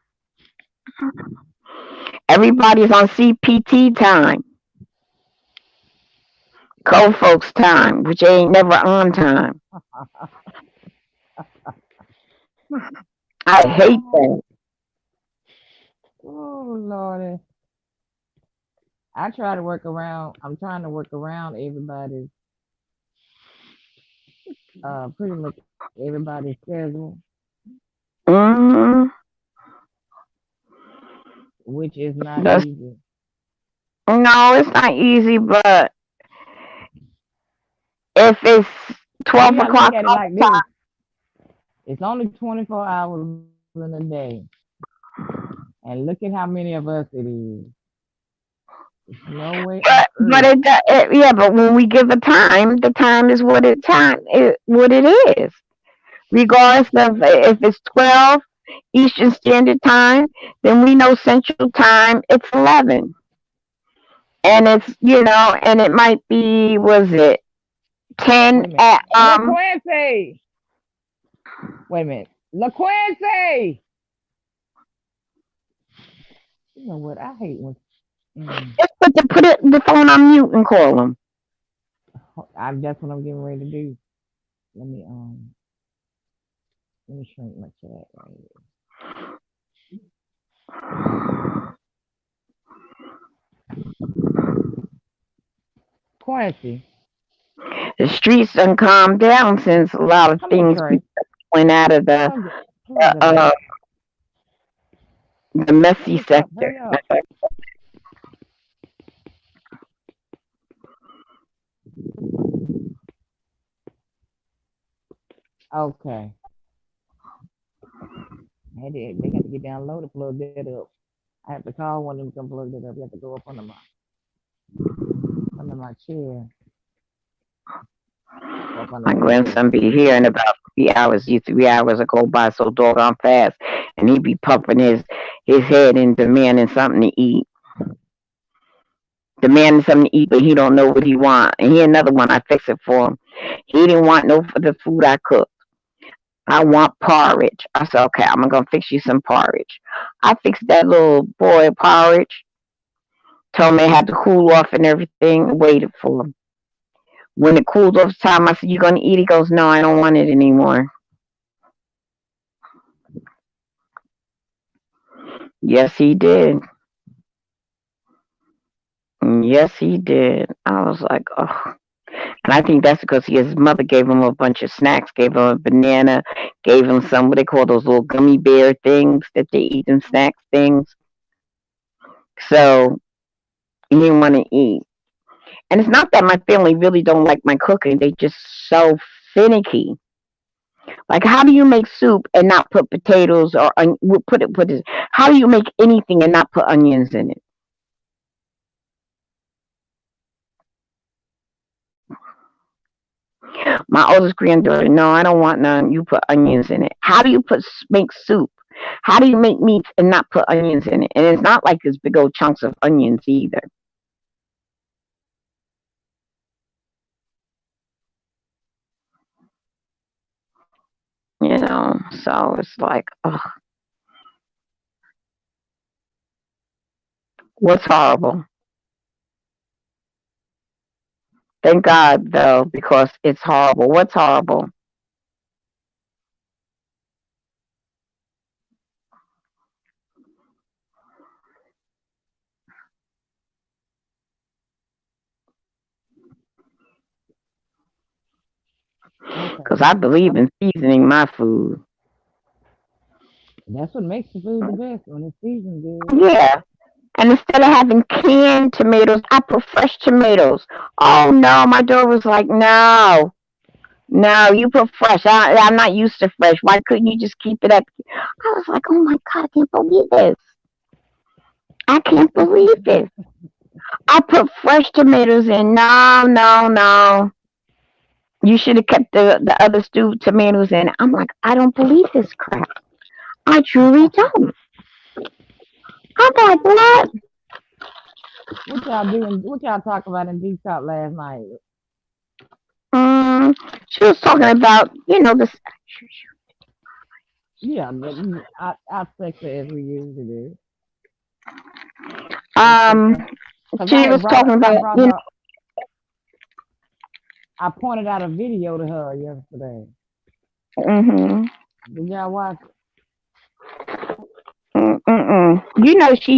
everybody's on CPT time, co-folks time, which ain't never on time. I hate Oh, that. oh Lordy. I try to work around. I'm trying to work around everybody's, pretty much everybody's schedule, hmm which is not That's, easy. no, it's not easy, but if it's You 12 gotta look o'clock at it our like time, this. It's only 24 hours in a day, and look at how many of us it is. There's no way on but earth. yeah, but when we give a time, the time is what it is. Regardless of if it's 12 Eastern Standard Time, then we know Central Time it's 11. And and it might be, was it 10 Wait a minute. at LaQuincy! Wait a minute. LaQuincy! You know what? I hate when Just put the phone on mute and call him. That's what I'm getting ready to do. Let me shrink my chat right here. Quincy. The streets done calmed down since a lot of things went out of the messy sector. Okay. They got to get downloaded to plug that up. I have to call one of them to come plug that up. You have to go up under my chair. My grandson be here in about 3 hours. 3 hours will go by so doggone fast, and he be pumping his head and demanding something to eat. Demanding something to eat, but he don't know what he want. And here another one, I fix it for him. He didn't want no for the food I cooked. I want porridge. I said, okay, I'm gonna fix you some porridge. I fixed that little boy porridge. Told me it had to cool off and everything. And waited for him. When it cooled off time, I said, you gonna eat? He goes, no, I don't want it anymore. Yes, he did. Yes, he did. I was like, oh. And I think that's because his mother gave him a bunch of snacks, gave him a banana, gave him some, what they call those little gummy bear things that they eat in snacks things. So he didn't want to eat. And it's not that my family really don't like my cooking. They just so finicky. Like, how do you make soup and not put potatoes or put it? How do you make anything and not put onions in it? My oldest granddaughter, no, I don't want none. You put onions in it. How do you make soup? How do you make meats and not put onions in it? And it's not like it's big old chunks of onions either. You know, so it's like, ugh. What's horrible? Thank God, though, because it's horrible. What's horrible? Because I believe in seasoning my food. That's what makes the food the best, when it's seasoned good. Yeah. And instead of having canned tomatoes, I put fresh tomatoes. Oh, no. My daughter was like, no, you put fresh. I'm not used to fresh. Why couldn't you just keep it up? I was like, oh, my God, I can't believe this. I can't believe this. I put fresh tomatoes in. No. You should have kept the other stewed tomatoes in. I'm like, I don't believe this crap. I truly don't. I'm like, what? What y'all doing? What y'all talking about in Deep Talk last night? She was talking about, this. Yeah, I sex it as we usually do. She was talking about, I pointed out a video to her yesterday. Did y'all watch it?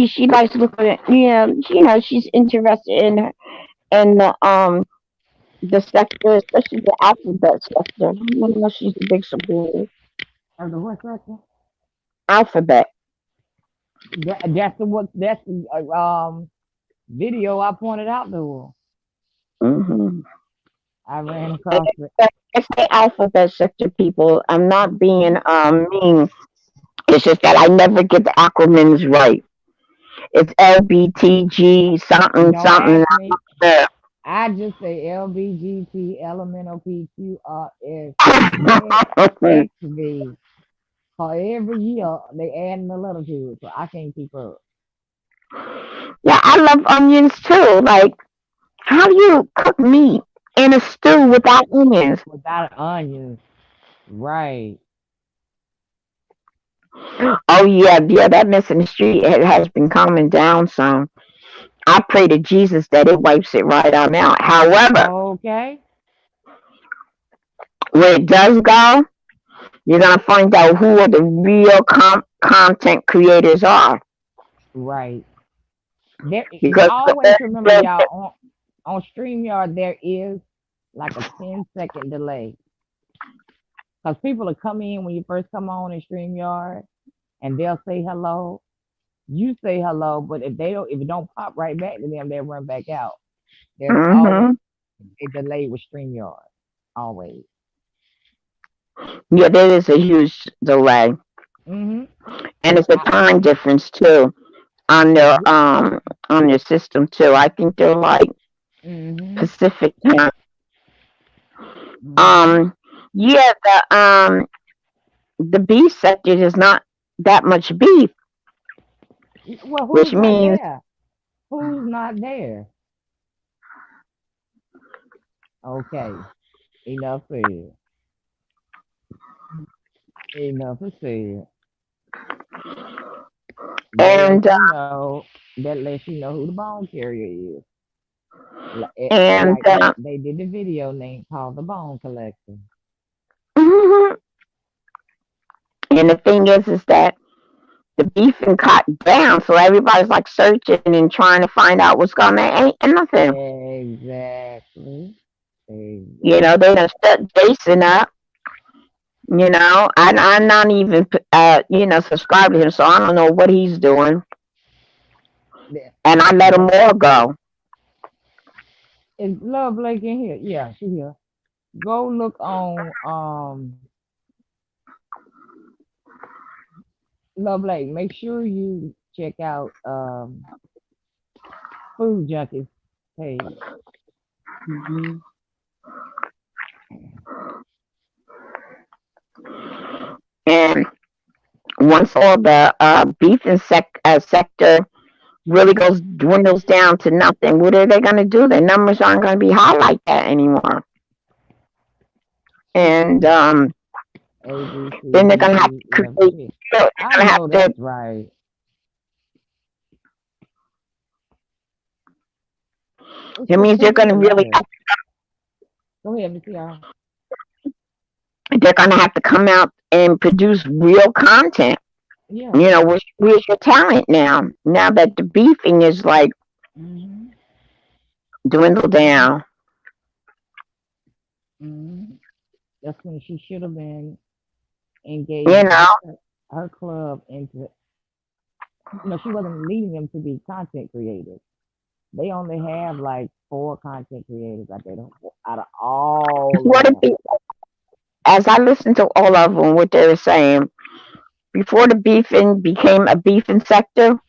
She likes to look at it. She's interested in the sector, especially the alphabet sector. She's a big supporter. Of the what sector? Alphabet. That's the video I pointed out to her. I ran across it. It's the alphabet sector, people. I'm not being mean. It's just that I never get the acronyms right. It's LBTG something. I just say LBGT LMNOPQRS XV. For every year they adding a letter to it, so I can't keep up. Yeah, I love onions too. Like, how do you cook meat in a stew without onions? Without onions, right? Oh yeah, that mess in the street has been calming down some. I pray to Jesus that it wipes it right on out. However, Okay. where it does go, you're gonna find out who are the real content creators are. Right. There Because always remember y'all on StreamYard there is like a 10-second delay. Because people will come in when you first come on in StreamYard and they'll say hello. You say hello, but if it don't pop right back to them, they'll run back out. There's always a delay with StreamYard. Always. yeah, there is a huge delay, Mm-hmm. and it's a time difference too on their system too. I think they're like Mm-hmm. Pacific time. Mm-hmm. Yeah, the beef sector is not that much beef, Well, which who's not means there? Who's not there? Okay. Enough said. Enough is said. and That lets you know who the bone carrier is. and Like they did the video name called The Bone Collector. mhm. And the thing is that the beefing cut down, so everybody's like searching and trying to find out what's going on. Ain't nothing. Exactly. You know, they done shut Jason up. You know, I'm not even subscribed to him, so I don't know what he's doing. And I let them all go. Is Love Blake in here? Yeah, she here. Go look on Love Blake. Make sure you check out Food Junkies page. And once all the beefing sector really dwindles down to nothing, what are they going to do? Their numbers aren't going to be high like that anymore. And then they're going to have to create. I know that's right. It means they're going to really. Go ahead, Miss Y'all. They're going to have to come out and produce real content. Yeah. You know, where's your talent now? Now that the beefing is like dwindled down. That's when she should have been engaged. You know, her club into. She wasn't leading them to be content creators. They only have like 4 content creators out there out of all. As I listened to all of them, what they were saying, before the beefing became a beefing sector,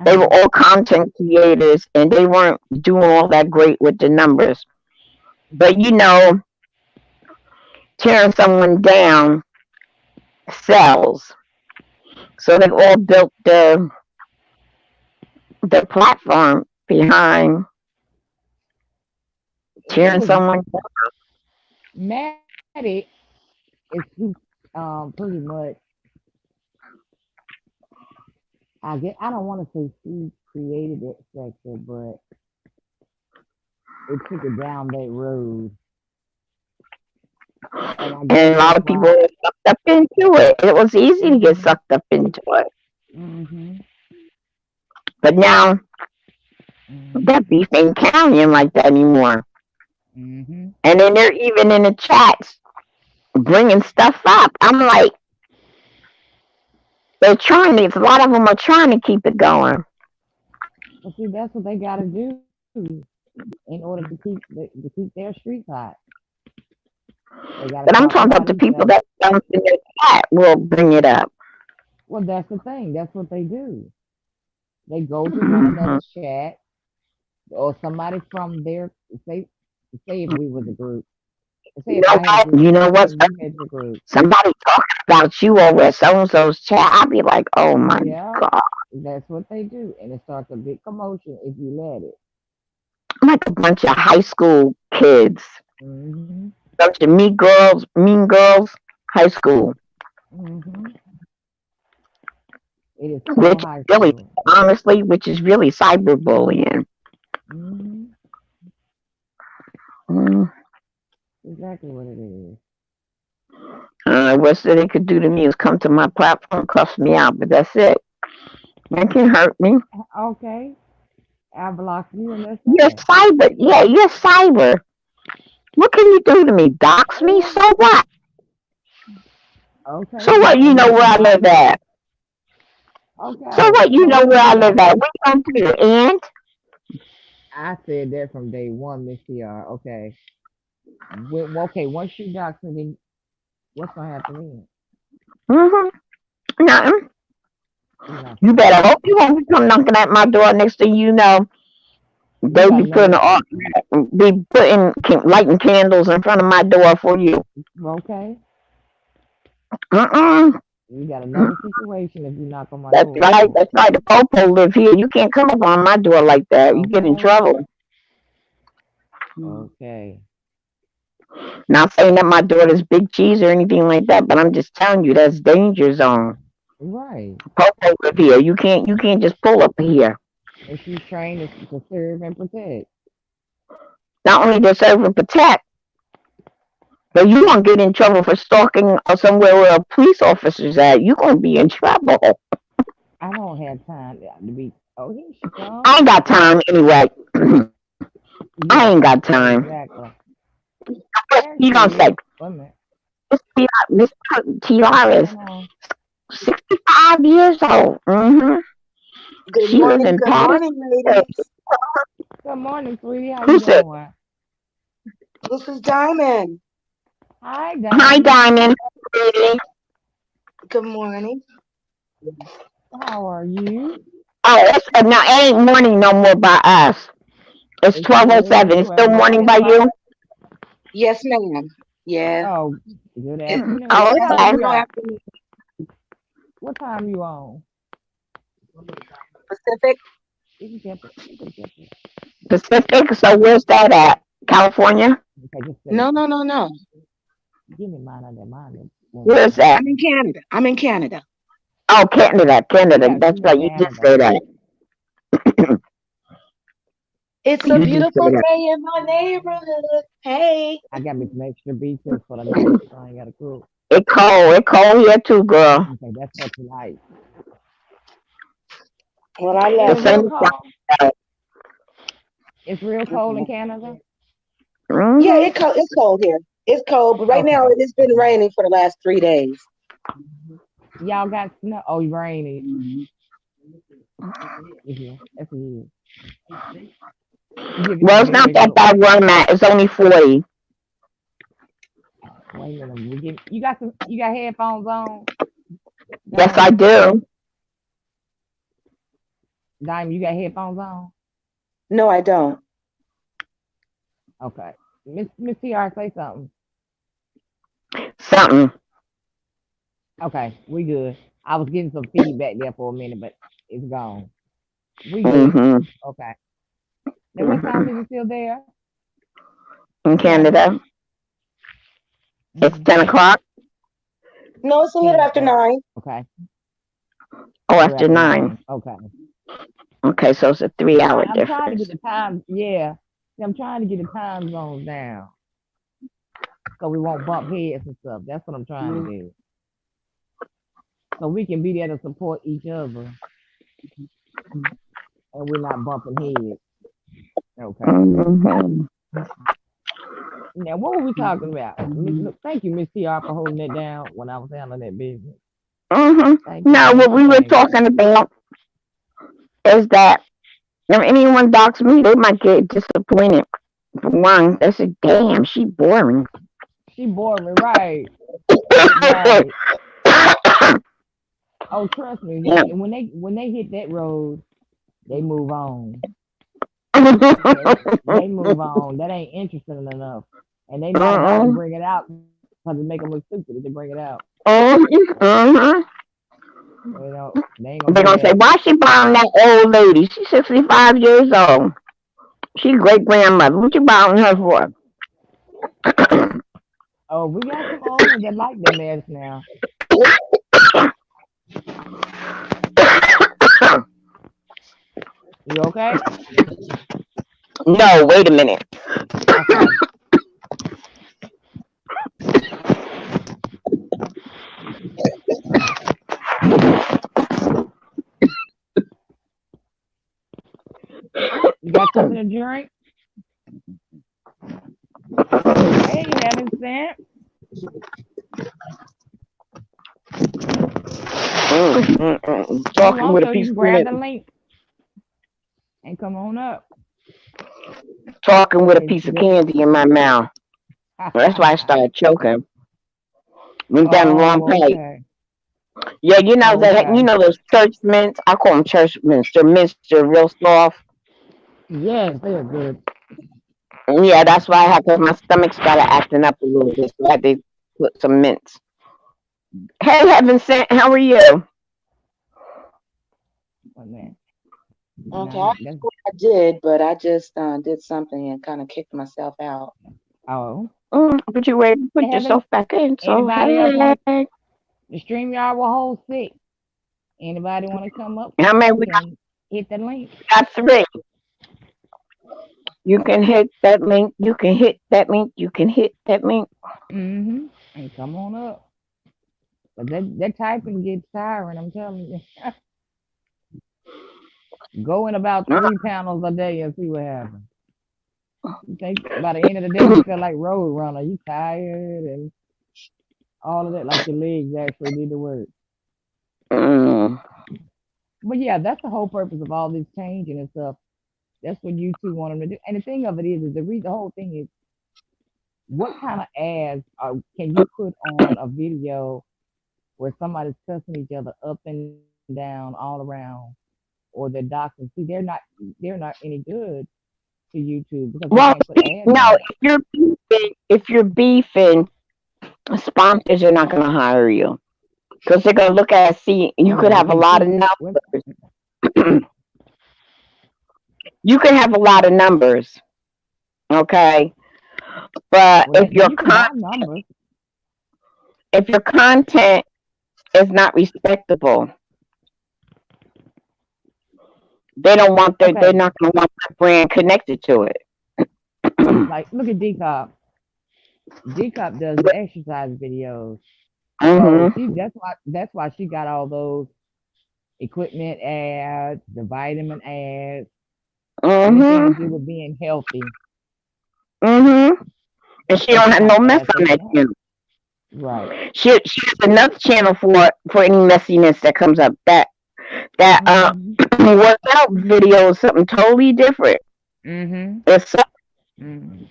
they were all content creators and they weren't doing all that great with the numbers. But you know, tearing someone down sells. So they all built the platform behind tearing someone down. Maddie is pretty much, I don't want to say she created that sector, but it took it down that road. And a lot of people were sucked up into it. It was easy to get sucked up into it. But now, that beef ain't counting like that anymore. And then they're even in the chats bringing stuff up. I'm like, a lot of them are trying to keep it going. Well, see, that's what they got to do in order to keep their streets hot. But I'm talking about the people that don't in their chat will bring it up. Well, that's the thing. That's what they do. They go to one another's chat, or somebody from their say if we were the group. You know what? Somebody talking about you over at so-and-so's chat. I'll be like, oh my God. That's what they do. And it starts a big commotion if you let it. Like a bunch of high school kids. Bunch of mean girls, high school. It is so which high really, school. honestly, which is really cyberbullying. Hmm. Mm. Exactly what it is. Worst that they could do to me is come to my platform, cuss me out, but that's it. That can hurt me. Okay. I block you and that's You're that. cyber. Yeah, you're cyber. What can you do to me? Dox me? So what? Okay. So what? Well, You at know least where you I block live me. at. So Okay. what? You So know what where you I live know? at. What you gonna do? And I said that from day one, Miss TR. Okay. Okay, once you dox me, then what's gonna happen then? nothing. You Nothing. better hope you won't come knocking at my door. Next thing you know, You they got be putting another. lighting candles in front of my door for you. Okay. Mm-mm. You got another situation if you knock on my That's door. right. That's right. The popo live here. You can't come up on my door like that. You get in Okay. trouble. Okay. Not saying that my daughter's big cheese or anything like that, but I'm just telling you that's danger zone. Right. Popo live here. You can't just pull up here. And she's trained to serve and protect. Not only to serve and protect, but you gonna get in trouble for stalking somewhere where a police officer's at. You gonna be in trouble. I don't have time to be. Oh, here she comes. I ain't got time anyway. I Yeah. ain't got time. Exactly. What There you she gonna say? is. Wait a minute. Miss TR What's is going on? 65 years old. She lives in Good Patterson. morning, ladies. Good morning, sweetie. How you Who said, doing? This is Diamond. Hi, hi, Diamond. Diamond? Good morning. How are you? Oh, now it ain't morning no more by us. It's It's still 12:07. It's still morning by you? Yes, ma'am. Yeah. Oh, good It's afternoon. Oh, What it's time okay. you no on? afternoon What time you on? Pacific. You can get it. You can get it. Pacific. So where's that at? California? Okay, just say, No. give me mine on that mine. Where's that? I'm in Canada. I'm in Canada. Oh, Canada. Yeah, That's she's in right. You did Canada. say that. It's a You did say beautiful that. day in my neighborhood. Hey. I got me some extra beaches for the night, so I ain't gotta cook. It's cold. It's cold here too, girl. Okay, that's for tonight. Well, I Is The it love real it. same cold? time. It's real cold in Canada? Yeah, Mm-hmm. it's cold here. It's cold, but right now Okay. it has been raining for the last 3 days. Y'all got snow? Oh, it's raining. Yeah, that's it. You Well, it's get not ready to that go. bad where I'm at. It's only 40. Wait a minute. You got headphones on? Yes, I Diamond? do. Diamond, you got headphones on? No, I don't. Okay. Miss TR, say something. Something. Okay, we good. I was getting some feedback there for a minute, but it's gone. We good. Mm-hmm. Okay. Now, what time is it still there? In Diamond? Canada, it's 10 Mm-hmm. o'clock. No, it's a 10 little after o'clock. 9. Okay. Oh, We're after after 9. 9. Okay. Okay, so it's a 3-hour I'm trying to get difference. the time. Yeah. See, I'm trying to get the time zones down so we won't bump heads and stuff. That's what I'm trying to do. So we can be there to support each other and we're not bumping heads. Okay. Mm-hmm. Now, what were we talking about? Look, thank you, Miss TR, for holding that down when I was handling that business. Mm-hmm. Thank you, No, thank what you, we were thank you. talking about is that if anyone docs me, they might get disappointed. For one, they say, damn, she boring. She bored me, right? Right. Oh, trust me. Yeah. When they hit that road, they move on. They move on. That ain't interesting enough. And they not about to bring it out because it make them look stupid if they bring it out. Mm-hmm. They ain't gonna They're do going to say, that. why she buying that old lady? She's 65 years old. She's great grandmother. What you buying her for? Oh, we got some old ones that like that mess now. You okay? No, wait a minute. Okay. You got something to drink? Hey, Heaven sent. If you Talking want with a to, you piece can of grab the candy. link and come on up. Talking with a It's piece of good. candy in my mouth. That's why I started choking. Went down the wrong Oh, pipe. okay. Yeah, you know that. You Okay. know those church mints. I call them church mints. They're mints. They're real soft. Yes, they're good. Yeah, that's why I had because my stomach started acting up a little bit. So I had to put some mints. Hey, Heaven sent. How are you? Oh, man. Okay, Nah, that's, I did, but I just did something and kind of kicked myself out. oh. But you ready to put Heaven, yourself back in. So anybody else hey, want to, the StreamYard will hold 6. Anybody want to how come many up we and hit the link? got? 3. You can hit that link. You can hit that link. You can hit that link. Mm-hmm. And come on up. But that typing gets tiring, I'm telling you. Go in about 3 panels a day and see what happens. You think by the end of the day you feel like road runner. You tired and all of that, like your legs actually need to work. Mm. But yeah, that's the whole purpose of all this changing and stuff. That's what YouTube want them to do. And the thing of it is the whole thing is, what kind of ads can you put on a video where somebody's cussing each other up and down all around, or they're doxing? See, they're not any good to YouTube because they Well, can't put ads no. on it. If you're beefing, sponsors are not going to hire you because they're going to look at see. You Yeah, could but have a they lot of still what numbers. You could have a lot of numbers. Okay, but well you can have numbers. if your content is not respectable, they're Okay, not going to want that brand connected to it. like look at D Cop. D Cop does the exercise videos. So Mhm. that's why she got all those equipment ads, the vitamin ads, anything to Mhm. do with being healthy. Mhm. And she That's don't the have kind no of mess ads on they that can have. channel. Right. She has another channel for any messiness that comes up. That Mhm. workout video is something totally different. Mhm. It's Mhm.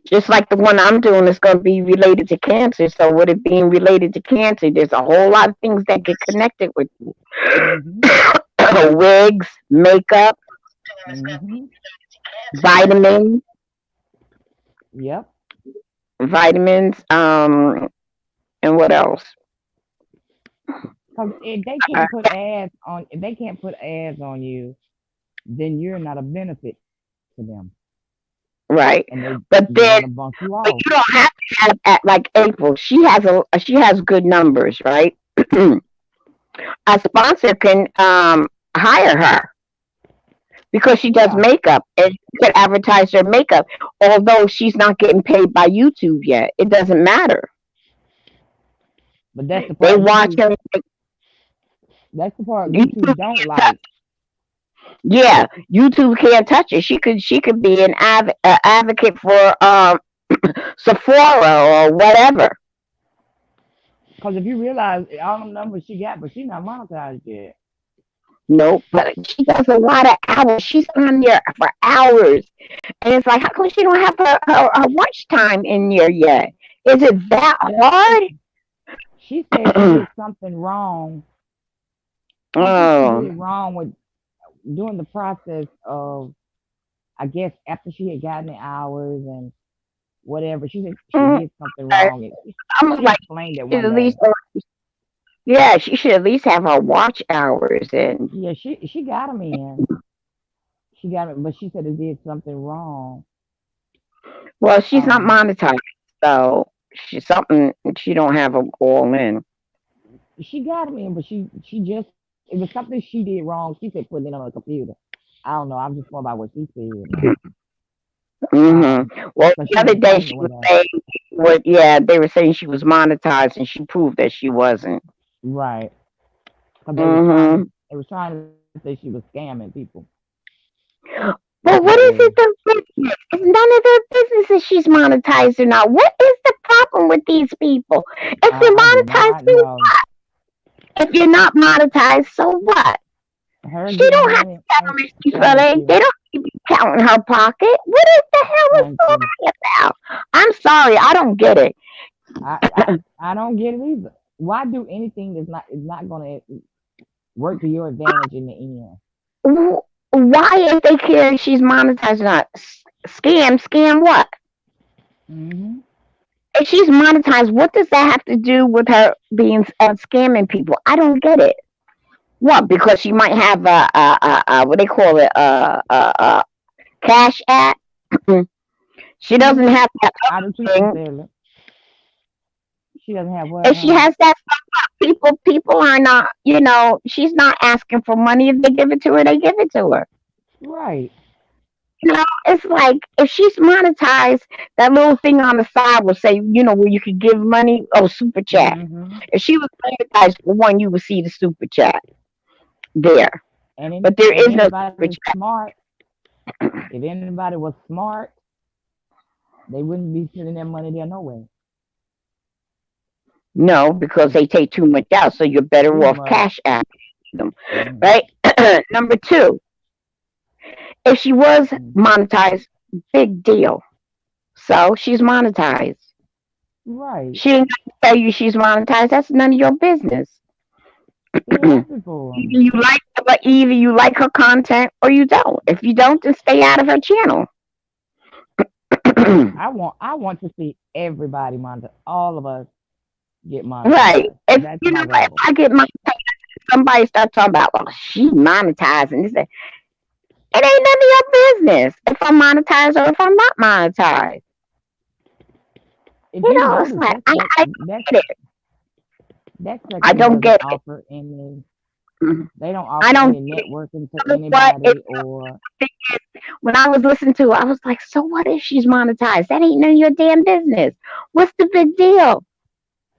just like the one I'm doing is going to be related to cancer. So with it being related to cancer, there's a whole lot of things that get connected with Mhm. wigs, makeup, Mhm. vitamins, Yep. vitamins, and what else? Because if they can't put ads on you, then you're not a benefit to them, Right. and they But they then, want to bump you but off. you don't have to have at like April. She has good numbers, right? A sponsor can hire her because she does Yeah, makeup and she can advertise her makeup. Although she's not getting paid by YouTube yet, it doesn't matter. but that's the They part watch YouTube. her. That's the part YouTube YouTube don't can't touch. like. Yeah, YouTube can't touch it. She could be an advocate for Sephora or whatever. Because if you realize all them numbers she got, but she not monetized yet. Nope, but she does a lot of hours. She's on there for hours. And it's like, how come she don't have her watch time in there yet? Is it that hard? She said she did something wrong. Something she Oh, did wrong with during the process of, I guess, after she had gotten the hours and whatever. She said she mm, did something okay. wrong. And I'm she like, explained it she should one at day. least, yeah, she should at least have her watch hours. And Yeah, she got him in. She got it, but she said it did something wrong. well, she's not Um, monetized, so she's something she don't have them all in. she got him in, but she just it was something she did wrong. She said putting it on a computer. I don't know. I'm just going by what she said. Like, Well, but the she other was day pregnant she with was us. saying, what? Yeah, they were saying she was monetized, and she proved that she wasn't. Right. Because Hmm they was trying to say she was scamming people. That's But what what it is was. it their business? It's none of their business if she's monetized or not. What is the problem with these people? If you're I do monetized, not so know. if you're not monetized, so what? Her She getting don't have to money tell ain't them if she's thank funny. you. They don't need to be counting her pocket. What is the hell is Thank all you. that about? I'm sorry, I don't get it. I don't get it either. Why do anything that's not is not gonna work to your advantage in the end? Why, if they care if she's monetized or not? Scam what? Hmm. If she's monetized, what does that have to do with her being scamming people? I don't get it. What? Because she might have a what they call it a cash app. She doesn't Hmm. have that I do too other thing. sincerely. She doesn't have what, If she honey? has that people are not. She's not asking for money. If they give it to her, they give it to her. Right. It's like if she's monetized, that little thing on the side will say, where you could give money. Oh, super chat. Hmm. If she was monetized for one, you would see the super chat there. But there And is no anybody super that's chat. smart, if anybody was smart, they wouldn't be sending their money there no way. No, because Cause they take too much out, so you're better too off much. cash app them, Hmm. right? Number two, if she was Hmm. monetized, big deal. So she's monetized. Right. She ain't got to tell you she's monetized. That's none of your business. They asking for Either 'em. you like her content or you don't. If you don't, then stay out of her channel. I want to see everybody monetize. All of us get Right. monetized. If That's you know, my if goal. I get somebody start talking about, well, she monetizing this. It ain't none of your business if I'm monetized or if I'm not monetized. If you It's notice, like that's I, that I that don't get it. that I section don't doesn't get it. offer any. Mhm. They don't I offer don't any get it. networking to You know what? anybody or. When I was listening to it, I was like, so what if she's monetized? That ain't none of your damn business. What's the big deal?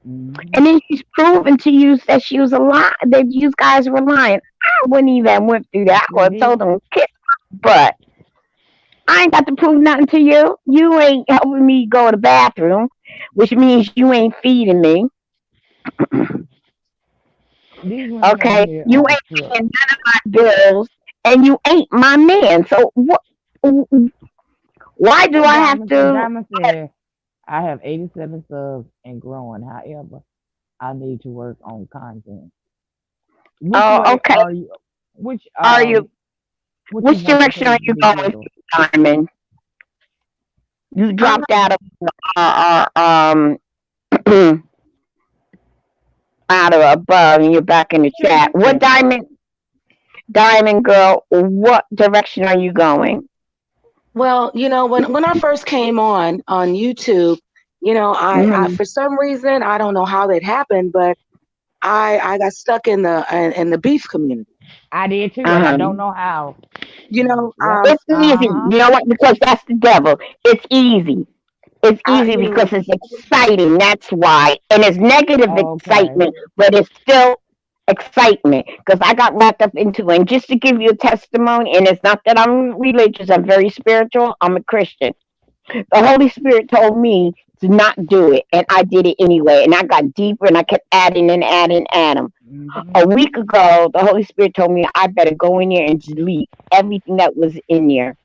Hmm. And then she's proven to you that she was a lie, that you guys were lying. I wouldn't even went through I that. I sure would have told did. them, kiss my butt. I ain't got to prove nothing to you. You ain't helping me go to the bathroom, which means you ain't feeding me. These women on Okay? here You are ain't crook. paying none of my bills, and you ain't my man. So what? Why do What I have Diamond? to? Diamond said, "I have 87 subs and growing. However, I need to work on content. Which Oh, way okay. are you? Which Are you? what you Which want the direction are page to you be going, handled? Diamond? You I'm dropped out of out of above, and you're back in the Yeah, chat. just What check. diamond girl? What direction are you going? Well, when I first came on YouTube, I Hmm for some reason, I don't know how that happened, but I got stuck in the beef community. I did too, and I Uh-huh. don't know how. You know, Yep. It's easy. Uh huh. You know what? Because that's the devil. It's easy. It's I easy you know, because it's exciting. That's why. And it's negative Okay. excitement, but it's still excitement. Because I got wrapped up into it. And just to give you a testimony, and it's not that I'm religious, I'm very spiritual, I'm a Christian. The Holy Spirit told me to not do it, and I did it anyway. And I got deeper and I kept adding and adding, adding. A Hmm. week ago, the Holy Spirit told me I better go in there and delete everything that was in there.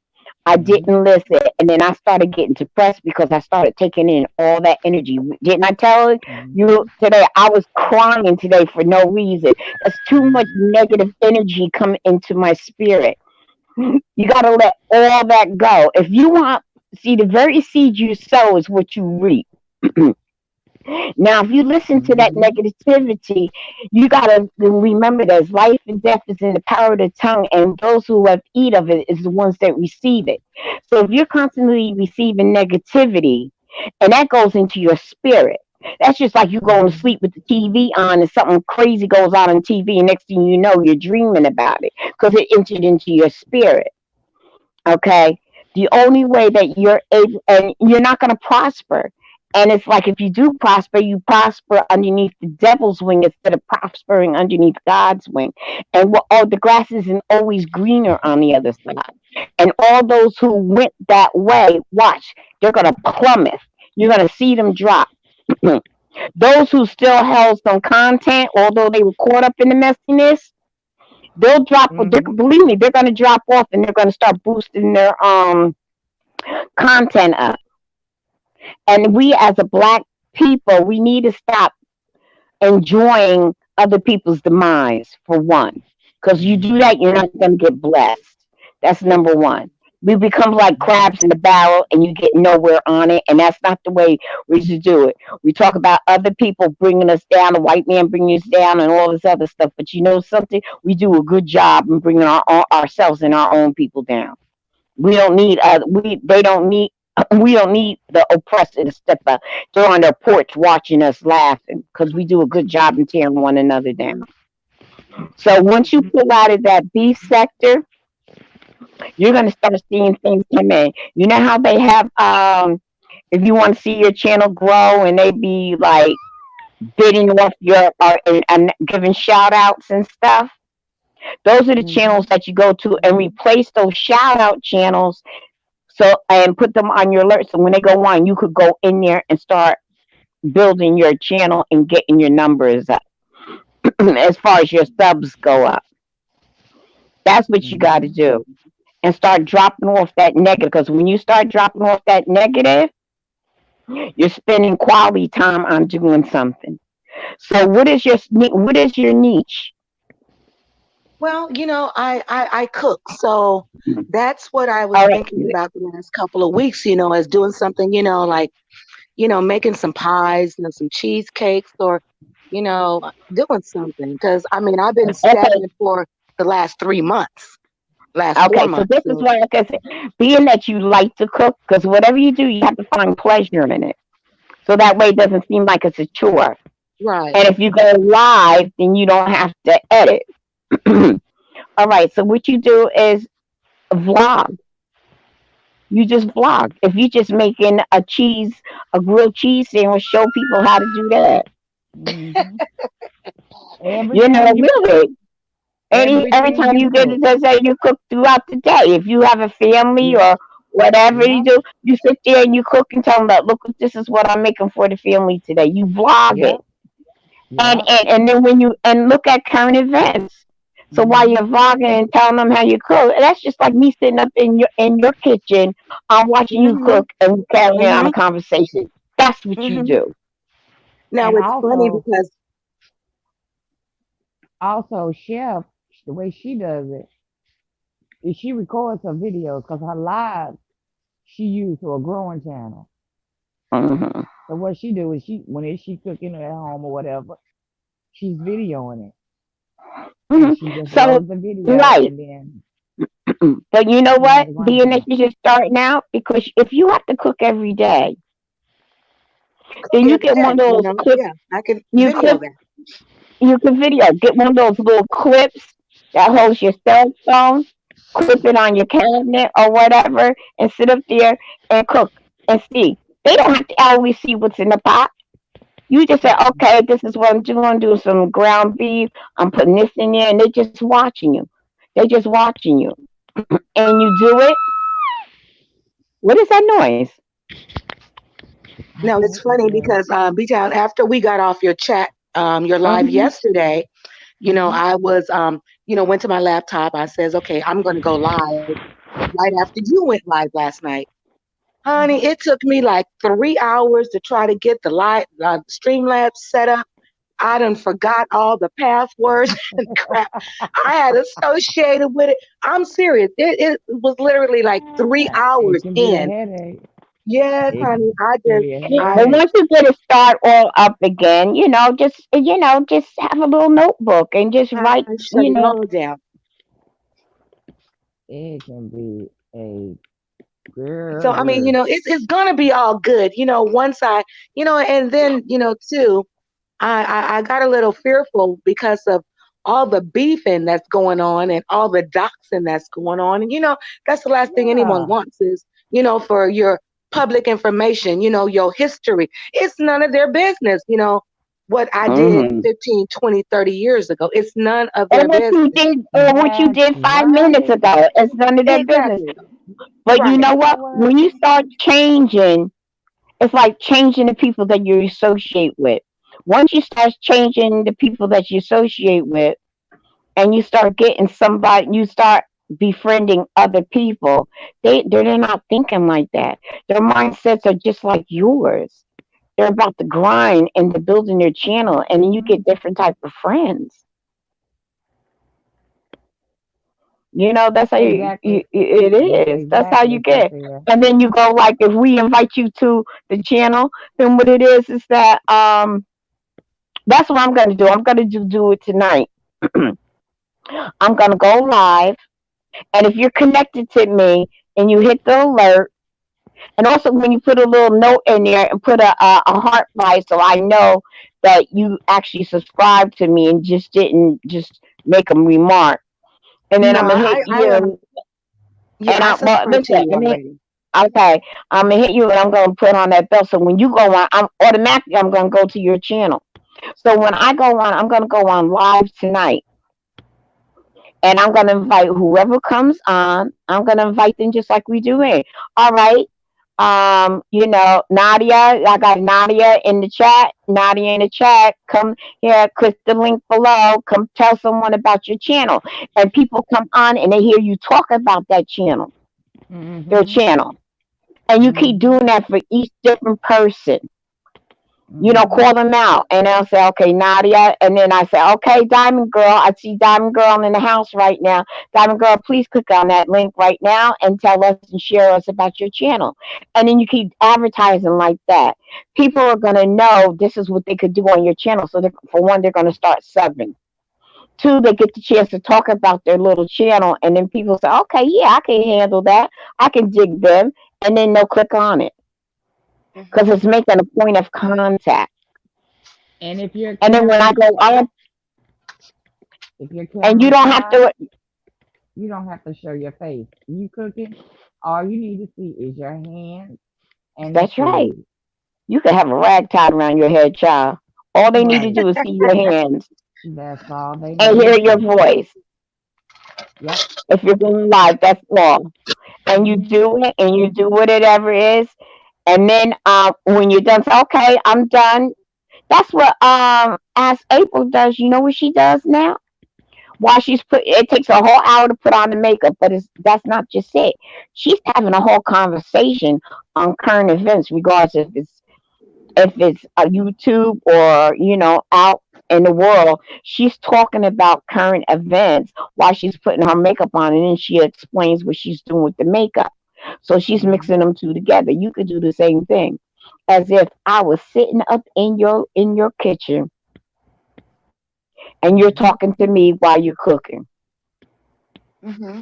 I Hmm. didn't listen. And then I started getting depressed because I started taking in all that energy. Didn't I tell you Hmm. today? I was crying today for no reason. That's too much Hmm. negative energy coming into my spirit. You got to let all that go. If you want, see, the very seed you sow is what you reap. Now, if you listen to that Hmm. negativity, you got to remember that life and death is in the power of the tongue, and those who have eat of it is the ones that receive it. So if you're constantly receiving negativity, and that goes into your spirit. That's just like you going to sleep with the TV on and something crazy goes on TV, and next thing you know, you're dreaming about it because it entered into your spirit. Okay. The only way that you're able, and you're not going to prosper. And it's like if you do prosper, you prosper underneath the devil's wing instead of prospering underneath God's wing. And the grass isn't always greener on the other side. And all those who went that way, watch, they're going to plummet. You're going to see them drop. Those who still held some content, although they were caught up in the messiness, they'll drop. Believe me, they're going to drop off, and they're going to start boosting their content up. And we, as a black people, we need to stop enjoying other people's demise. For one, because you do that, you're not going to get blessed. That's number one. We become like crabs in the barrel, and you get nowhere on it. And that's not the way we should do it. We talk about other people bringing us down, a white man bringing us down, and all this other stuff. But you know something? We do a good job in bringing ourselves and our own people down. We don't need they don't need we don't need the oppressor to step up. They're on their porch watching us laughing because we do a good job in tearing one another down. So once you pull out of that beef sector, you're gonna start seeing things come in. You know how they have if you want to see your channel grow and they be like bidding off your and giving shout outs and stuff. Those are the channels that you go to and replace those shout out channels. So and put them on your alert. So when they go on, you could go in there and start building your channel and getting your numbers up as far as your subs go up. That's what you got to do. And start dropping off that negative. Because when you start dropping off that negative, you're spending quality time on doing something. So what is your niche? Well, I cook, so that's what I was All right. thinking about the last couple of weeks. As doing something, like making some pies and some cheesecakes, or doing something. Because I've been Okay. stagnant for the last 3 months, last 4 Okay. So months. this is So why, like I said, being that you like to cook, because whatever you do, you have to find pleasure in it. So that way it doesn't seem like it's a chore. right. And if you go live, then you don't have to edit. All right. So what you do is vlog. You just vlog. If you just making a grilled cheese sandwich, show people how to do that. Every time you Really. Every everything time you you get cook. it, they say you cook throughout the day. If you have a family Yeah. or whatever you Yeah. do, you sit there and you cook and tell them that, look, this is what I'm making for the family today. You vlog it. Yep. Yep. And then when you and look at current events. So while you're vlogging and telling them how you cook, that's just like me sitting up in your kitchen, watching you Mhm. cook and carrying on a Mhm. conversation. That's what you Mhm. do. Now And it's funny because also chef, the way she does it is she records her videos because her live she used to a growing channel. Hmm. So what she do is she cooking at home or whatever, she's videoing it Hmm. and she just So, loads the video right. and then But you know she has what? it running Being that for you're just starting out, because if you have to cook every day, cook then you every get one day, of those clips. yeah, I can You video clip, that. you can video. Get one of those little clips that holds your cell phone. Clip it on your cabinet or whatever, and sit up there and cook and see. They don't have to always see what's in the pot. You just say, okay, this is what I'm doing. I'm doing some ground beef. I'm putting this in there, and they're just watching you. They're just watching you, and you do it. What is that noise? Now it's funny because B-Town, after we got off your live Hmm. yesterday, Mhm. I was went to my laptop. I says, okay, I'm gonna go live right after you went live last night. Honey, it took me like 3 hours to try to get the live Streamlabs set up. I done forgot all the passwords and crap I had associated with it. I'm serious. It was literally like three It hours can be a in. headache. Yes, It honey. can be a But headache. once you get it start all up again, just have a little notebook and just I write. shut it all down. It can be a Girl, So I mean, girl. it's gonna be all good. Once and then too, I got a little fearful because of all the beefing that's going on and all the doxing that's going on. And that's the last thing anyone Yeah. wants is, for your public information, your history. It's none of their business, what I did Hmm. 15, 20, 30 years ago. It's none of Or their what you business. did, or what you That's did 5 minutes right. ago. It's none of their business. Exactly. But you Right. know You know what? what? When you start changing, it's like changing the people that you associate with. Once you start changing the people that you associate with, and you start getting somebody, you start befriending other people. They're not thinking like that. Their mindsets are just like yours. They're about the grind and the building their channel, and then you Hmm. get different type of friends. That's how Exactly. it is. That's how you Exactly, get. Sophia. And then you go like, if we invite you to the channel, then what it is that that's what I'm gonna do. I'm gonna do it tonight. I'm gonna go live, and if you're connected to me and you hit the alert, and also when you put a little note in there and put a heart by, so I know that you actually subscribed to me and just didn't just make a remark. And then No, I'm gonna hit you, yeah, and I well, subscribed to listen, you let me. already. Okay, I'm gonna hit you, and I'm gonna put on that bell. So when you go on, I'm automatically I'm gonna go to your channel. So when I go on, I'm gonna go on live tonight, and I'm gonna invite whoever comes on. I'm gonna invite them just like we do here. All right. Nadia, I got Nadia in the chat. Nadia in the chat. Come here, click the link below. Come tell someone about your channel. And people come on and they hear you talk about that channel, their Mm-hmm. channel. And you keep Mm-hmm. doing that for each different person. Mm-hmm. Call them out, and they'll say, okay, Nadia. And then I say, okay, Diamond Girl, I see Diamond Girl in the house right now. Diamond Girl, please click on that link right now and tell us and share us about your channel. And then you keep advertising like that. People are going to know this is what they could do on your channel. So, for one, they're going to start subbing. Two, they get the chance to talk about their little channel. And then people say, okay, yeah, I can handle that. I can dig them. And then they'll click on it because Hmm. it's making a point of contact. And if your And then when I camera, go on, if your and you camera don't have quiet, to, you don't have to show your face. You cooking, all you need to see is your hands and the that's right. food. You can have a rag tied around your head, child. All they need to Right. do is see your hands That's all they and need to hear your see. voice. Yep. If you're going live, that's all. And you Mm-hmm. do it and you do whatever it is. And then when you're done, say, okay, I'm done. That's what as April does. You know what she does now? While she's it takes a whole hour to put on the makeup, but that's not just it. She's having a whole conversation on current events, regardless if it's a YouTube or out in the world. She's talking about current events while she's putting her makeup on, and then she explains what she's doing with the makeup. So she's mixing Mm-hmm. them two together. You could do the same thing, as if I was sitting up in your kitchen and you're Mm-hmm. talking to me while you're cooking. Hmm.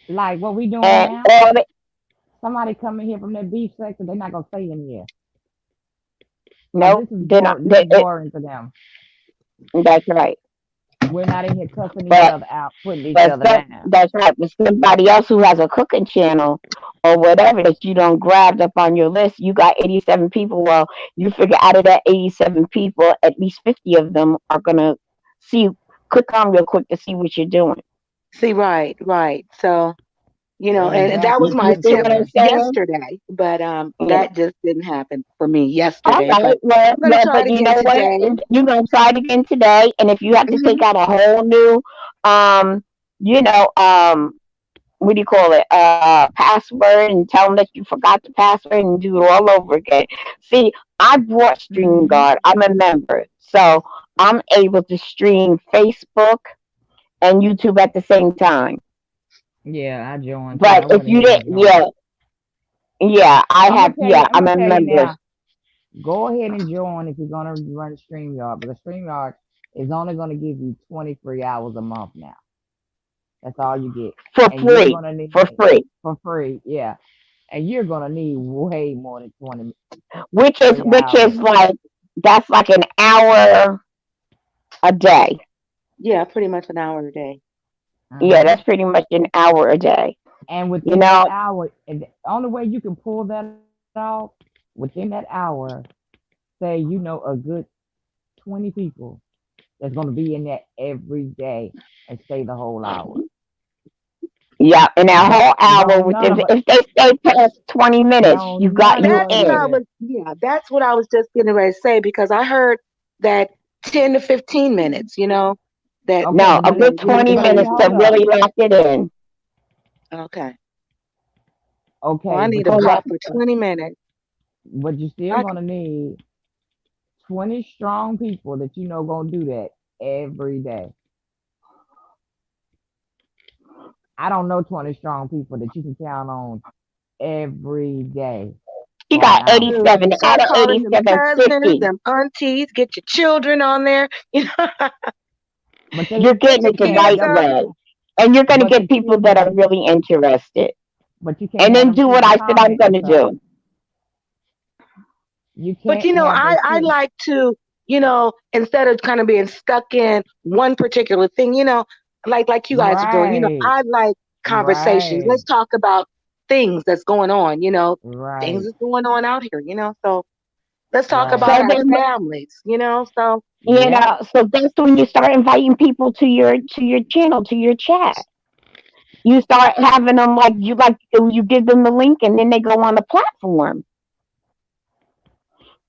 Like what we doing And now. all the Somebody coming here from that beef section, they're not gonna stay in here because no, this is they're not. boring. This is boring to them. That's right. We're not in here cussing each But other out, putting each but other down. that's right. But somebody else who has a cooking channel or whatever that you don't grabbed up on your list, you got 87 people. Well, you figure out of that 87 people, at least 50 of them are gonna see click on real quick to see what you're doing. See, right, right. So, and that Exactly, was You my see what tip I'm Cynthia. saying? yesterday, but Yeah. that just didn't happen for me All yesterday. right. But Well, I'm gonna try it but you again know what? today. You're gonna try it again today, and if you have to take Hmm. out a whole new, um, you know, what do you call it? Password, and tell them that you forgot the password and do it all over again. See, I bought Mm-hmm. StreamYard. I'm a member, so I'm able to stream Facebook and YouTube at the same time. Yeah, I joined too. I But if went you ahead and didn't, joined. yeah, I I'm gonna have, tell you. yeah, I'm I'm gonna a tell you member. now. Go ahead and join if you're gonna run a StreamYard, but the StreamYard is only gonna give you 20 free hours a month now. That's all you get, For and you're free, gonna need for it free. for free. Yeah, And you're gonna need way more than which is 3 hours. like that's like an hour a day. Yeah, pretty much an hour a day. Yeah, Hmm. that's pretty much an hour a day. And You within that know, hour, and the only way you can pull that off within that hour, say a good 20 people that's gonna be in there every day and stay the whole hour. yeah, in that whole hour, Don't which none is of us, if they stay past 20 minutes, you don't got none of you That's us what do I in. was, that. yeah, that's what I was just getting ready to say because I heard that 10 to 15 minutes, that Okay, No, but a let me, good you but 20 but see, usually minutes to hold up. really lock it in. okay. Well, I Okay, need but to you Hold pop got, up. for 20 minutes. but you still I, gonna need 20 strong people that gonna do that every day. I don't know 20 strong people that you can count on every day She for an got hour. Dude, 87 out start of calling them 87, cousins, 50. them aunties, get your children on there. But You're Get getting your it the see, kids right that's up. way. And you're going to but the get people thing that are is, really interested. but you can't And have then them do what people I said I'm going commenting to stuff. do. You But can't have I, that I shit. like to, instead of kind of being stuck in one particular thing, like you guys are doing, Right, I like conversations. right, Let's talk about things that's going on, things right, that's going on out here, so let's talk So about right. our then, families, so Yep. so that's when you start inviting people to your channel, to your chat. You start having them you give them the link and then they go on the platform.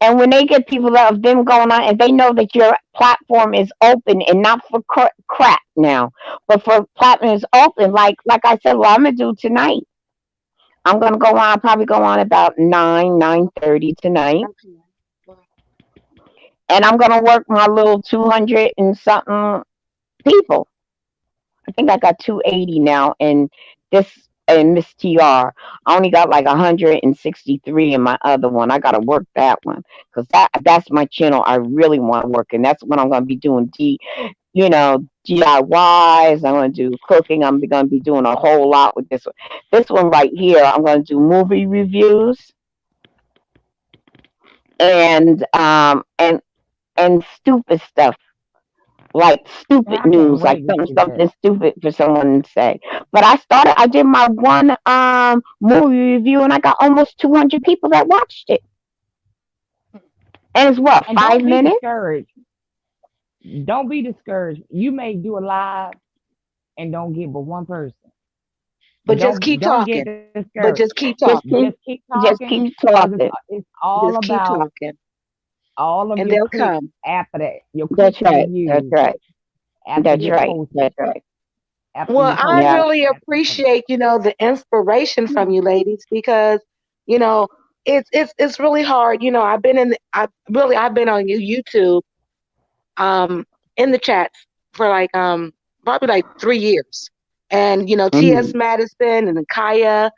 And when they get people that have been going on and they know that your platform is open and not for crap now, but for platform is open, like I said, what I'm gonna do tonight. I'm gonna go on. Probably go on about 9:30 tonight, okay. Well, and I'm gonna work my little 200 and something people. I think I got 280 now, and this and Miss TR. I only got like 163 in my other one. I gotta work that one because that's my channel. I really want to work, and that's when I'm gonna be doing DIYs. I'm gonna do cooking. I'm gonna be doing a whole lot with this one. This one right here, I'm gonna do movie reviews and stupid stuff, like And stupid I can't news, like wait to see that. something stupid for someone to say. But I did my one movie review and I got almost 200 people that watched it. And it's what, And five don't be minutes? discouraged. Don't be discouraged. You may do a live and don't get but one person. but But just keep don't get talking. discouraged. But just keep Just Just talking. keep keep just talking keep because talking. it's all Just keep about talking. all of And your they'll clicks come. after that, your clicks That's and right. That's reviews right. after That's you right. post it. That's right. After Well, you I post Yeah. it. really appreciate, the inspiration from you ladies because, you know, it's really hard. I've been on YouTube um in the chats for like probably like 3 years. And Hmm. T.S. Madison and Kaya,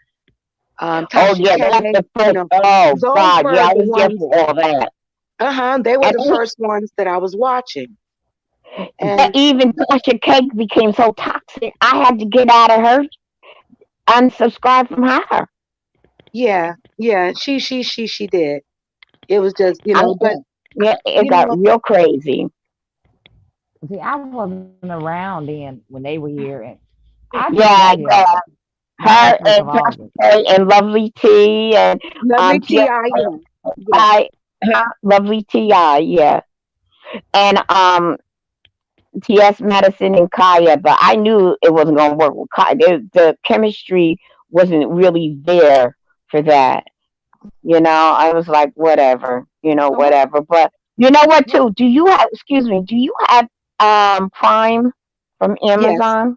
Oh Tasha yeah, that's K, the first. Oh those God, yeah, were I the was there ones, for all that. they were And the first ones that I was watching. but And even Tasha Cake became so toxic, I had to get out of her, unsubscribe from her. yeah, yeah, she did. It was just, I but mean, yeah, it you got know, real crazy. See, I wasn't around then when they were here, and I just got Yeah, here yeah. the last Her week of and August. Tasha K and Lovely T and Lovely T.S. Ti, yeah, yeah. I, Lovely T.I. Yeah, and T.S. Madison and Kaya, but I knew it wasn't gonna work with Kaya. The chemistry wasn't really there for that. I was like, whatever, What? whatever. But you know what? Too? Do you have? Excuse me. Do you have Prime from Yes, Amazon?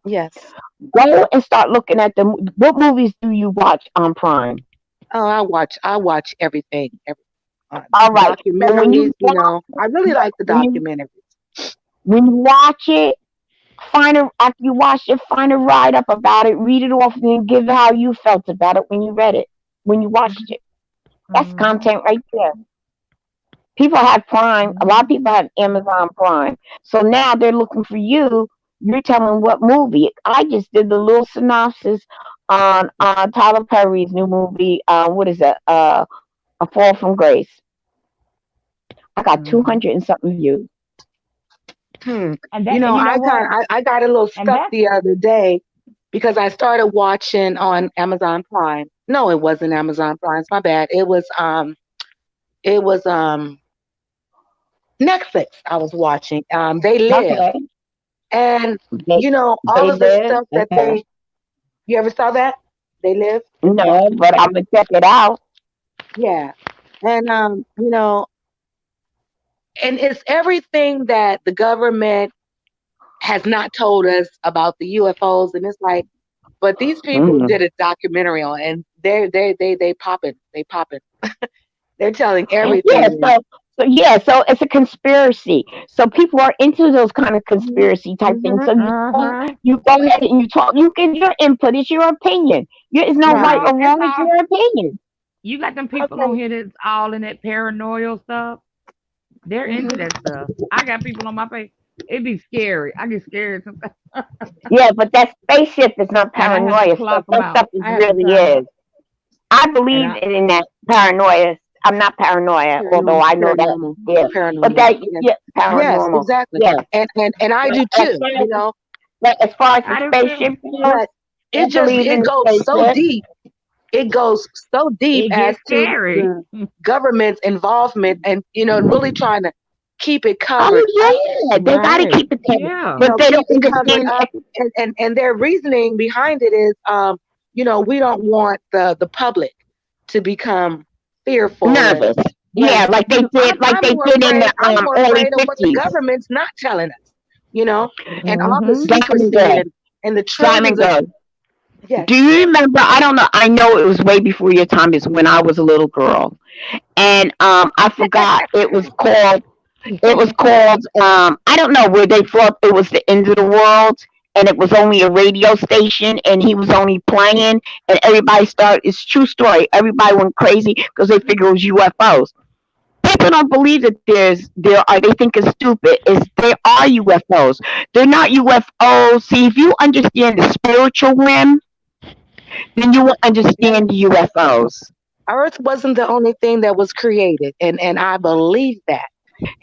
yes. Go and start looking at what movies do you watch on Prime? Oh, I watch everything. All right. So Documentaries, I really like the when you documentaries. when you watch it, after you watch it, find a write up about it, read it off, and then give how you felt about it when you read it, when you watched it. That's Hmm. content right there. People have Prime. A lot of Hmm. people have Amazon Prime. So now they're looking for you. You're telling what movie. I just did the little synopsis on Tyler Perry's new movie. What is it? A Fall from Grace. I got 200 and something views. Hmm. And You that, know, and you know what? I got a little And stuck that's the other day because I started watching on Amazon Prime. No, it wasn't Amazon Prime. It's my bad. It was Netflix. I was watching. They Live, Okay. and They you know all they of the live. stuff that Okay. you ever saw that? They Live. No, but I'm gonna check it out. Yeah, and and it's everything that the government has not told us about the UFOs, and it's like, but these people Mm. did a documentary on, and they popping, they popping. They're telling Yeah. everything. So it's a conspiracy. So people are into those kind of conspiracy type things. Mm-hmm. So uh-huh. you go ahead and you talk. You get your input. It's your opinion. It's no It's right Right. all or it's wrong. It's all your opinion. you got them people on Okay. here that's all in that paranoia stuff. They're into Mm-hmm. that stuff. I got people on my page. It'd be scary. I get scared sometimes. Yeah, but that spaceship is not And I have to paranoia stuff. clock them That out. stuff is I have to really turn them. is. I And believe I in that paranoia. I'm not paranoia, although Paranormal, I know that. paranormal, Yeah, but paranormal. that Yes, yeah, yes, paranormal. exactly. Yeah. And I But do as too. far You as know, as far as the I do too. spaceship goes, but I believe it in the goes so spaceship. deep. It goes so deep It as gets to scary. the government's involvement, and really trying to keep it covered up. Oh yeah, they got to Right. keep it covered, You Yeah. but know, they keep don't it covered understand up, that. and their reasoning behind it is, we don't want the public to become fearful, and Nervous. Yeah, like they did in the I'm more early afraid of what the '50s. government's not telling us, you know, and all the Mm-hmm. Diamond secrecy, Good. and the Diamond trillions of, Good. yes. Do you remember? I don't know. I know it was way before your time. It's when I was a little girl, and I forgot it was called. It was called. I don't know where they thought it was the end of the world, and it was only a radio station, and he was only playing, and everybody started. It's a true story. Everybody went crazy because they figured it was UFOs. People don't believe that there are. They think it's stupid. Is there are UFOs? They're not UFOs. See, if you understand the spiritual realm, then you will understand the UFOs. Earth wasn't the only thing that was created, and I believe that.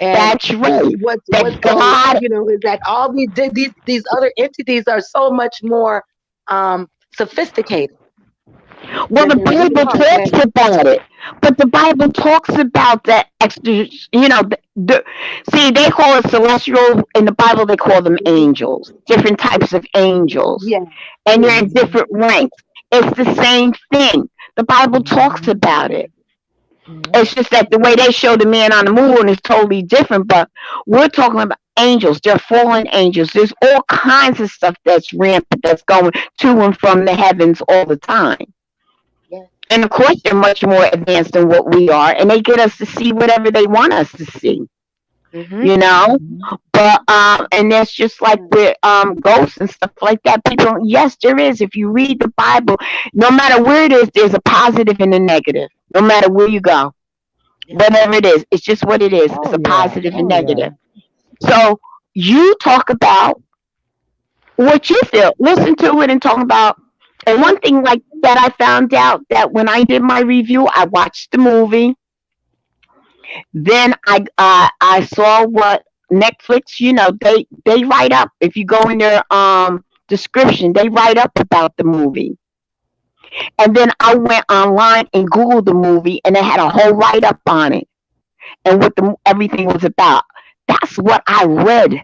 And That's right. what's That so, God. is that all these other entities are so much more sophisticated Well, than the we Bible are. talks And about it, but the Bible talks about that extra. See, they call it celestial in the Bible. They call them angels, different types of angels, yeah, and they're yeah. in different ranks. It's the same thing. The Bible talks Mm-hmm. about it. Yeah. It's just that the way they show the man on the moon is totally different. But we're talking about angels. They're fallen angels. There's all kinds of stuff that's rampant, that's going to and from the heavens all the time. Yeah. And of course, they're much more advanced than what we are, and they get us to see whatever they want us to see. Mm-hmm. You know, Mm-hmm. but and that's just like with ghosts and stuff like that. People, yes, there is. If you read the Bible, no matter where it is, there's a positive and a negative. No matter where you go, Yeah. whatever it is, it's just what it is. It's Oh a yeah. positive and Oh yeah. negative. So you talk about what you feel. Listen to it and talk about. And one thing like that, I found out that when I did my review, I watched the movie. Then I saw what Netflix. They write up. If you go in their description, they write up about the movie. And then I went online and Googled the movie, and it had a whole write up on it and what everything was about. That's what I read.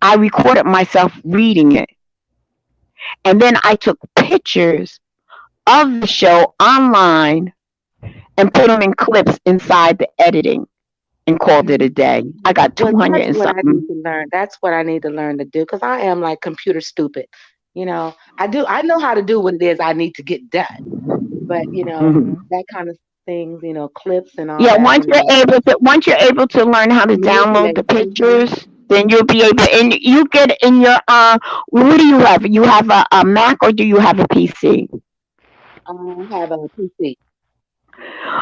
I recorded myself reading it, and then I took pictures of the show online and put them in clips inside the editing and called it a day. I got Well, 200 that's and what I need something. to learn. That's what I need to learn to do, because I am like computer stupid. I know how to do what it is I need to get done, but Mhm. Mm-hmm. that kind of things, clips and all Yeah, that, once you're able to learn how to download the manipulate. pictures, then you'll be able, and you get in your what do you have? You have a Mac or do you have a PC? I have a PC.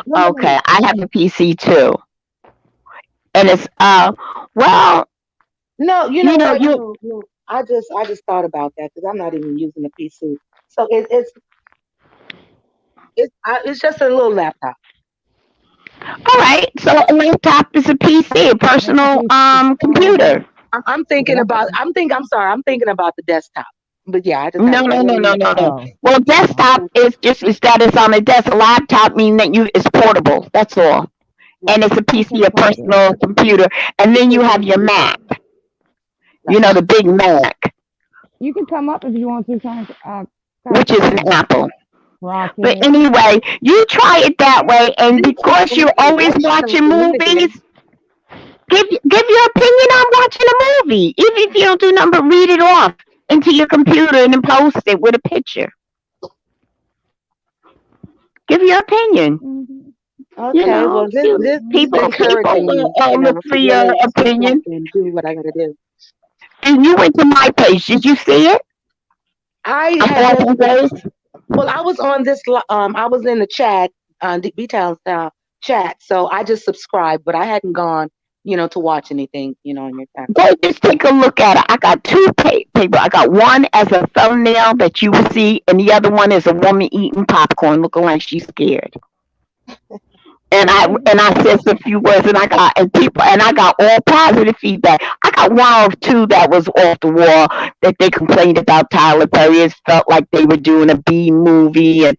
No, no, no, Okay, I have a PC too, and it's well, no. You you know know what? you No, no. I just thought about that because I'm not even using a PC. So it's just a little laptop. All right. So a laptop is a PC, a personal computer. I'm thinking about. I'm thinking about the desktop. But yeah, I just No, have a no, no, no, regular. no, no. Oh, Well, desktop is just is that it's on a desk. A laptop means that it's portable. That's all. And it's a PC, a personal computer. And then you have your Mac. You know, the big Mac, you can come up if you want to, which is an Apple. But Rocket. anyway, you try it that way, and because you're always watching movies, give your opinion on watching a movie. Even if you don't do nothing but read it off into your computer and then post it with a picture. Give your opinion. Mhm. Okay, know, well, this is people encouraging me, look for to your really step up opinion. and do what I gotta do. And you went to my page. Did you see it? I I had thought just, it well, I was on this, I was in the chat, the B-Town style chat, so I just subscribed, but I hadn't gone, to watch anything, on your channel. go just take a look at it. I got two paper. I got one as a thumbnail that you will see, and the other one is a woman eating popcorn, looking like she's scared. And I said a few words, and I got all positive feedback. I got one or two that was off the wall that they complained about Tyler Perry. It felt like they were doing a B movie, and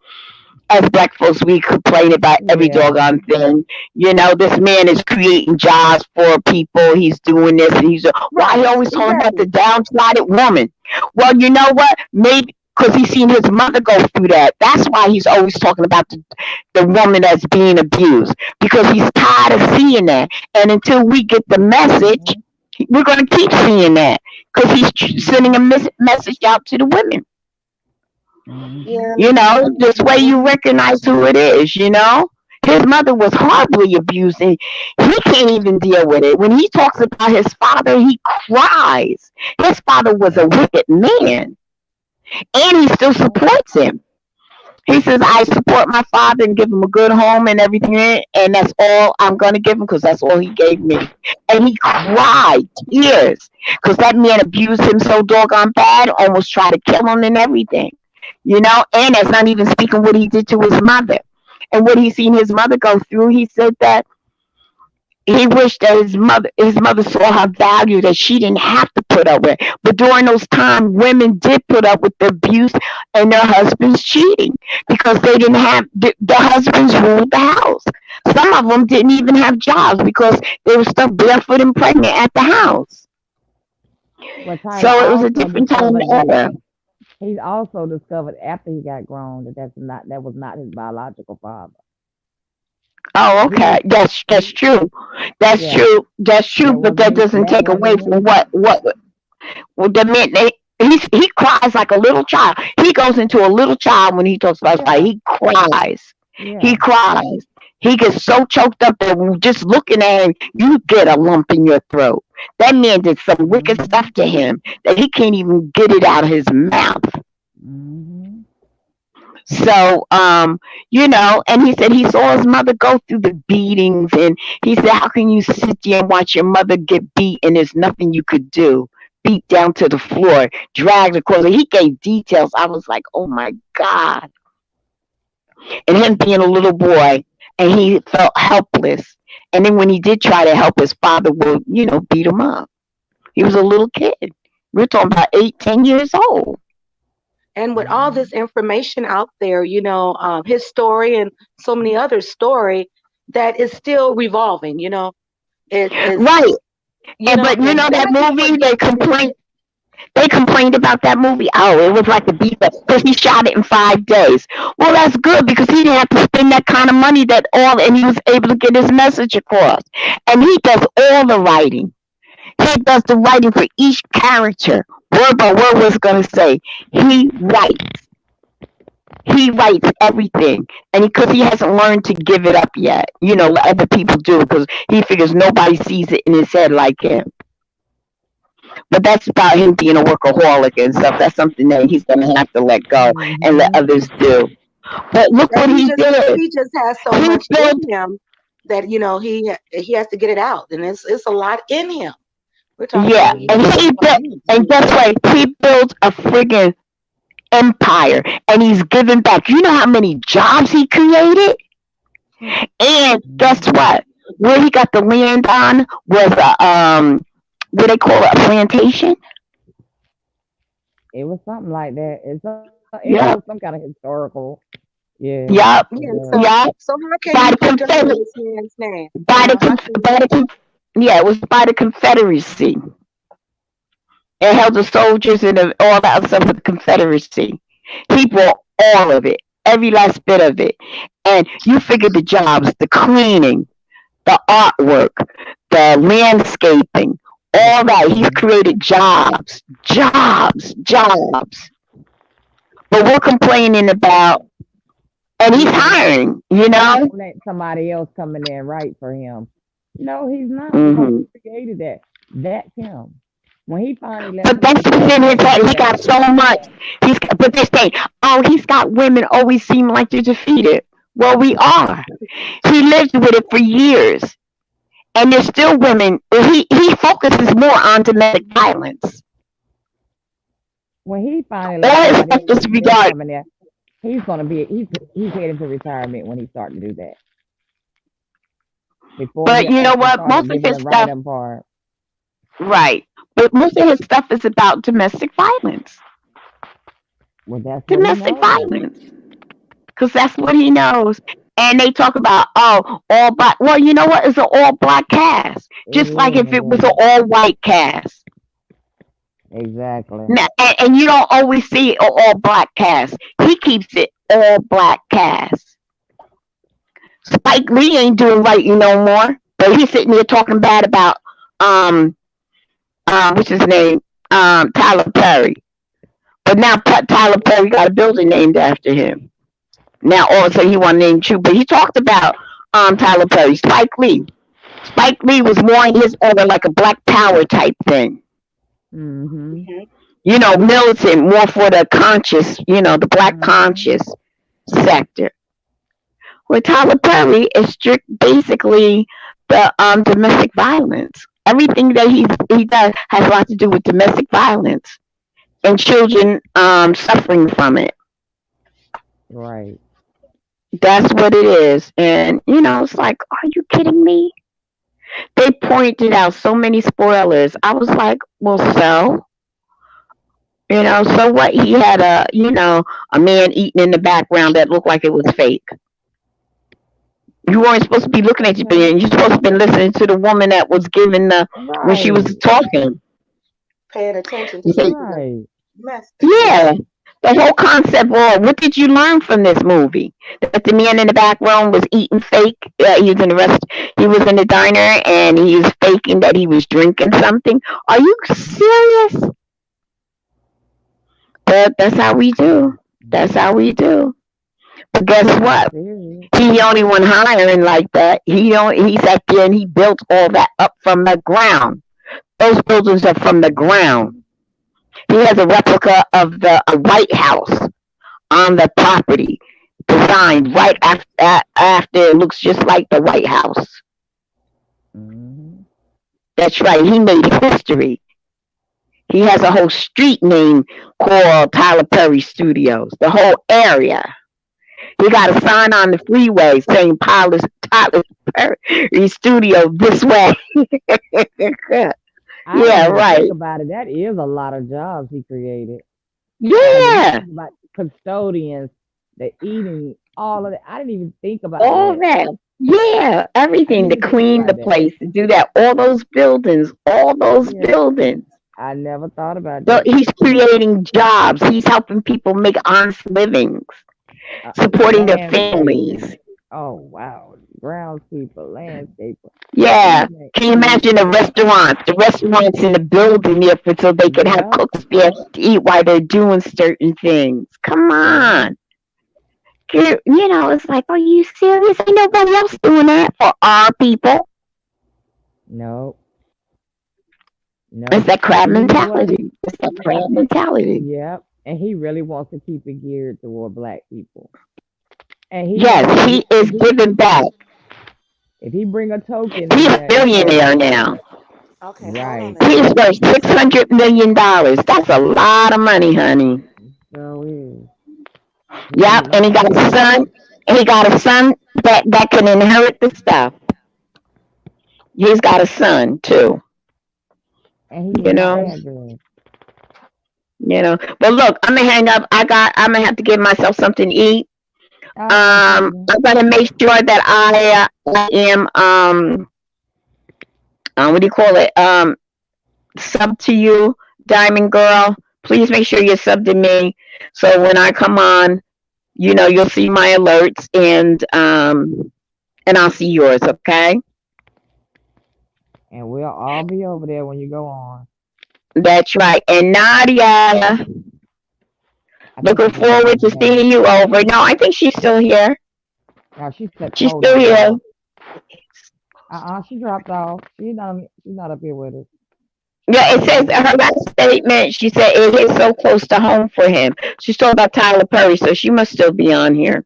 as black folks, we complain about every Yeah. doggone thing. This man is creating jobs for people. He's doing this, and why he always talking about the downtrodden woman. Well, you know what? Maybe because he's seen his mother go through that. That's why he's always talking about the woman that's being abused, because he's tired of seeing that. And until we get the message, we're going to keep seeing that, because he's sending a message out to the women. Yeah, This way you recognize who it is. His mother was horribly abused, and he can't even deal with it. When he talks about his father, he cries. His father was a wicked man, and he still supports him. He says, I support my father and give him a good home and everything, and that's all I'm going to give him, because that's all he gave me. And he cried tears because that man abused him so doggone bad, almost tried to kill him and everything. And that's not even speaking what he did to his mother and what he seen his mother go through. He said that he wished that his mother saw her value, that she didn't have to put up with it. But during those times, women did put up with the abuse and their husbands cheating, because they didn't have the husbands ruled the house. Some of them didn't even have jobs because they were stuck barefoot and pregnant at the house. But Tyler So it was a also different time discovered era. he's also discovered after he got grown that was not his biological father. Oh, He okay. was That's true. That's yeah, true. That's true. that But that wasn't doesn't that take away wasn't from his. what the men. He cries like a little child. He goes into a little child when he talks about his father. Yeah, He cries. He yeah. cries. He gets so choked up that just looking at him, you get a lump in your throat. That man did some wicked Mhm. stuff to him that he can't even get it out of his mouth. Mhm. So, and he said he saw his mother go through the beatings, and he said, how can you sit there and watch your mother get beat and there's nothing you could do? Beat down to the floor, dragged across. He gave details. I was like, oh my God. And him being a little boy, and he felt helpless. And then when he did try to help, his father would, beat him up. He was a little kid. We're talking about 8, 10 years old. and with all this information out there, his story and so many other story that is still revolving. It is, Right. and But then that you movie, forget. they complained about that movie. Oh, it was like the beat up because he shot it in 5 days. Well, that's good, because he didn't have to spend that kind of money and he was able to get his message across. And he does all the writing. He does the writing for each character, word by word. What it's gonna say. He writes. He writes everything, and because he hasn't learned to give it up yet, let other people do, because he figures nobody sees it in his head like him. But that's about him being a workaholic and stuff. That's something that he's gonna have to let go and let Mhm. others do. But look That what he did. he just has so He much built, in him that he has to get it out, and it's a lot in him. We're talking yeah, about he and has Mhm. he a lot built, in him. and guess what? He built a friggin' empire, and he's giving back. You know how many jobs he created? And guess Mhm. what? Where he got the land on was what they call it, a plantation. It was something like that. It Yeah, was some kind of historical. Yeah, yeah, it Yeah, was. yeah. so how can By you the condone Confederate, this man's name? by the, How Conf- can by the, Conf- yeah, it was by the Confederacy. It held the soldiers and all that other stuff with the Confederacy. He bought all of it, every last bit of it. And you figure the jobs, the cleaning, the artwork, the landscaping, all that. He's Mhm. created jobs, jobs, jobs. But we're complaining about, and he's He's gonna hiring, he's gonna let somebody else come in there and write for him. No, he's not because hmm he created that. That's him. When he finally left But his that's what's in position his to head. do He got that, so much. But this thing, oh, he's got women always seem like they're defeated. Well, we are. He lived with it for years. And there's still women. He focuses more on domestic violence. when he finally let All his somebody stuff else disregard. come in there, he's heading to retirement when he starts to do that. Before But he you know actually what? started Most of digging his the stuff, writing part. right. But most of his stuff is about domestic violence. Well, that's what he Domestic knows. violence. Because that's what he knows. And they talk about, oh, all black. Well, you know what? It's an all black cast. It Just like is, if it was yeah. an all white cast. Exactly. Now, and you don't always see an all black cast. He keeps it all black cast. Spike Lee ain't doing writing no more. But he's sitting there talking bad about um what's his name? Tyler Perry. But now Tyler Perry got a building named after him. Now all of a sudden he want to name True. But he talked about Tyler Perry, Spike Lee. Spike Lee was more in his own like a Black Power type thing. Mhm. You know, militant, more for the conscious, the black Mhm. conscious sector. Where Tyler Perry is strict, basically the domestic violence. Everything that he does has a lot to do with domestic violence and children suffering from it. Right. That's what it is. And it's like, are you kidding me? They pointed out so many spoilers. I was like, well, so what? He had a man eating in the background that looked like it was fake. You weren't supposed to be looking at your Okay. man. You're supposed to be listening to the woman that was giving when she was Right. talking. paying attention to You say, something that's Right. domestic? yeah. The whole concept, well, what did you learn from this movie? That the man in the back room was eating fake. He was in the he was in the diner and he was faking that he was drinking something. Are you serious? But that's how we do. That's how we do. But guess That's what? serious. He the only one hiring like that. He sat there and he built all that up from the ground. Those buildings are from the ground. He has a replica of the White House on the property, designed right after it looks just like the White House. Mhm. That's right. He made history. He has a whole street name called Tyler Perry Studios. The whole area. He got a sign on the freeway saying Tyler Perry Studio this way. I didn't Yeah, even think right. about it. That is a lot of jobs he created. I didn't even Yeah, think about custodians, the eating, all of that. I didn't even think about all that. that. Yeah, I didn't everything to even think clean the about that. place, to do that, all those buildings, all those Yeah, buildings. I never thought about So that. he's creating jobs. He's helping people make honest livings, supporting their families. Landscaping. Oh wow, groundskeeper, landscaper. Yeah. Everything. Can you imagine the restaurants in the building there so they could have Yeah, cooks there to eat while they're doing certain things? Come yeah. on. It's like, are you serious? Ain't nobody else doing that for our people. No, It's no. that crab And you know what? mentality. It's that crab mentality. Yep. And he really wants to keep it geared toward black people. And he Yes, knows he is giving back. if he bring a token in He's a there, billionaire now. Okay, hold on right. a He's second. worth $600 million. That's a lot of money, honey. So is. He Yep, getting and he all got he a son. He got a son that can inherit the stuff. He's got a son too. and he You getting all the know. address. But look, I'm gonna hang up. I'm gonna have to give myself something to eat. All right, sweetie. I'm gonna make sure that I am what do you call it? Sub to you, Diamond Girl. Please make sure you're sub to me. So when I come on, you'll see my alerts and I'll see yours, okay? And we'll all be over there when you go on. That's right. And Nadia, I think looking she just forward left to today. seeing you over. No, I think she's still here. Now she said, She's hold still on, here. y'all. She dropped off. She's not up here with us. Yeah, it She says just in her last statement, she said it hit so close to home for him. She's talking about Tyler Perry, so she must still be on here.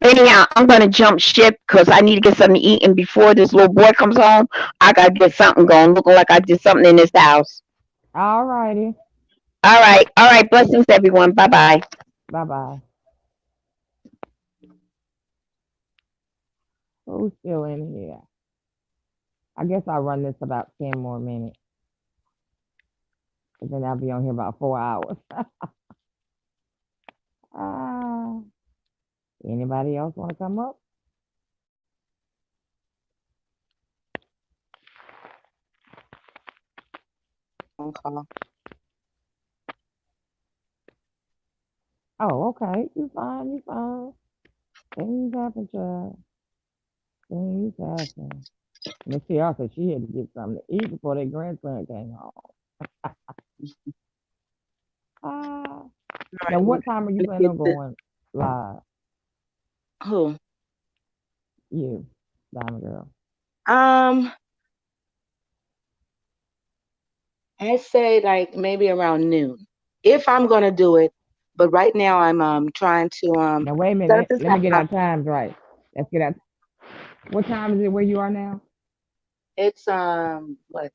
But anyhow, I'm going to jump ship because I need to get something to eat. And before this little boy comes home, I got to get something going, looking like I did something in this house. All righty. All right. All right. Blessings, everyone. Bye bye. Bye bye. Who's still in here? I guess I'll run this about 10 more minutes. And then I'll be on here about 4 hours. uh, Anybody else want to come up? Phone call. Oh, okay. You fine. You fine. Things happen, child. Things happen. Miss Tiara said she had to get something to eat before their grandson came home. Ah. All Now, right, we're what time are you gonna planning get on this. going live? Who? You, Diamond Girl. Um, I say like maybe around noon, if I'm gonna do it. But right now I'm trying to Now, wait a set up minute. this Let me get laptop. our times right. Let's get our. What time is it where you are now? It's what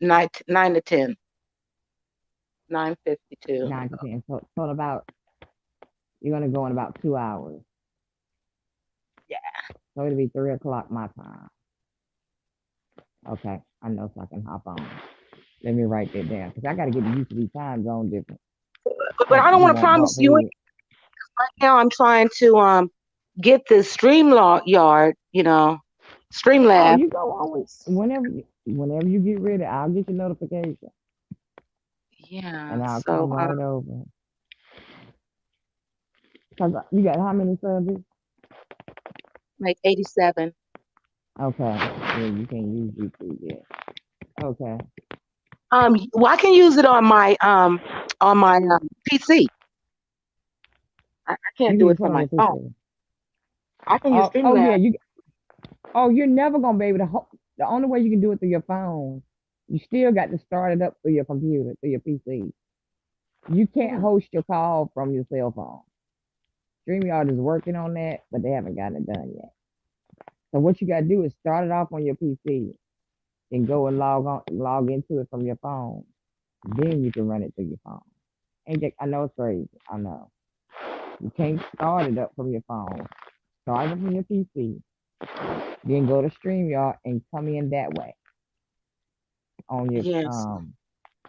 9 to 10, 9:52. 9 to 10. So in about, you're going to go in about 2 hours. Yeah. So it'll be 3 o'clock my time. Okay. I know, so I can hop on. Let me write that down because I got to get used to these time zone different. But I don't Be want to like promise bump you head. it. Right now I'm trying to get this yard, Oh, Streamlab. you go on whenever you get ready. I'll get your notification Yeah. and I'll So come right over. Cause you got how many subs? like 87. Okay. Yeah, you can't use YouTube yet. Okay. Well, I can use it on my PC. I You can't do can it put from on my your phone. PC. I can use Oh yeah, Streamlab. you're never gonna be able to. The only way you can do it through your phone, you still got to start it up through your computer, through your PC. You can't Hmm. host your call from your cell phone. StreamYard is working on that, but they haven't gotten it done yet. So what you gotta do is start it off on your PC and go and log into it from your phone. Then you can run it through your phone. I know it's crazy. I know. You can't start it up from your phone. Start it from your PC. Then go to StreamYard and come in that way on your Yes.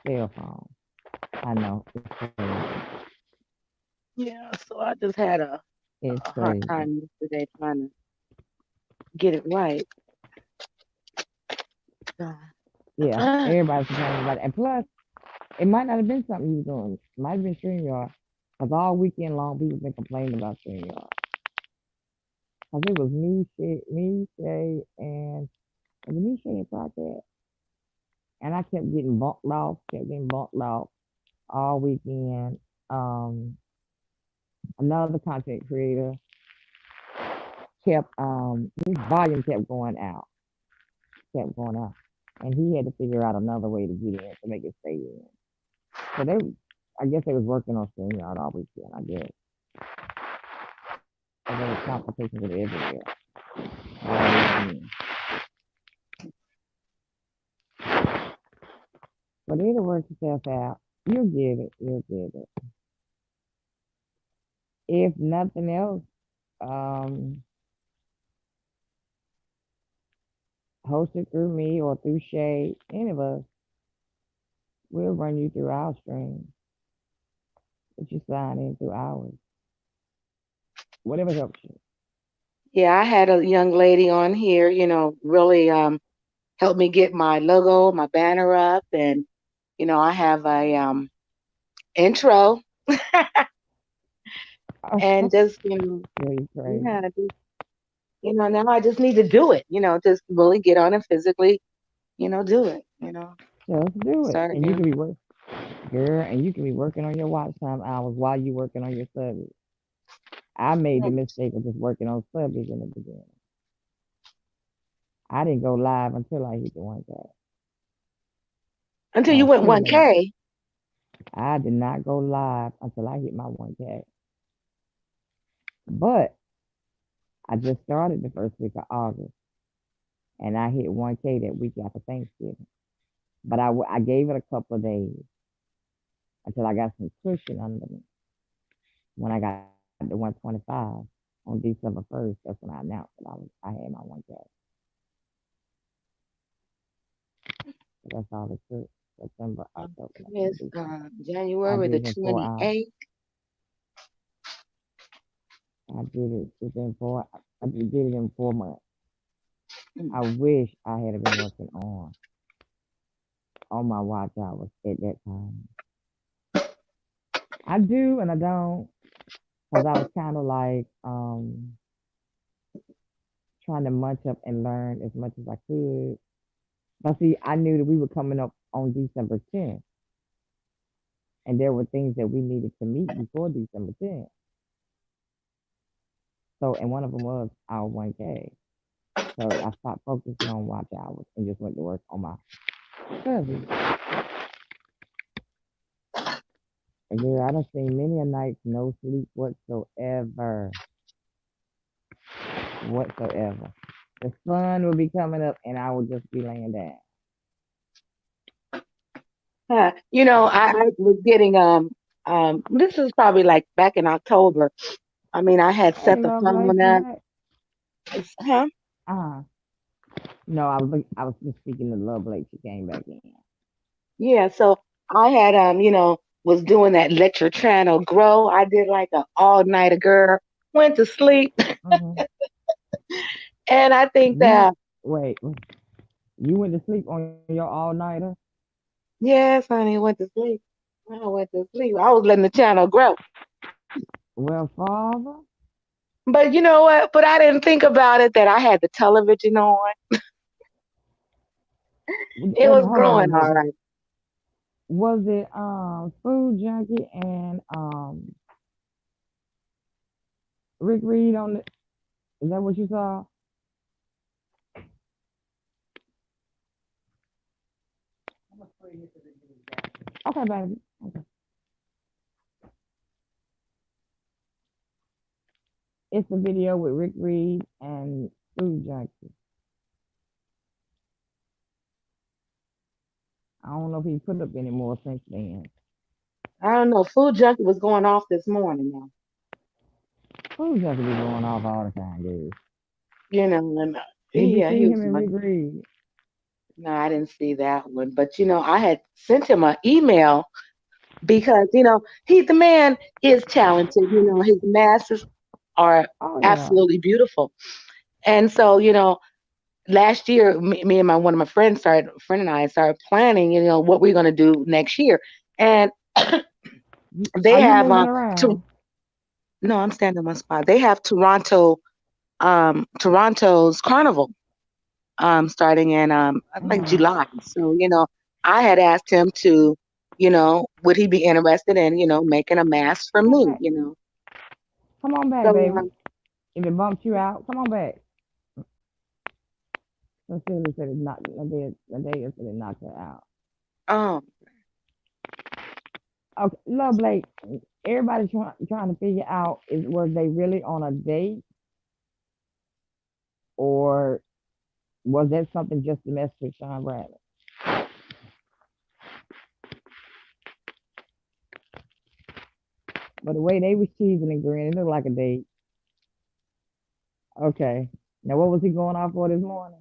cell phone. I know. It's crazy. Yeah. So I just had It's a hard crazy. time yesterday trying to get it right. So, Yeah. Everybody's complaining about it. And plus, it might not have been something you was doing. It might have been StreamYard. Because all weekend long, people been complaining about StreamYard. Because it was me, Shay, and was it me, Shay, and Project? And I kept getting bumped off all weekend. Um, Another content creator kept his volume kept going out, and he had to figure out another way to get in to make it stay in. So I guess they was working on StreamYard all weekend. I guess. So there was complications with it everywhere. All weekend. But it'll work itself out. You'll get it. You'll get it. if nothing else, um, hosted through me or through Shay, any of us, we'll run you through our stream. But you sign in through ours. Whatever helps you. Yeah, I had a young lady on here, really helped me get my logo, my banner up, and I have a intro and just, Really crazy. yeah, just, now I just need to do it, just really get on and physically, do it, Just do it. start And you can again. be working, girl, and you can be working on your watch time hours while you working on your subject. I made the mistake of just working on subjects in the beginning. I didn't go live until I hit the 1K. Until No, you went excuse me. 1K. I did not go live until I hit my 1K. But I just started the first week of August, and I hit 1K that week after Thanksgiving. But I gave it a couple of days until I got some cushion under me. When I got to 125 on December 1st, that's when I announced that I had my 1K. So that's all it took. September, October, November, It's December. I January did the it in 4 hours. 28th. I did it within four. I did it in 4 months. Mm. I wish I had been working on my watch hours at that time. I do and I don't, because I was kind of like trying to munch up and learn as much as I could. But see, I knew that we were coming up on December 10th, and there were things that we needed to meet before December 10th. So, and one of them was our 1K. So I stopped focusing on watch hours and just went to work on my studies. And girl, I done seen many a night no sleep whatsoever. Whatsoever. The sun would be coming up and I would just be laying down. I was getting this is probably like back in October. I mean, I had Hey, set the love Blake, phone you up. back? Huh? Uh-huh. No, I was just speaking to Love Blake. She came back in. Yeah, so I had was doing that Let Your Channel Grow. I did like a all nighter girl, went to sleep, Mm-hmm. and I think You that wait. You went to sleep on your all nighter? yes, honey, went to sleep. I went to sleep. I was letting the channel grow. Well, father, But you know what? But I didn't think about it that I had the television on. It was hold on, growing Love all Blake. right. Was it Food Junkie and Rick Reed on the? Is that what you saw? Okay, baby. Okay. It's a video with Rick Reed and Food Junkie. I don't know if he put up any more since then. I don't know. Food Junkie was going off this morning now. Food Junkie be going off all the time, dude. And Did you yeah, see he him was and like, Rick Reed? no, I didn't see that one. But I had sent him an email because the man is talented. His masses are Oh yeah. absolutely beautiful. And so last year, me and my one of my friend and I started planning, what we're gonna do next year. And they Are you have moving to around? no, I'm standing in one spot. They have Toronto's carnival starting in I think Uh-huh. July. So, I had asked him to, would he be interested in, making a mask for Come on me, back. Come on back, So baby. If it bumps you out, come on back. Cecilia said it knocked. Nadia said it knocked her out. um Okay, love Blake. Everybody's trying to figure out is was they really on a date or was that something just to mess with Sean Bradley? But the way they was cheesing and grinning, it looked like a date. Okay. Now what was he going off for this morning?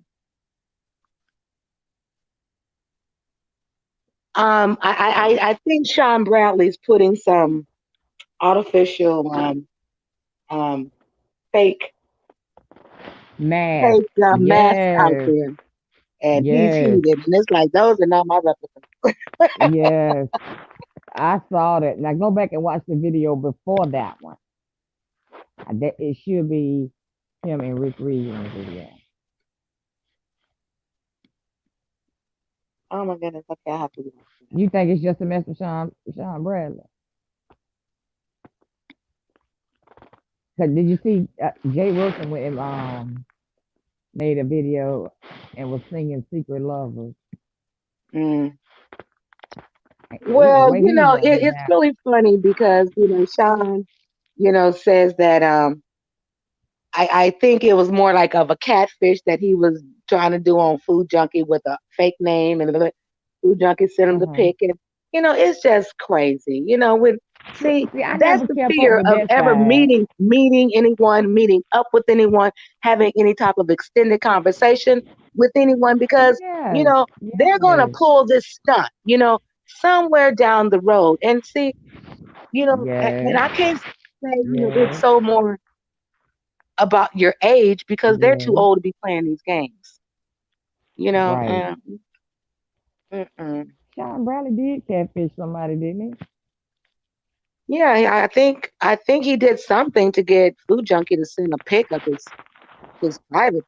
I think Sean Bradley's putting some artificial um fake Mask. fake masks out Yes. there, and he's Yes. heated, and it's like those are not my replicas. Yes. I saw that. Now go back and watch the video before that one. That it should be him and Rick Reed in the video. Oh my goodness, okay, I have to do that. You think it's just a mess with Sean Bradley? Cause did you see Jay Wilson with him made a video and was singing Secret Lovers? Mm. The Well, way he running it's that. really funny because Sean, says that I think it was more like of a catfish that he was trying to do on Food Junkie with a fake name, and the Food Junkie sent him the Uh-huh. pic, and it's just crazy. See, See, I that's never the kept up fear with of that ever side. meeting anyone, meeting up with anyone, having any type of extended conversation with anyone, because Yes, they're gonna yes, pull this stunt, somewhere down the road. And see, and yes, I can't say, it's yes, so more about your age because they're too yes. old to be playing these games. You know, Right. and, mm-mm. Sean Bradley did catfish somebody, didn't Yeah, I think he did something to get Food Junkie to send a pic of his private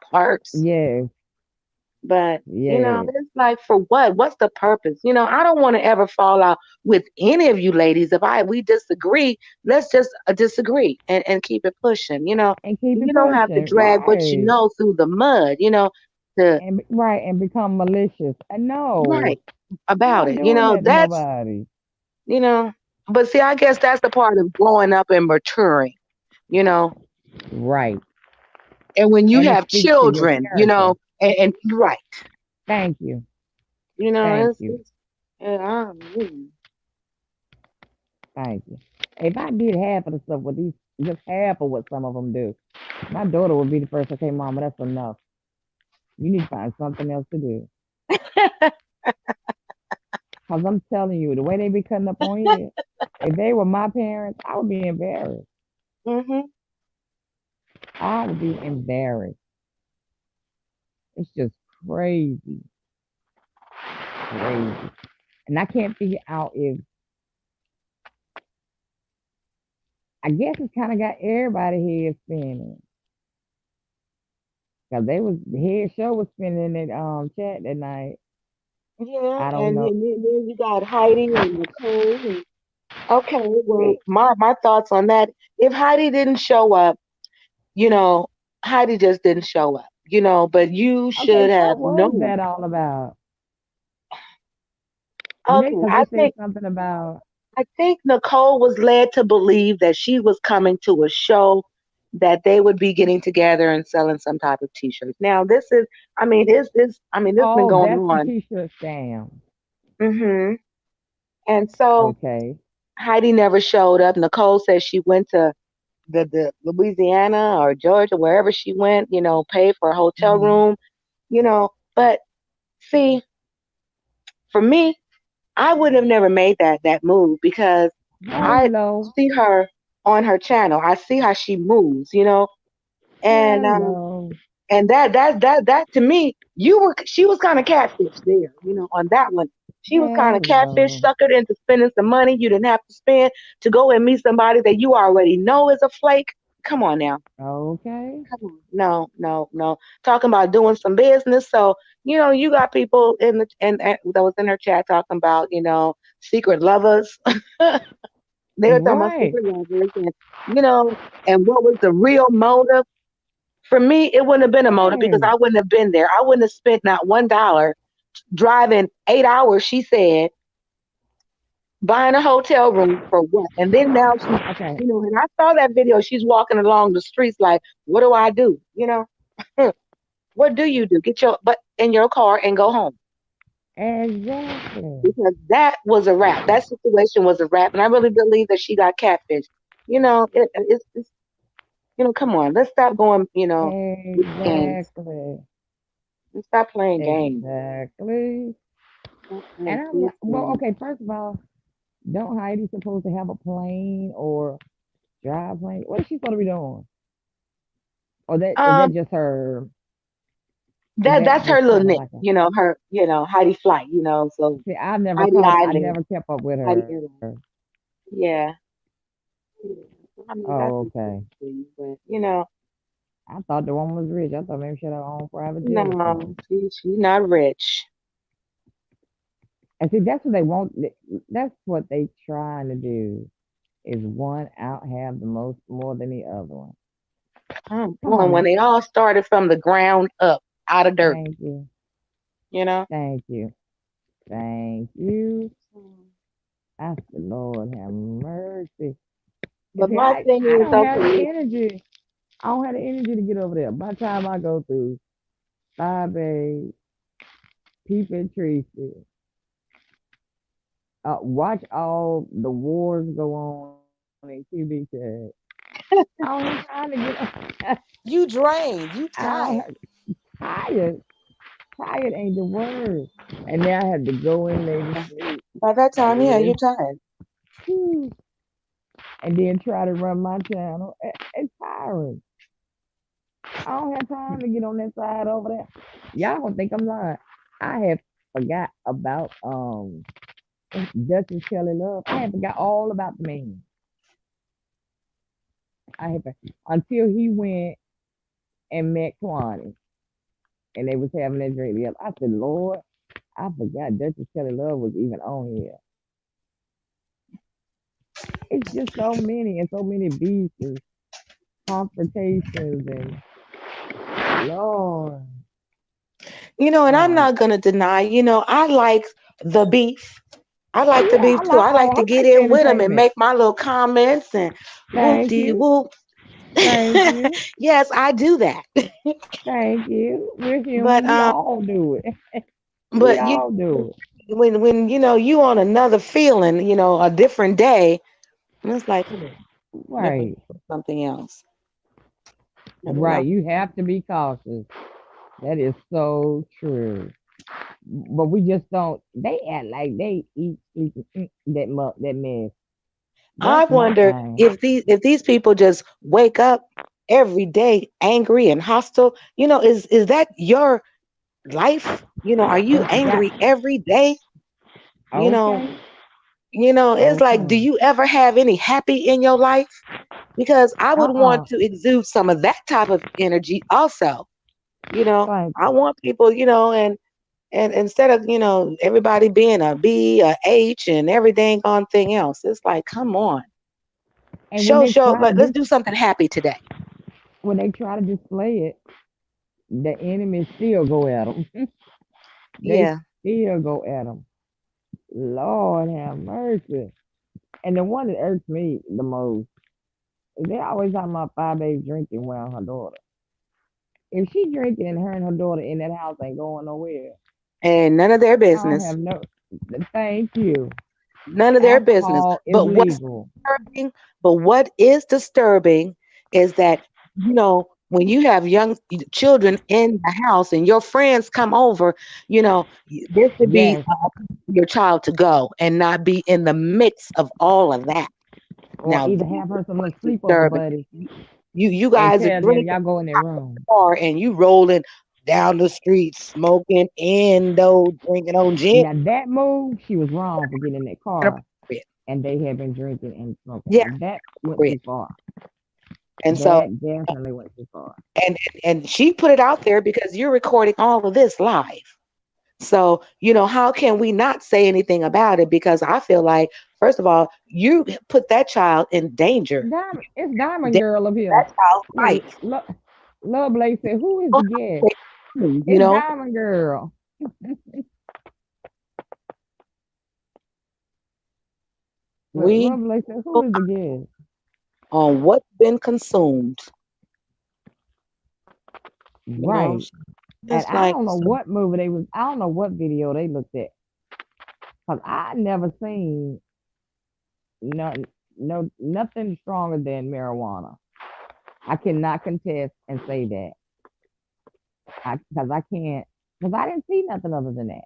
he? parts. Yes, But yes. it's like, for what? What's the purpose? I don't want to ever fall out with any of you ladies. If we disagree, let's just disagree and keep it pushing. And keep it You don't have to pushing. drag what you Right. know through the mud. To And become malicious. And no, Right you're about not it. doing that to That's nobody. you know. But see, I guess that's the part of growing up and maturing. You know, Right. and when you And it have speaks to your children, character. and right, Thank you. Thank it's, you. yeah. Thank you. If I did half of the stuff with these, just half of what some of them do, my daughter would be the first to say, Mama, that's enough. You need to find something else to do. Because I'm telling you, the way they be cutting up on here, if they were my parents, I would be embarrassed. Hmm. I would be embarrassed. It's just crazy, crazy. And I can't figure out if, I guess it's kind of got everybody head spinning. Because the head show was spinning in that chat that night. Yeah, I don't and know. then you got Heidi and Nicole. And, okay, well, See, my thoughts on that. If Heidi didn't show up, you know, Heidi just didn't show up. But you okay, should what have was known. that all about? Okay, Because they said something about, I think Nicole was led to believe that she was coming to a show that they would be getting together and selling some type of t-shirts. Now, this is, this been oh, going that's the on. t-shirt scam. Hmm. And so Okay. Heidi never showed up. Nicole said she went to the Louisiana or Georgia, wherever she went, paid for a hotel Hmm. room, But see, for me, I would have never made that move because I Hello. see her on her channel. I see how she moves, and Hello. that to me, she was kind of catfish there, on that one. She was kind of catfish, Hello. suckered into spending some money you didn't have to spend to go and meet somebody that you already know is a flake. Come on now. Okay. Come on. No, no, no. Talking about doing some business. So, you got people and that was in her chat talking about, secret lovers. They were talking about Right. secret lovers and what was the real motive? For me, it wouldn't have been a motive because Right. I wouldn't have been there. I wouldn't have spent not $1 driving 8 hours, she said, buying a hotel room for what? And then now she's, Okay. and I saw that video. She's walking along the streets like, what do I do? What do you do? Get your butt in your car and go home. Exactly. Because that was a wrap. That situation was a wrap. And I really believe that she got catfished. It's come on, let's stop going, weekends. Exactly. Let's stop playing games. Exactly. Stop And playing I'm like, kids well, games. okay, first of all, don't Heidi supposed to have a plane or drive a plane? What is she supposed to be doing? Or that is that Um, just her? Is that that that's her just little kind of nick, like a? her, Heidi Flight, so See, I never Heidi caught. I Island, never kept up with Heidi her. Airline. Yeah. Yeah. I mean, that's Oh, just okay. thing, but I thought the woman was rich. I thought maybe she had her own private jet or no, something. she's not rich. And see, that's what they want. That's what they trying to do. Is one out have the most more than the other one? Come Come on, when on. they all started from the ground up, out of dirt, Thank you. you know. Thank you. Thank you. Mm. I said, Lord have mercy. And But see, my thing I is, don't have the okay, energy. I don't have the energy to get over there. By the time I go through Five A, Peep and Tracy, watch all the wars go on in QB chat. I don't have time to get. you drained, you I don't tired. have tired. Tired ain't the word. And now I had to go in there to sleep. By that time, yeah, Yeah. you're tired. Whew. And then try to run my channel. It's tiring. I don't have time to get on that side over there. Y'all gonna think I'm lying. I have forgot about Duchess Kelly Love. I have forgot all about the man. I have until he went and met Kwani and they was having that drink together. I said, Lord, I forgot Duchess Kelly Love was even on here. It's just so many and so many beefs and confrontations and Lord. And I'm Um, not gonna deny, I like the beef. I oh like the yeah, beef too. I I get like the in with them and entertainment. make my little comments and whoop Thank de you. whoop. Thank you. Yes, I do that. Thank you. We're But human. We all do it. We but all do it. when you on another feeling, a different day, and it's like, come on, let me Right. do something else. Right. You have to be cautious. That is so true. But we just don't. They act like they eat, sleep, and that mess. I That's my wonder thing. if these people just wake up every day angry and hostile. Is that your life? Are you It's got angry every day? You know, okay. it's like, do Okay. you ever have any happy in your life? Because I would want Uh-uh. to exude some of that type of energy also. Thank I you. want people, and instead of, everybody being a B, a H, and everything on thing else, it's like, come on, And when they show, try to like, let's do something happy today. display it, the enemy still go at them. They Yeah. still go at them. Lord have mercy. And the one that irks me the most is they always talking about five days drinking around her daughter. If she drinking and her and her daughter in that house ain't going nowhere, And none of their I don't business. have no. Thank you. None of their business. Alcohol is But what's legal. disturbing, but what is disturbing is that, when you have young children in the house and your friends come over, there should be Yes. your child to go and not be in the mix of all of that. Or Now either that's have her some little what's sleepover disturbing. buddy You and guys are tell them drinking y'all go in their room. car and you rolling down the street smoking endo, drinking on gin. Now that move, she was wrong for getting in that car Inappropriate. and they had been drinking and smoking. Yeah, That went too inappropriate. far. And so That definitely went too far. and she put it out there because you're recording all of this live. So, how can we not say anything about it? Because I feel like, first of all, you put that child in danger. Diamond, it's Diamond That Girl up here. child's Look, life. Love Blake said, "Who is You the don't have to guest?" say names, It's Diamond Girl. Look, We Love Blake said, "Who know is the guest?" on what's been consumed. You know, Right. And it's I like, don't know what movie they was. I don't know what video they looked at because I never seen nothing. no nothing stronger than marijuana. I cannot contest and say that. Because I can't, because I didn't see nothing other than that.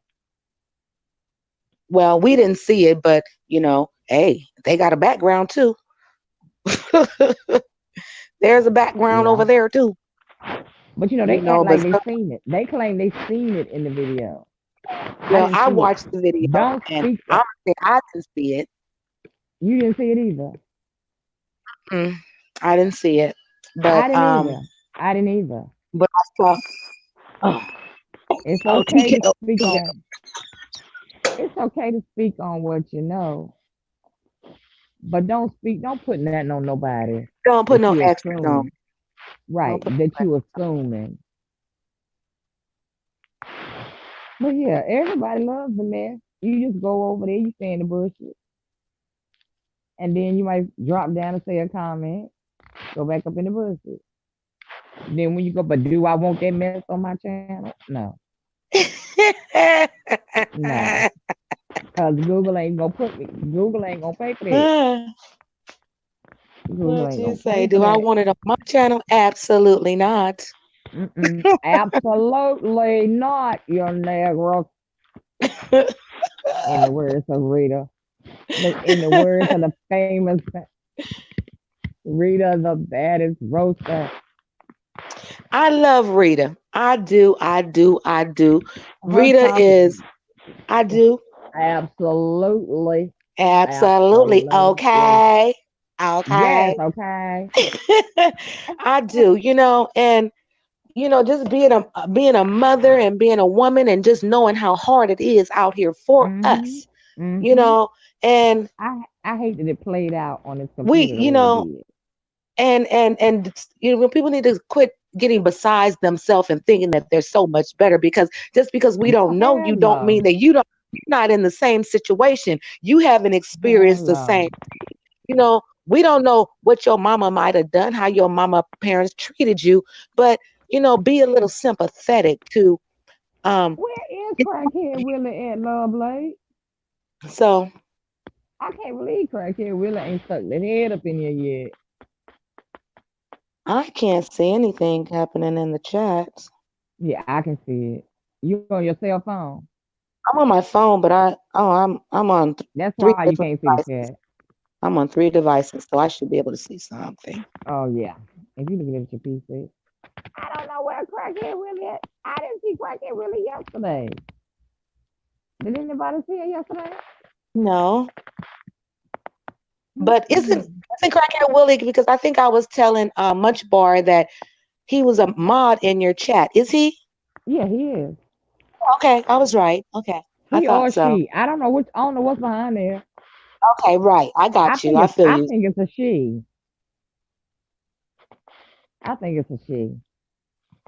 Well, we didn't see it, but hey, they got a background too. There's a background Yeah. over there too. But they act But like they seen it. They claim they seen it in the video. I well, didn't I see it. watched the video Don't and speak. I'm gonna say I didn't see it. You didn't see it either. Mm, I didn't see it, I but didn't either. I didn't either. but I saw. Oh, It's oh, okay to TK, speak on. It's okay to speak on what you know, but don't speak. Don't put nothing on nobody don't put that no you extras on. assuming. Right. Don't put That you assuming. But yeah, everybody loves the mess. You just go over there. You stay in the bushes, and then you might drop down and say a comment. Go back up in the bushes. Then when you go, but do I want that mess on my channel? No, no, because Google ain't gonna put me. Google ain't gonna pay for that. Google What ain't you gonna say? pay for Do I that. want it on my channel? Absolutely not. Absolutely not, you negro. In the words of Rita. In the words of the famous Rita, the baddest roaster. I love Rita. I do. I do. I do. Her Rita topic is. I do. absolutely, Absolutely. absolutely. Okay. Yes, Okay. okay. I do. And just being a mother and being a woman and just knowing how hard it is out here for Mhm. us. You Mhm. know, and I hate that it played out on this we, computer the way it did. when people need to quit getting besides themselves and thinking that they're so much better, because just because we don't know you don't Hello. mean that you're not in the same situation. You haven't experienced the Hello. same. We don't know what your mama might have done, how your mama parents treated you, but be a little sympathetic to um Where is Crackhead Willie at, Love Blade? so I can't believe Crackhead Willie ain't stuck that head up in here yet. I can't see anything happening in the chats. Yeah, I can see it. You on your cell phone? I'm on my phone, but I'm on That's three why you different can't see the devices. chat. I'm on three devices, so I should be able to see something. Oh yeah. If you looking at your PC. I don't know where Crackhead Willie at. I didn't see Crackhead Willie yesterday. Did anybody see it yesterday? No, but isn't Mm-mm. Crackhead Willie? Because I think I was telling Munch Bar that he was a mod in your chat. Is he? Yeah, he is. Okay, I was right. Okay, I He thought or so. she. I don't know which. I don't know what's behind there. Okay, right. I got you. I feel I you. think it's a she. I think it's a she.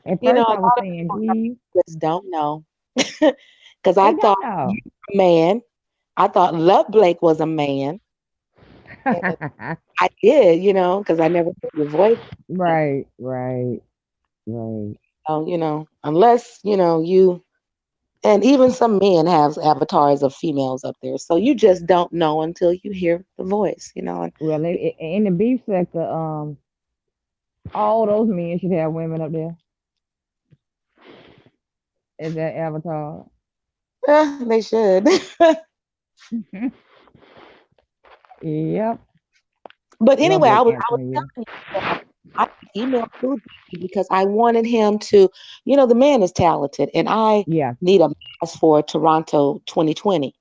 At A first, lot I was of saying people he. just don't know. Because I They thought don't you know. were a man. I thought Love Blake was a man. And I did, because I never heard your voice. Right, right, right. Unless, you, and even some men have avatars of females up there. So you just don't know until you hear the voice. And Well, in the beef sector, all those men should have women up there as their avatar. they should. Yep. But Love anyway, I Blake was answering you. telling you that I emailed Food because I wanted him to, the man is talented, and I Yeah, need a mask for Toronto 2020.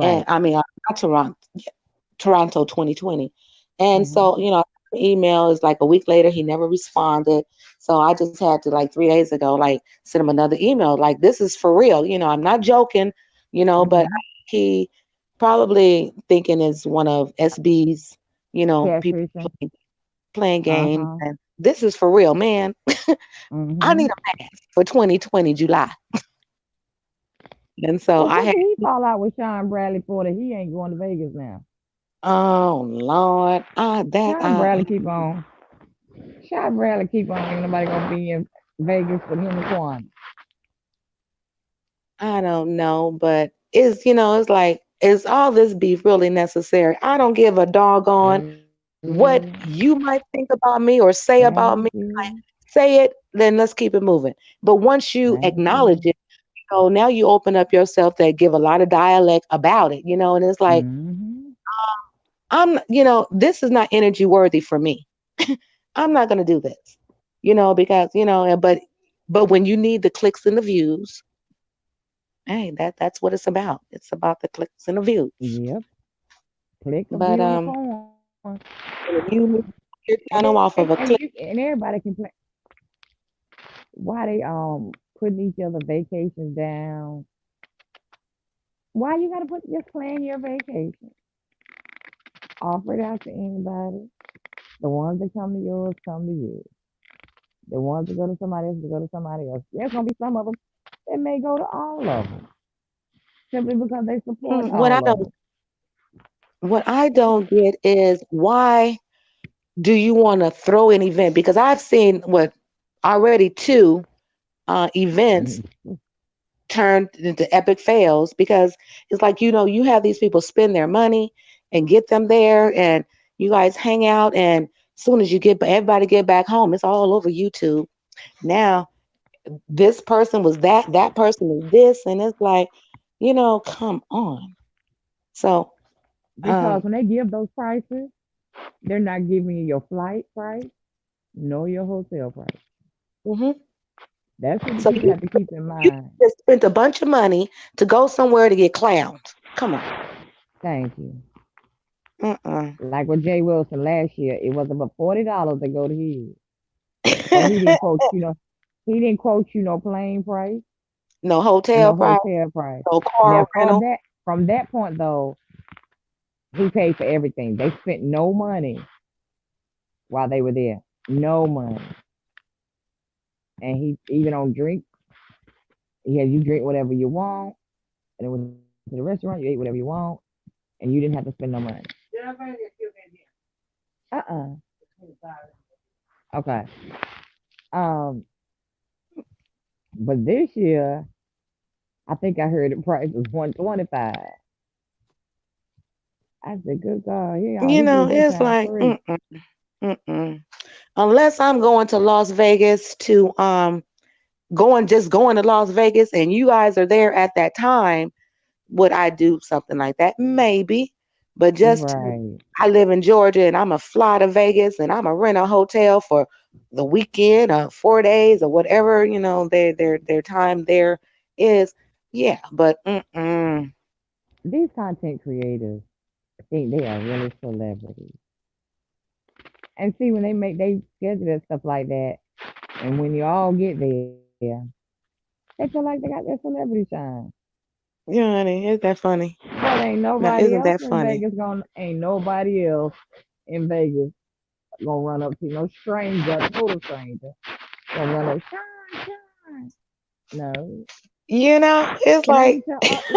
And right. I mean, not Toronto, yeah, Toronto 2020. And Hmm. so, email is like a week later, he never responded. So I just had to, like 3 days ago, like send him another email. Like, this is for real. I'm not joking, but Hmm. he probably thinking is one of SB's, people Catfishing. playing games. Uh-huh. And this is for real, man. I Hmm. need a mask for 2020 July. And so Well, I what had, did he fall out with Sean Bradley for that he ain't going to Vegas now? oh Lord, Sean Bradley keep on. Sean Bradley keep on. Ain't nobody gonna be in Vegas for him and Quan. I don't know, but it's like is all this beef really necessary? I don't give a doggone what Mm, you might think about me or say about me. thank you. Say it, then let's keep it moving. But once you Thank acknowledge you. it, so now you open up yourself to give a lot of dialect about it, and it's like, Mm-hmm. this is not energy worthy for me. I'm not gonna do this, because but when you need the clicks and the views, hey, that's what it's about. It's about the clicks and the views. Yep. Click a But view and a coin. when you move your And channel off of a click, everybody can play. Why they putting each other vacations down? Why you gotta just plan your vacation? Offer it out to anybody. The ones that come to yours come to you. The ones that go to somebody else, go to somebody else. There's gonna be some of them that may go to all of them simply because they support what I all of don't them. what I don't get is why do you want to throw an event? Because I've seen what already two events Mhm. turned into epic fails because it's like, you have these people spend their money and get them there and you guys hang out and as soon as everybody get back home, it's all over YouTube. Now this person was that person is this, and it's like, come on. So Because um when they give those prices, they're not giving you your flight price nor your hotel price. mhm. That's what the So people have to keep in you mind. just spent a bunch of money to go somewhere to get clowned. Come on. Thank you. Mm-mm. Like with Jay Wilson last year, it was about $40 to go to his. But he didn't quote no plane price No and hotel no price, hotel price. no car Now for rental. that from that point though, he paid for everything. They spent no money while they were there. No money. And he even on drink, he had you drink whatever you want. And it was to the restaurant, you ate whatever you want, and you didn't have to spend no money. Did I bring that you in here? Uh-uh. I'm sorry. Okay. Um, but this year, I think I heard the price was 125. I said, good God, he did that It's time like, free. mm-mm. Unless I'm going to Las Vegas to going to Las Vegas and you guys are there at that time, would I do something like that? Maybe. But Right. I live in Georgia and I'm a fly to Vegas and I'm a rent a hotel for the weekend or 4 days or whatever, their time there is. Yeah, but These content creators think they are really celebrities. And see, when they schedule and stuff like that, and when you all get there, they feel like they got their celebrity shine. honey, isn't that funny? But Now, isn't that funny? ain't nobody else in Vegas gonna run up to no stranger, total stranger, gonna run up, shine, shine. No. It's Can I like get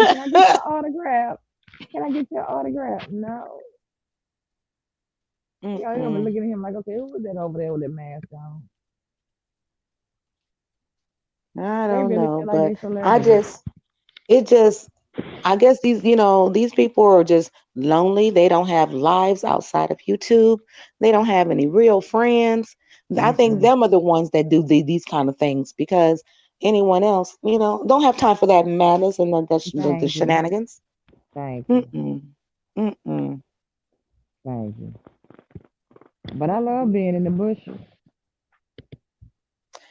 can I get your autograph? Can I get your autograph? No. Y'all gonna be mm-mm. looking at him like, okay, who was that over there with that mask on? I They don't really know, feel like but they I celebrities. just it just I guess these people are just lonely. They don't have lives outside of YouTube. They don't have any real friends. I think Mm-mm. them are the ones that do these kind of things because anyone else, don't have time for that madness and the Thank you. shenanigans. Thank you. Mm-mm. Mm-mm. Thank you. But I love being in the bushes.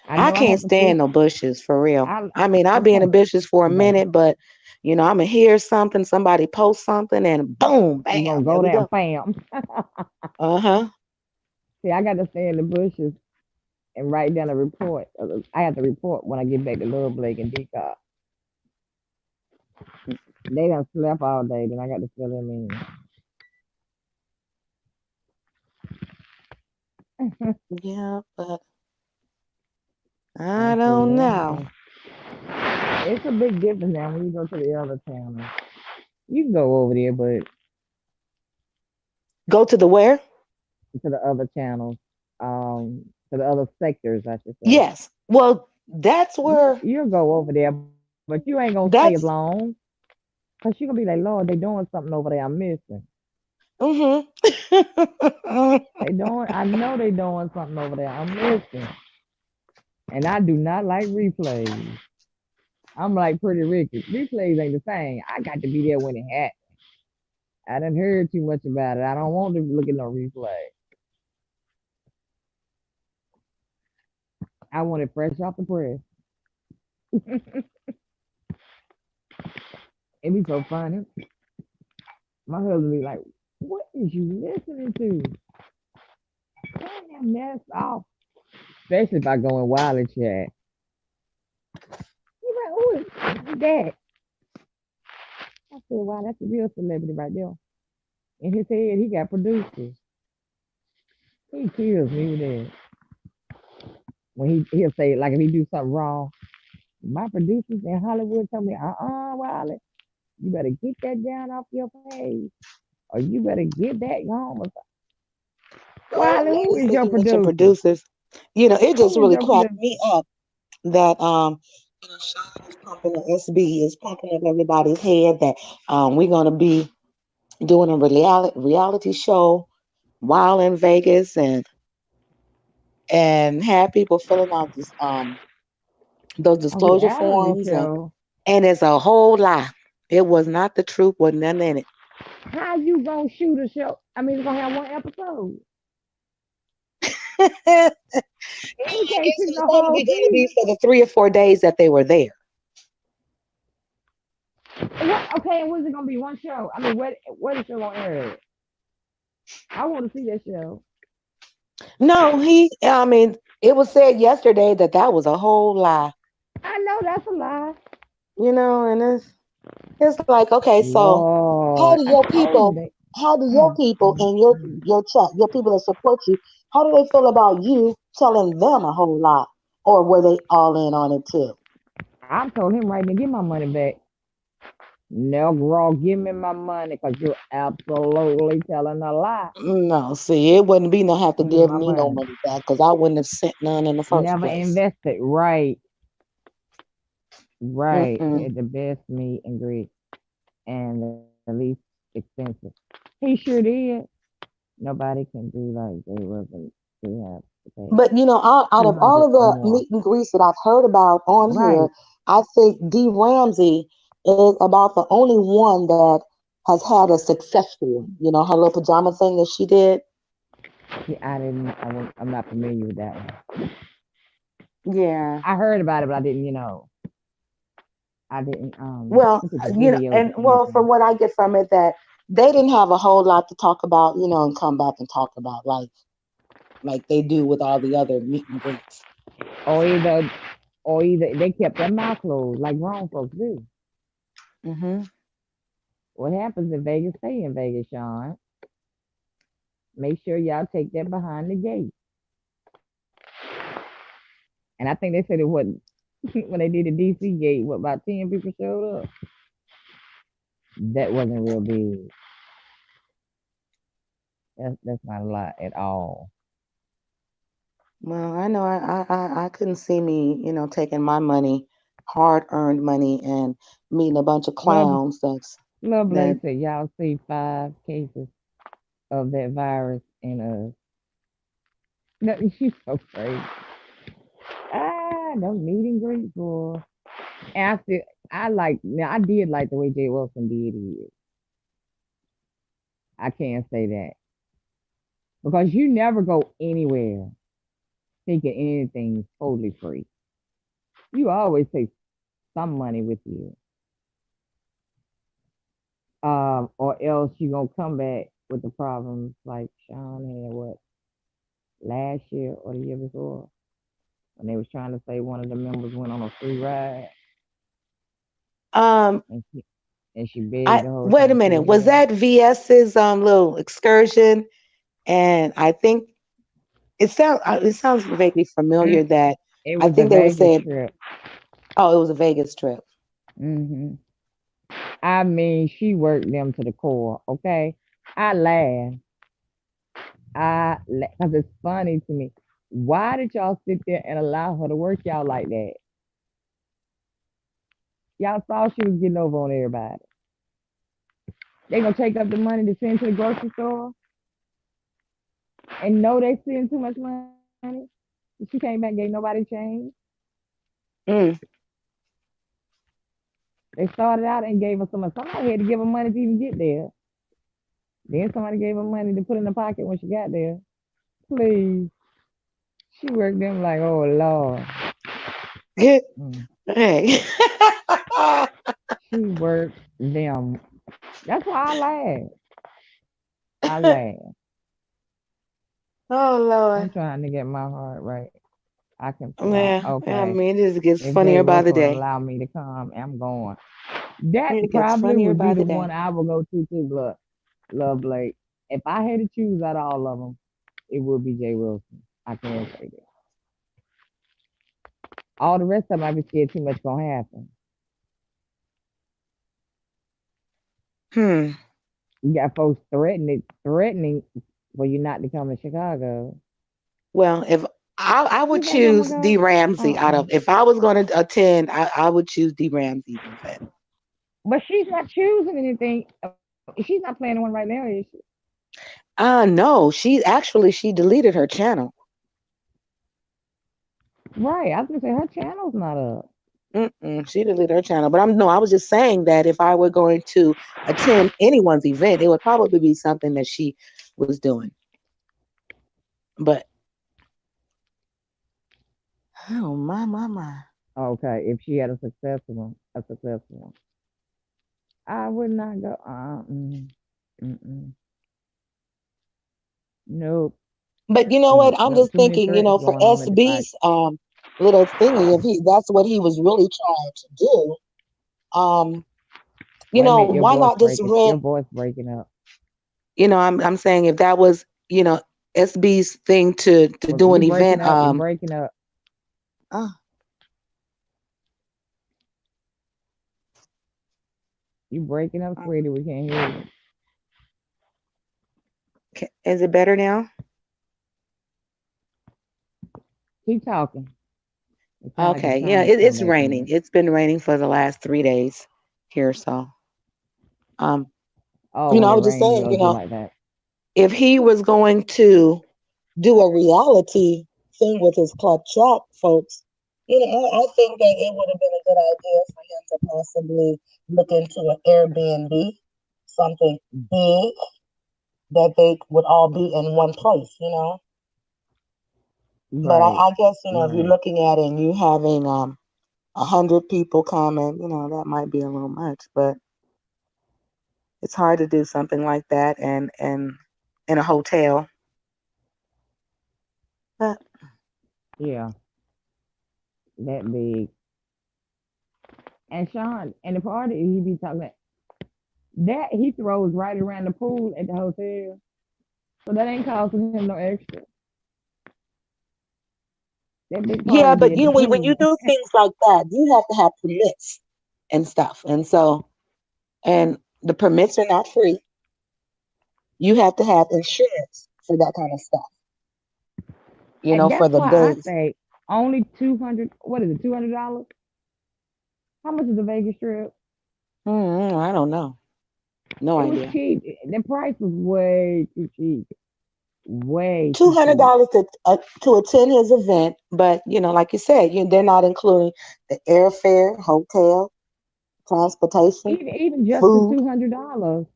I I know I can't have to see. stand no bushes for real. I I mean, I'll be in the okay, bushes for a baby. minute, but I'm gonna hear something, somebody post something, and boom, You're bam, gonna there go we there, go. fam. Uh-huh. See, I got to stay in the bushes and write down a report. I have to report when I get back to Little Blake and Decock. They done slept all day, then I got to fill them in. Yeah, but I I say, don't yeah, know. man. It's a big difference now when you go to the other town. You can go over there, but Go to the where? to the other channels, to the other sectors, I should say. Yes. Well, that's where You'll go over there, but you ain't gonna stay that's long. Cause she gonna be like, Lord, they doing something over there I'm missing. Mm-hmm. I know they doing something over there I'm missing. And I do not like replays. I'm like Pretty Ricky. Replays ain't the same. I got to be there when it happened. I done heard too much about it. I don't want to look at no replay. I want it fresh off the press. It be so funny. My husband be like, what is you listening to? Turn that mess off. Especially if I go in wild and chat. He's like, who is that? I said, wow, that's a real celebrity right there. In his head, he got producers. He kills me with that. When he'll say, like, if he do something wrong, my producers in Hollywood tell me, Wiley, you better get that down off your page. Or you better get that home. Oh, Wiley, now who you is said your you mentioned producer? producers. It just Who is really your cracked producer? me up that Sean is pumping the SB is pumping up everybody's head that we're gonna be doing a reality show while in Vegas and have people filling out this those A disclosure reality forms show. and it's a whole lie. It was not the truth, wasn't nothing in it. How you gonna shoot a show? I mean, it's gonna have one episode. No, You I can't guess shoot it's the only whole gonna be season. for the 3 or 4 days that they were there. Okay, and when's it gonna be? One show? I mean, where the show gonna air at? I want to see that show. No, I mean, it was said yesterday that that was a whole lie, I know that's a lie. and it's like, okay, so how Lord, do I your told you people, that. how do your Mm, people mm, in your mm. your chat, your people that support you, how do they feel about you telling them a whole lot, or were they all in on it too? I told him right now, give my money back. No, girl, give me my money because you're absolutely telling a lie. No, see, it wouldn't be no have to Give me give my me no money. money back because I wouldn't have sent none in the first Never place. invested. Right, right. Mm-mm. Had the best meat and grease and the least expensive. He sure did. Nobody can do like they wasn't to have to pay But out two of hundred all of or the more. meet and greets that I've heard about on here, Right. I think D. Ramsey is about the only one that has had a successful one. Her little pajama thing that she did. See, I'm not familiar with that one. Yeah. I heard about it, but I didn't. I didn't Well, look at the videos and or well, from anything. what I get from it, that they didn't have a whole lot to talk about, and come back and talk about like they do with all the other meet and greets. Or either, they kept their mouth closed like grown folks do. Hmm. What happens in Vegas, stay in Vegas, Sean. Make sure y'all take that behind the gate. And I think they said it wasn't when they did the DC gate. What about 10 people showed up? That wasn't real big. That's not a lot at all. Well, I know I couldn't see me, taking my money, hard earned money, and meeting a bunch of Well, clowns. Lil Blake That said y'all see 5 cases of that virus in us. No, she's so crazy. No meet and greet for. And I did like the way Jay Wilson did it. I can't say that because you never go anywhere thinking anything's totally free. You always take some money with you, or else you gonna come back with the problems like Sean had what last year or the year before when they was trying to say one of the members went on a free ride um and she begged I the whole wait a time she minute, didn't was have. that VS's little excursion? And I think it sounds vaguely Mm, familiar that it I was a think they were Vegas saying, trip. oh, it was a Vegas trip. hmm I mean, she worked them to the core. Okay, I laugh. Because it's funny to me. Why did y'all sit there and allow her to work y'all like that? Y'all saw she was getting over on everybody. They gonna take up the money to send to the grocery store and know they spend too much money. She came back, gave nobody change. Mm. They started out and gave her so much. Somebody had to give her money to even get there. Then somebody gave her money to put in the pocket when she got there. Please. She worked them like, oh Lord. Mm. Hey. She worked them. That's why I laugh. I laugh. Oh Lord. I'm trying to get my heart right. I can fly. Yeah, I Okay. mean, it just gets If Jay funnier by the Wilson will day. allow me to come, I'm going. That It gets probably funnier would be by the the day. one I would go to too, blood. Love Blake. If I had to choose out of all of them, it would be Jay Wilson. I can say that. All the rest of them, I be scared too much gonna happen. Hmm. You got folks threatening for you not to come to Chicago. Well, if I would You think I'm choose gonna D go? Ramsey out Uh-uh. of if I was going to attend, I would choose D Ramsey's event. But she's not choosing anything. She's not playing the one right now, is she? No, she deleted her channel. Right. I was gonna say her channel's not up. She deleted her channel. But I was just saying that if I were going to attend anyone's event, it would probably be something that she was doing. But oh my. Okay, if she had a successful one, I would not go. Mm-mm. Nope. But you know what? Nope. I'm Nope. just Too many thinking, threats for going on at the fight. SB's little thingy, if that's what he was really trying to do, Wait a minute, why not just your rent, voice breaking up. I'm saying if that was, SB's thing to Well, do you an breaking event, up. You're breaking up. uh, You breaking up, sweetie. We can't hear you. is it better now? Keep talking. It sounds like Okay, you're yeah, trying to come it's back raining. in. It's been raining for the last 3 days here, so um, Oh, when I it was just rains, it saying, always be like that. if he was going to do a reality thing with his club track folks, I think that it would have been a good idea for him to possibly look into an Airbnb, something big that they would all be in one place. But Right. I guess, if you're Right. looking at it and you having 100 people coming, that might be a little much, but it's hard to do something like that and in a hotel. But Yeah. That big. And Sean, and the party he be talking about, that he throws right around the pool at the hotel. So that ain't costing him no extra. That big yeah, party be but at the when pool. you do things like that, you have to have permits and stuff. And so, and the permits are not free. You have to have insurance for that kind of stuff, And for that's the why I days. say only 200. What is it? $200? How much is the Vegas strip? I don't know. No It was idea. cheap. The price was way too cheap. Way two too hundred cheap. dollars to attend his event, but like you said, they're not including the airfare, hotel, transportation, Even just the food. $200.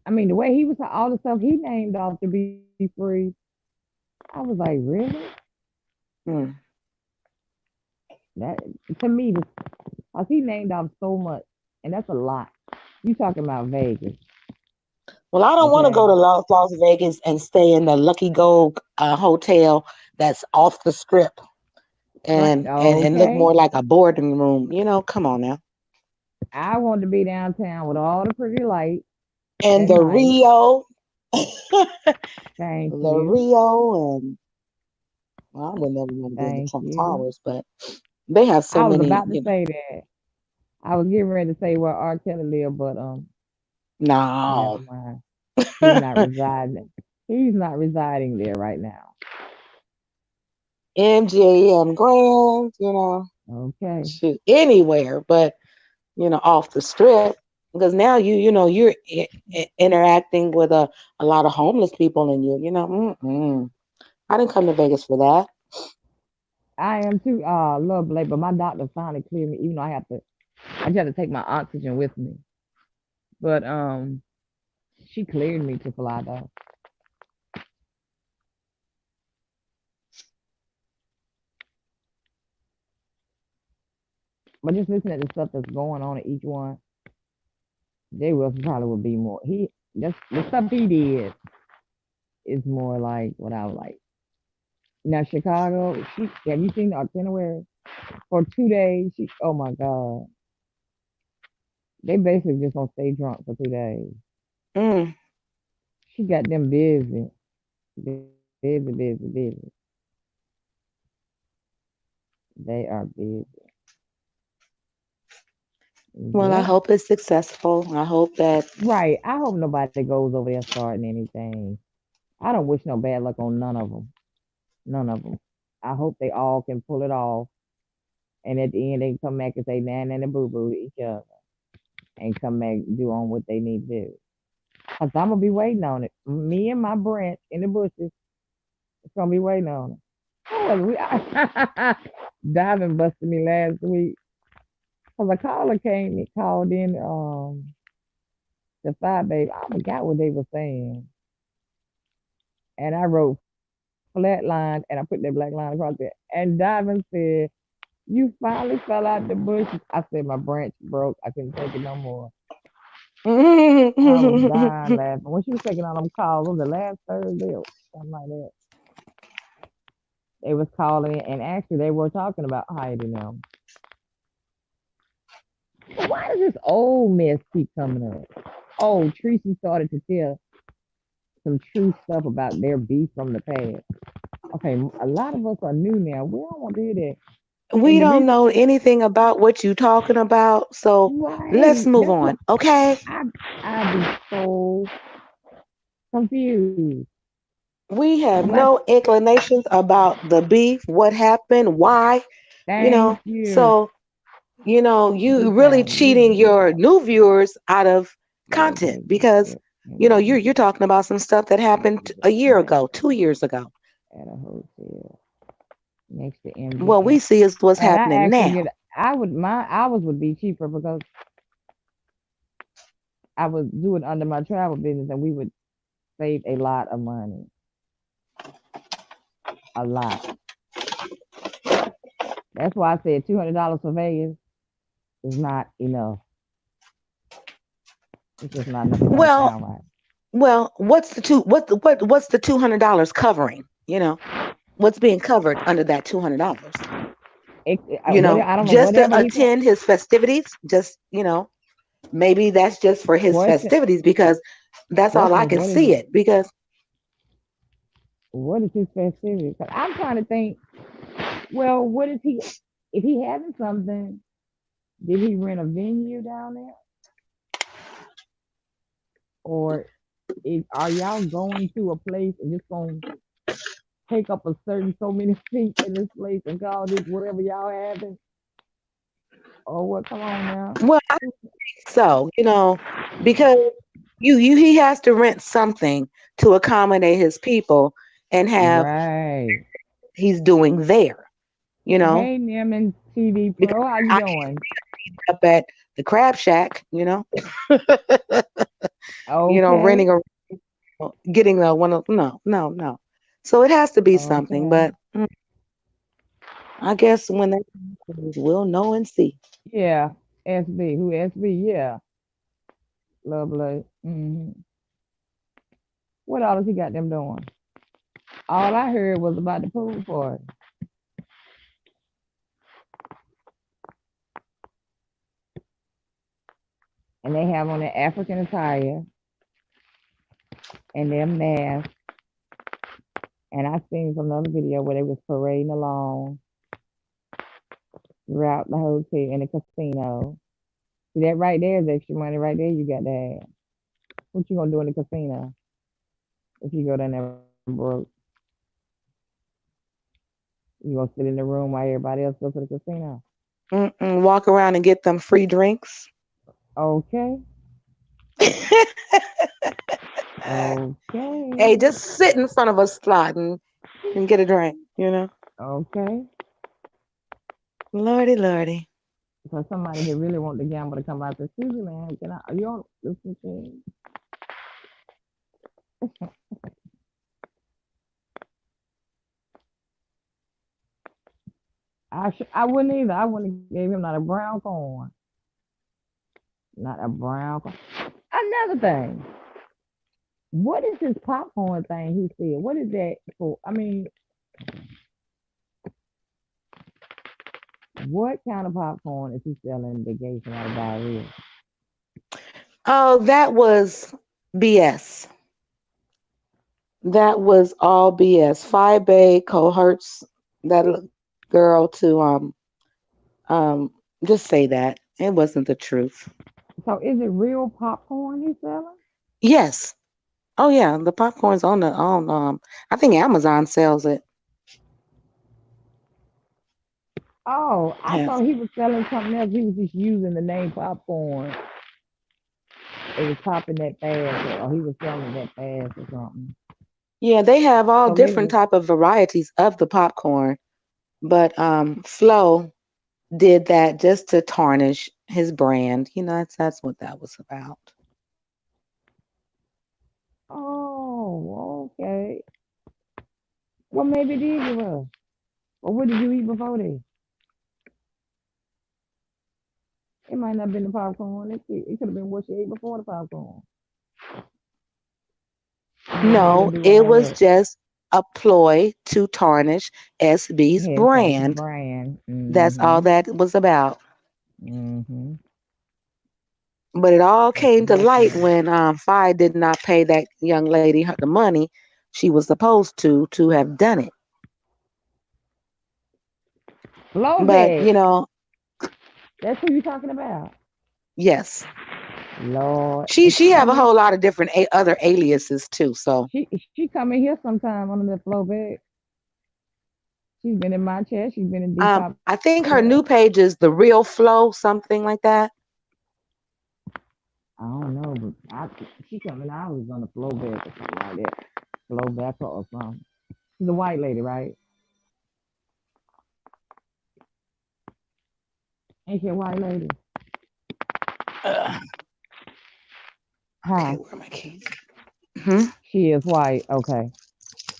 I mean, the way he was all the stuff he named off to be free. I was like, really? Hmm. That to me, cause he named off so much, and that's a lot. You talking about Vegas? Well, I don't want to go Okay. to Las Vegas and stay in the Lucky Gold hotel that's off the strip and look Okay. more like a boarding room. Come on now. I want to be downtown with all the pretty lights And at the night. Rio, Thank the you. Rio, and well, I would never want to be in the Thank Trump you. Towers, but they have so I was many. about to say that. I was getting ready to say where R. Kelly live, but never No. mind. He's not residing. He's not residing there right now. MGM Grand, Okay. shoot, anywhere, but off the strip. because now you're interacting with a lot of homeless people, and I didn't come to Vegas for that. I am too, love Blake, but my doctor finally cleared me, even though I just have to take my oxygen with me. But she cleared me to fly though. But just listen at the stuff that's going on in each one, Jay Wilson probably would be more. That's the stuff he did is more like what I would like. Now Chicago, have you seen the itinerary for 2 days? Oh my God, they basically just gonna stay drunk for 2 days. Mm. She got them busy, busy, busy, busy. They are busy. Well, I Yep. hope it's successful. I hope that. Right. I hope nobody goes over there starting anything. I don't wish no bad luck on none of them. None of them. I hope they all can pull it off. And at the end, they can come back and say nan and boo boo to each other and come back and do on what they need to do. Because I'm going to be waiting on it. Me and my branch in the bushes, it's going to be waiting on it. Diamond busted me last week. Because a caller called in the fire baby. I forgot what they were saying. And I wrote flat line and I put that black line across there. And Diamond said, "You finally fell out the bush." I said, "My branch broke. I couldn't take it no more." I was dying laughing. When she was taking all them calls, it was the last Thursday or something like that. They was calling in, and actually they were talking about Heidi now. But why does this old mess keep coming up? Oh, Tracy started to tell some true stuff about their beef from the past. Okay, a lot of us are new now. We don't want to hear that. We And the don't reason, know anything about what you're talking about, so let's right? move That's what on, okay? I I be so confused. We have Like, no inclinations about the beef, what happened, why, you thank know. you. So, We you really sound cheating new. your new viewers out of Yeah, content because, baby. you're talking about some stuff that happened a year ago, 2 years ago. At a hotel next to What MGM. we see is what's And I happening actually now. get my hours would be cheaper because I was doing under my travel business and we would save a lot of money. A lot. That's why I said $200 for Vegas is not enough. It's just not enough. It don't Well, sound right. what's the $200 covering? What's being covered under that $200? I don't know Just to whatever he paid. attend his festivities. Just maybe that's just for his Question festivities because that's all I question is can see it because what is his festivity? 'Cause I'm trying to think. Well, what is he? If he having something, did he rent a venue down there, or are y'all going to a place and just gonna take up a certain so many seats in this place and call this whatever y'all having, or what? Come on now. well, I think so, because he has to rent something to accommodate his people and have Right. he's doing there, you know, Hey, Neiman TV because Pro, how you I doing? up at the Crab Shack, Okay. renting a getting a one of no. So it has to be something, Okay. but I guess when that happens, we'll know and see. Yeah. SB. Who SB? Yeah. Lovely. What all has he got them doing? All I heard was about the pool party. And they have on their African attire and their masks. And I seen some other video where they was parading along throughout the hotel in the casino. See that right there is extra money right there you got to have. What you gonna do in the casino if you go down there broke? You gonna sit in the room while everybody else goes to the casino? Walk around and get them free drinks. Okay. Okay. Hey, just sit in front of a slot and get a drink, you know? Okay. Lordy, lordy. So somebody that really want to gamble to come out and say, excuse me, man, can I, are you on this machine? I wouldn't either. I wouldn't have gave him not a brown corn. Not a brown corn. Another thing. What is this popcorn thing he said? What is that for? I mean, what kind of popcorn is he selling that gave somebody diarrhea? Oh, that was BS. That was all BS. Phi Bay cohorts that girl to um just say that. It wasn't the truth. So is it real popcorn he's selling? Yes. Oh yeah, the popcorn's on I think Amazon sells it. Oh, I Yeah. thought he was selling something else. He was just using the name popcorn. It was popping that fast, or he was selling that fast or something. Yeah, they have all So maybe different type of varieties of the popcorn, but Flo did that just to tarnish his brand. You know, that's what that was about. oh, okay. Well, maybe it did give us. Or what did you eat before this? It might not have been the popcorn. It could have been what you ate before the popcorn. You know, they No, do it all was that. just a ploy to tarnish SB's Yes, that's the brand. brand. That's all that was about. Mm-hmm. But it all That's came to light definitely. when Fi did not pay that young lady the money she was supposed to have done it. But Blowback. you know, That's who you talking about. yes, Lord. she And she she have come a in. whole lot of different other aliases too. So She come in here sometime on the flowback. She's been in my chat. She's been in Depop I think her new chat. page is the Real Flow, something like that. I don't know, but she coming out was on the flowback or something like that. Flowback or something. She's a white lady, right? Ain't she a white lady? Ugh. Okay, Huh? where are my keys? Hmm? She is white. Okay.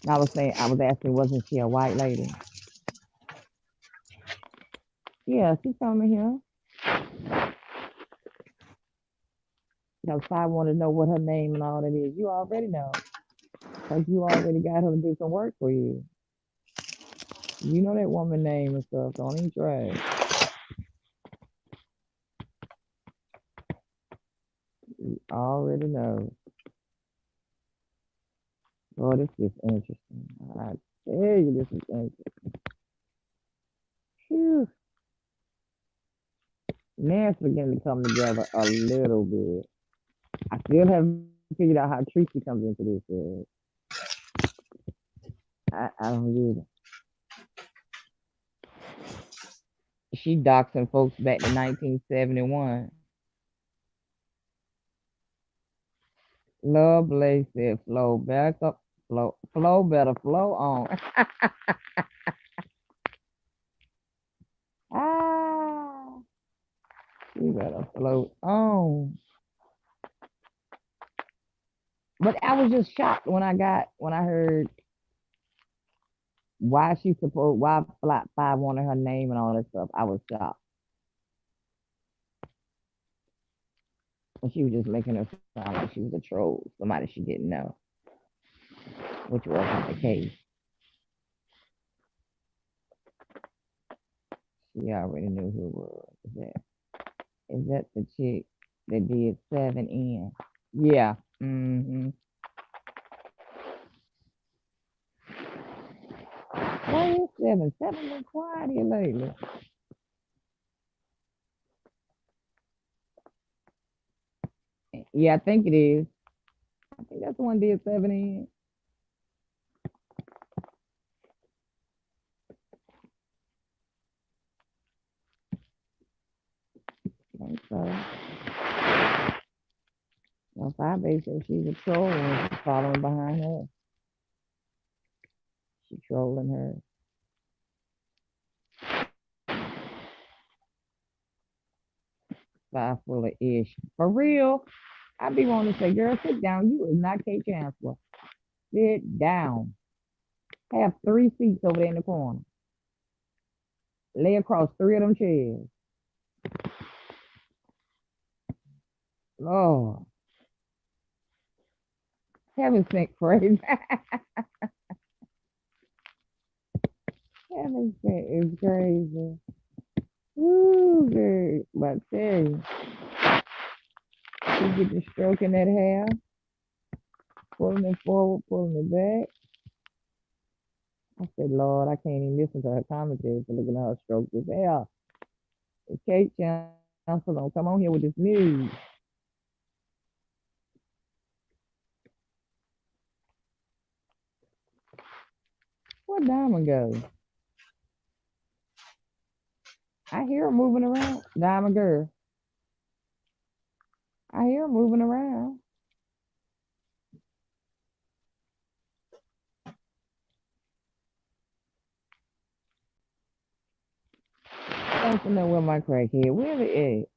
And I was saying, I was asking, wasn't she a white lady? Yeah, she coming here. Because I want to know what her name and all that is. You already know. Because you already got her to do some work for you. You know that woman name and stuff. Don't even try. You already know. Oh, this is interesting. I tell you, this is interesting. Phew. Now it's beginning to come together a little bit. I still haven't figured out how Tracy comes into this. I don't get it. She doxing folks back to 1971. Love Blaze said, flow back up, flow better flow on. Ah, you better float on. But I was just shocked when I heard why Flat Five wanted her name and all that stuff. I was shocked. And she was just making her sound like she was a troll, somebody she didn't know, which wasn't the case. She already knew who it was. Is that the chick that did 7N? Yeah. Mm-hmm. Why is 7? 7 been quiet here lately. Yeah, I think it is. I think that's the one did 7N. I think so. Five Base said she's a troll and she's following behind her. She trolling her. Five full of ish. For real. I be wanting to say, girl, sit down. You is not Kate Chancellor. Sit down. Have 3 seats over there in the corner. Lay across 3 of them chairs. Lord. Heaven sent crazy. Heaven sent is crazy. Ooh, girl. But I tell you, she get the stroke in that hair, pulling it forward, pulling it back. I said, Lord, I can't even listen to her commentary for looking at her stroke this hair. If Kate Chancellor don't come on here with this news. Where Diamond go? I hear her moving around. Diamond girl. I hear her moving around. I don't know where my crackhead. Where the at?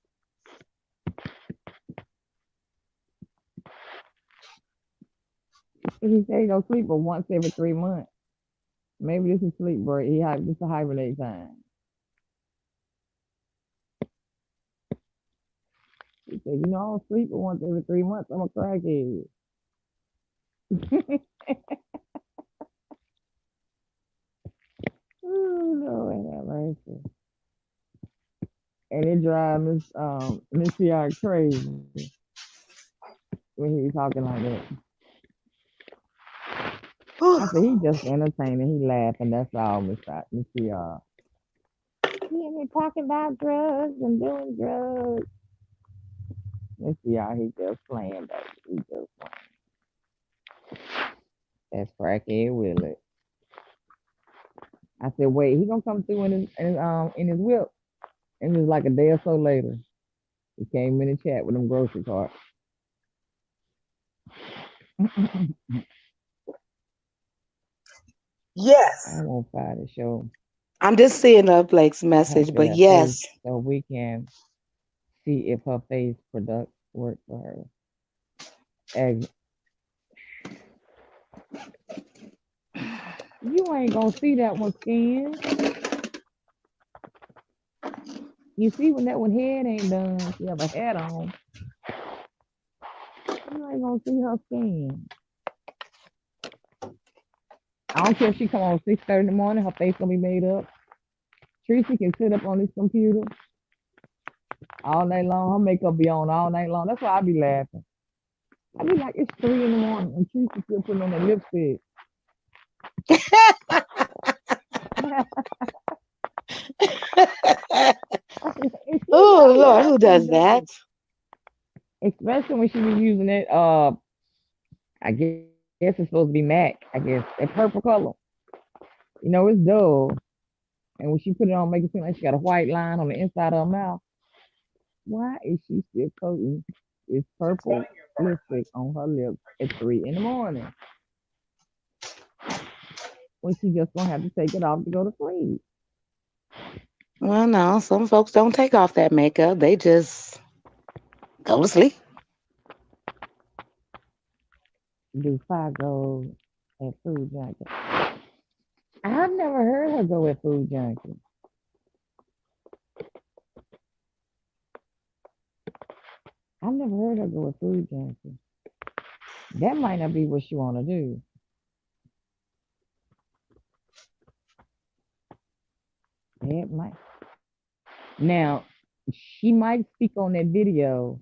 He said he go sleep for once every 3 months. Maybe this is sleep break. This a hibernate time. He said, I don't sleep for once every 3 months. I'm a crackhead. Oh, Lord have mercy. And it drives Miss CR crazy when he was talking like that. I said, he just entertaining. He laughing. That's all, Miss CR. He and me talking about drugs and doing drugs. Miss CR, he just playing, baby. He just playing. That's crackhead Willie. I said, wait, he gonna come through in his whip. And it was like a day or so later. He came in and chat with them grocery carts. Yes. I won't find the show. I'm just seeing Blake's Her message, but face yes. so we can see if her face product worked for her. And you ain't gonna see that one skin. You see when that one head ain't done, she have a hat on. You ain't gonna see her skin. I don't care if she come on 6:30 in the morning, her face gonna be made up. Tracy can sit up on this computer all night long. Her makeup be on all night long. That's why I be laughing. I be like, it's 3 in the morning and Tracy still putting on that lipstick. Oh Lord, who does that? Especially when she be using it. I guess it's supposed to be MAC. I guess that purple color. It's dull. And when she put it on, make it seem like she got a white line on the inside of her mouth. Why is she still coating this purple lipstick on her lips at 3 in the morning? When she just gonna have to take it off to go to sleep. Well, no, some folks don't take off that makeup. They just go to sleep. Do Fargo at Food Junkie? I've never heard her go at Food Junkie. I've never heard her go at Food Junkie. That might not be what she want to do. It might. Now, she might speak on that video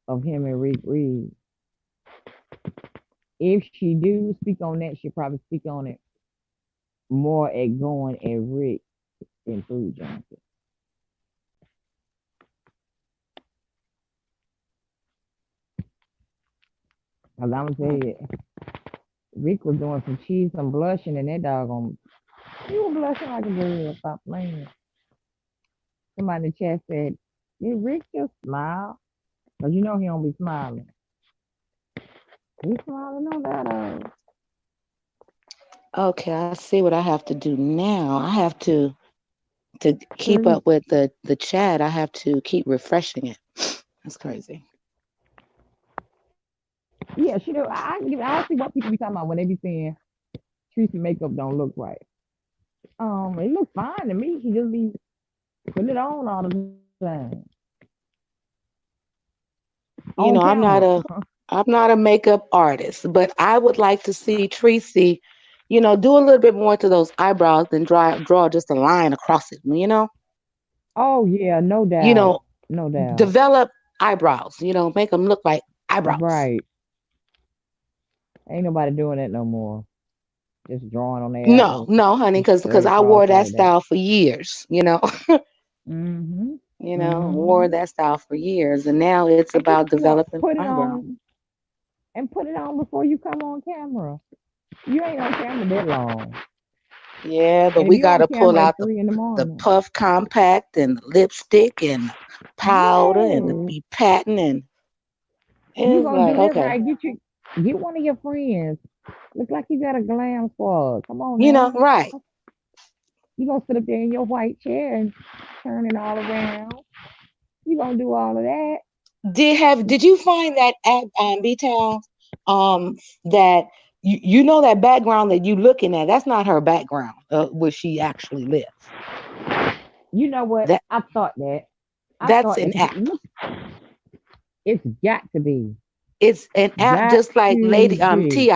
of him and Rick Reed. If she do speak on that, she'll probably speak on it more at going at Rick in Food Junkie. Cause I'm gonna tell you, Rick was doing some cheese, some blushing, and that doggone, you were blushing like a girl. Stop playing. Somebody in the chat said, did Rick just smile? Cause you know he don't be smiling. He smiling on that. Okay, I see what I have to do now. I have to keep Tree. up with the chat. I have to keep refreshing it. That's crazy. Yeah, she do. I see what people be talking about when they be saying Tracy makeup don't look right. It looks fine to me. She just be putting it on all the time on You know, camera. I'm not a makeup artist, but I would like to see Tracy, do a little bit more to those eyebrows than draw just a line across it. Oh yeah, no You doubt, know, no doubt. develop eyebrows. Make them look like eyebrows. Right. Ain't nobody doing that no more. Just drawing on their No, apples no, honey, and because straight I across wore that like that. style for years. Mhm. Wore Mhm. that style for years, and now it's And you about know what? developing Put it eyebrows. on and put it on before you come on camera. You ain't on camera that long. Yeah, but And if we you on gotta pull camera at out 3 in the the morning, puff compact and the lipstick and the powder and the yes, be patting and you it's gonna like do that okay, right. Get one of your friends. Look like you got a glam squad. Come on now. right. You gonna sit up there in your white chair and turn it all around. You gonna do all of that. Did you find that at B Town that that background that you looking at? That's not her background where she actually lives. You know what? That I thought that. I that's thought an that because app. look, it's got to be. It's an app Got just like to Lady be. Ti,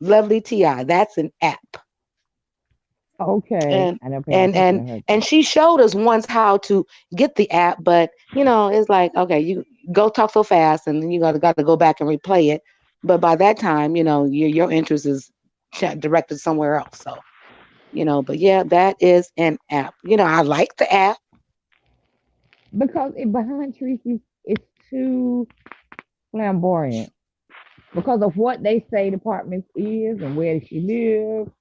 Lovely Ti. That's an app. Okay. And I never paid and attention and to her. and she showed us once how to get the app, but it's like okay, you go talk so fast, and then you got to go back and replay it. But by that time, your interest is directed somewhere else. So but yeah, that is an app. I like the app. Because it behind Tracy is too flamboyant. Because of what they say the apartment is and where she lives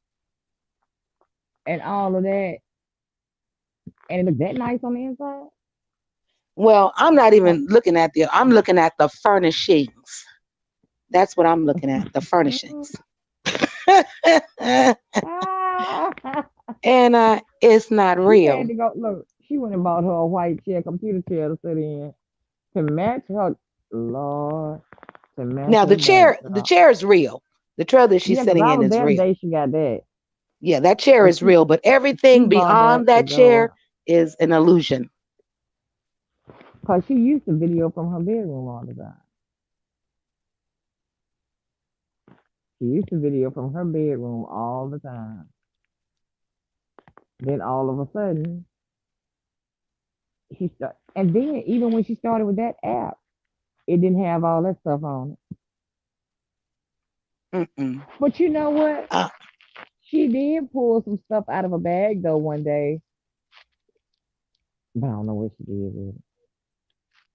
and all of that. And it looks that nice on the inside. Well, I'm not Like, even looking at I'm looking at the furnishings. That's what I'm looking at, the furnishings. ah, And it's not she had real. to go look. She went and bought her a white chair, computer chair to sit in to match her. Lord, to match Now her the backdrop. chair is real. The chair that she's Yeah, because sitting I in was is there the real. day she got that. Yeah, that chair But is real, but she everything bought that beyond to that go chair is an illusion. because she used to video from her bedroom all the time. She used to video from her bedroom all the time. Then all of a sudden, and then even when she started with that app, it didn't have all that stuff on it. Mm-mm. But you know what? Uh, She did pull some stuff out of a bag though one day, but I don't know what she did with it.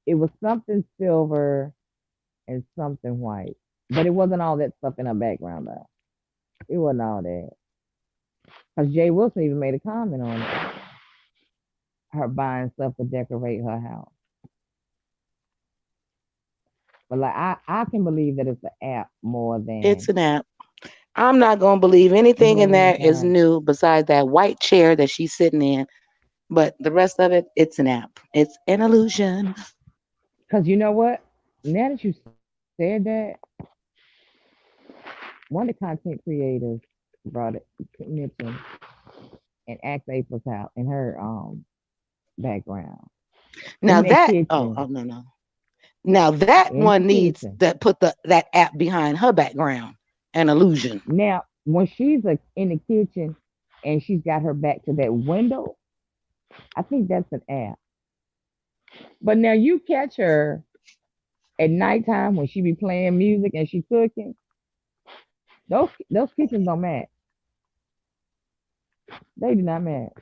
It was something silver and something white, but it wasn't all that stuff in her background though. It wasn't all that. Because Jay Wilson even made a comment on it. Her buying stuff to decorate her house. But like I can believe that it's an app more it's than an app. I'm not gonna believe anything in there is anything. new besides that white chair that she's sitting in. But the rest of it, it's an app. It's an illusion. Because you know what? Now that you said that, one of the content creators brought it mentioned and asked April's house in her background Now in that that kitchen. no no. Now that In the one needs kitchen. that put that app behind her background. An illusion. Now, when she's in the kitchen and she's got her back to that window, I think that's an app. But now you catch her at nighttime when she be playing music and she cooking. Those kitchens don't match. They do not match.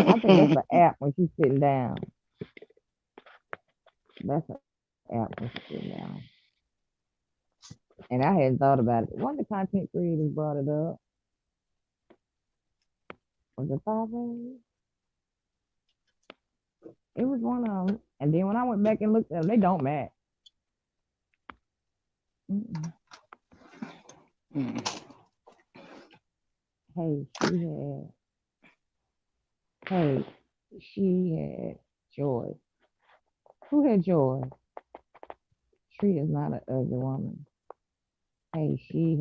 I think that's an app when she's sitting down. That's an app when she's sitting down. And I hadn't thought about it. One of the content creators brought it up. Was it Five? It was one of them. And then when I went back and looked at them, they don't match. Mm-mm. Mm. Hey, she had joy. Who had joy? Tree is not an ugly woman. Hey, she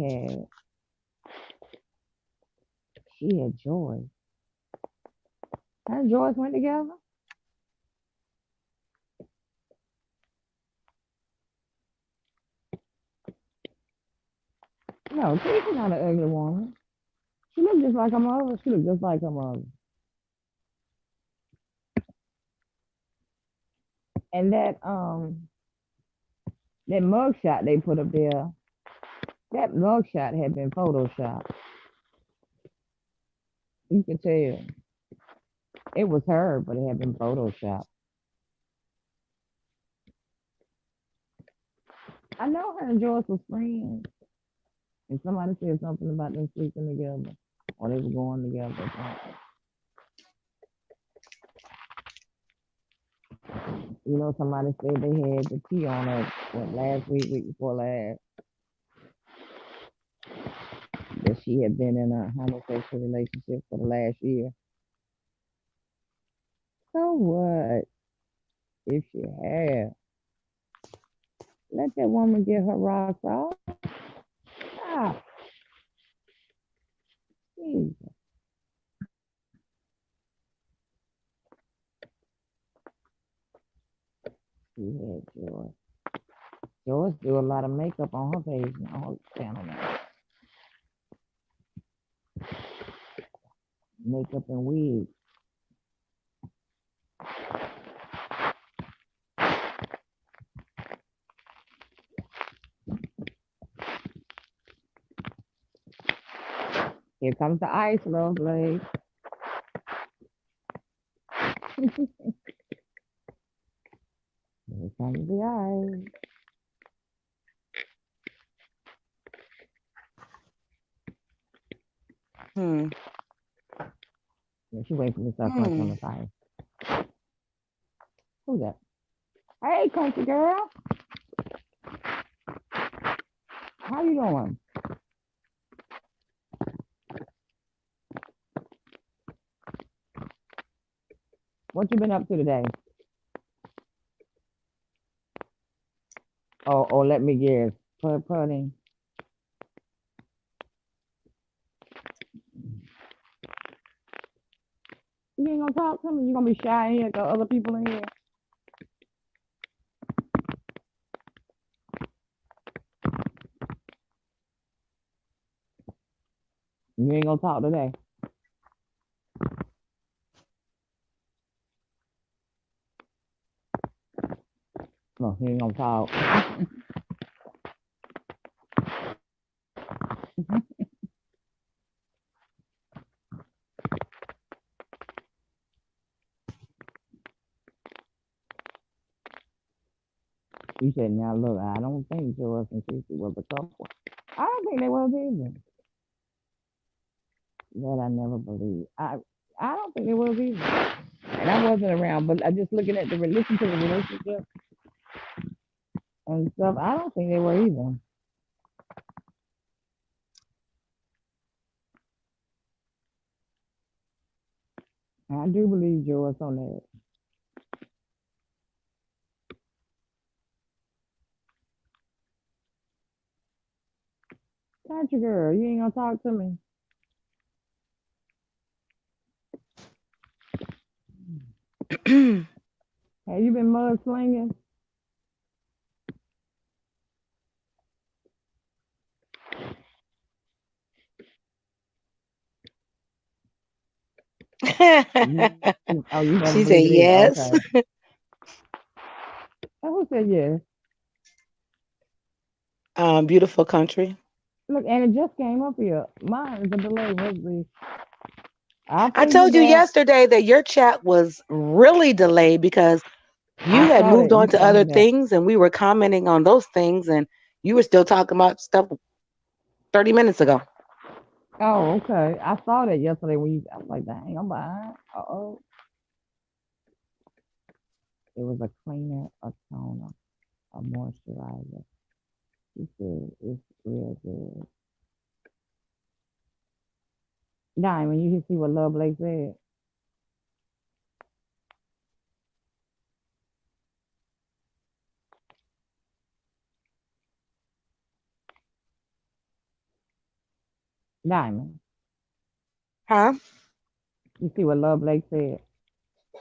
had joy. Her and Joyce went together? No, Tree's not an ugly woman. She looked just like her mother. She looked just like her mother. And that mugshot they put up there, that mugshot had been photoshopped. You could tell it was her, but it had been photoshopped. I know her and Joyce was friends, and somebody said something about them sleeping together, or they were going together or something. You know, somebody said they had the tea on her last week, week before last, that she had been in a homosexual relationship for the last year. So what if she had? Let that woman get her rocks off. Stop. Jesus. She had Joy. Joyce do a lot of makeup on her page on her channel now. Makeup and wigs. Here comes the ice, lovely. Here comes the ice. Hmm. Yeah, she waiting for me to start crunching on the ice. Who's that? Hey, country girl. How you doing? What you been up to today? Oh, let me guess. Pudding. You ain't gonna talk to me? You gonna be shy in here? Got other people in here? You ain't gonna talk today? No, he ain't gonna talk. He said, now look, I don't think Joyce and Cece was a couple. I don't think they was either. That I never believed. I don't think they was either. And I wasn't around, but I just looking at listen to the relationship and stuff. I don't think they were either. I do believe Joyce on that. Country girl, you ain't gonna talk to me. Have you been mudslinging? Oh, you She haven't said breathed it in. yes. Okay. Who said yes? Beautiful country. Look, and it just came up here. Mine is a delay. Must be. I I figured told you that. yesterday that your chat was really delayed because you I had saw moved that. on You to told me other that. things and we were commenting on those things and you were still talking about stuff 30 minutes ago. Oh, okay. I saw that yesterday when you. I was like, dang, I'm behind. Uh-oh. It was a cleaner, a toner, a moisturizer. She said it's real good. Diamond, you can see what Love Blake said. Diamond, Huh? you see what Love Blake said?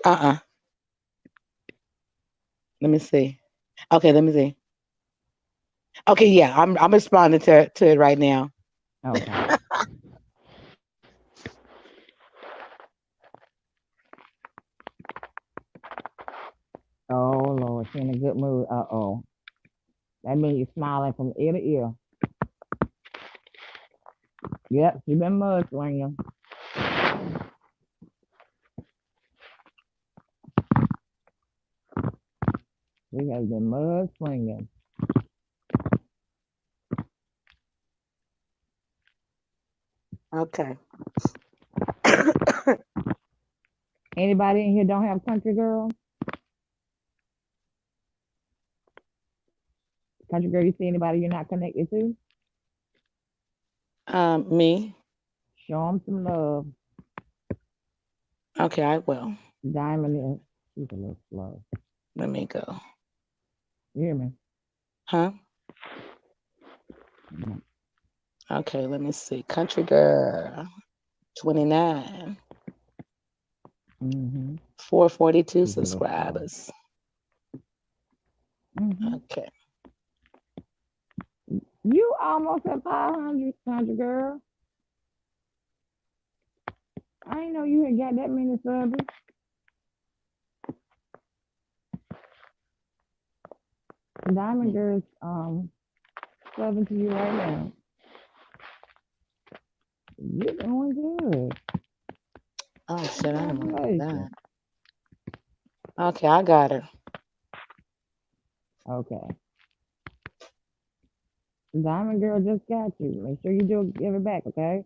Uh-uh. Let me see. Okay, let me see. Okay, yeah, I'm responding to it right now. Okay. Oh Lord, she in a good mood. Uh-oh. That means you're smiling from ear to ear. Yep, she been mudslinging. She has been mudslinging. Okay. Anybody in here don't have country girl? Country girl, you see anybody you're not connected to? Me. Show them some love. Okay, I will. Diamond is, she's a little slow. Let me go. You hear me? Huh? Mm. Okay, let me see. Country Girl, 29, Mm-hmm. 442 She's a little slow. subscribers. Mm-hmm. Okay. You almost at 500, country girl. I ain't know you had got that many subs. Diamond Girl's subbing to you right now. You're doing good. Oh shit, I don't want that. Congratulations. Okay, I got her. Okay. Diamond Girl just got you. Make sure you do give it back, okay?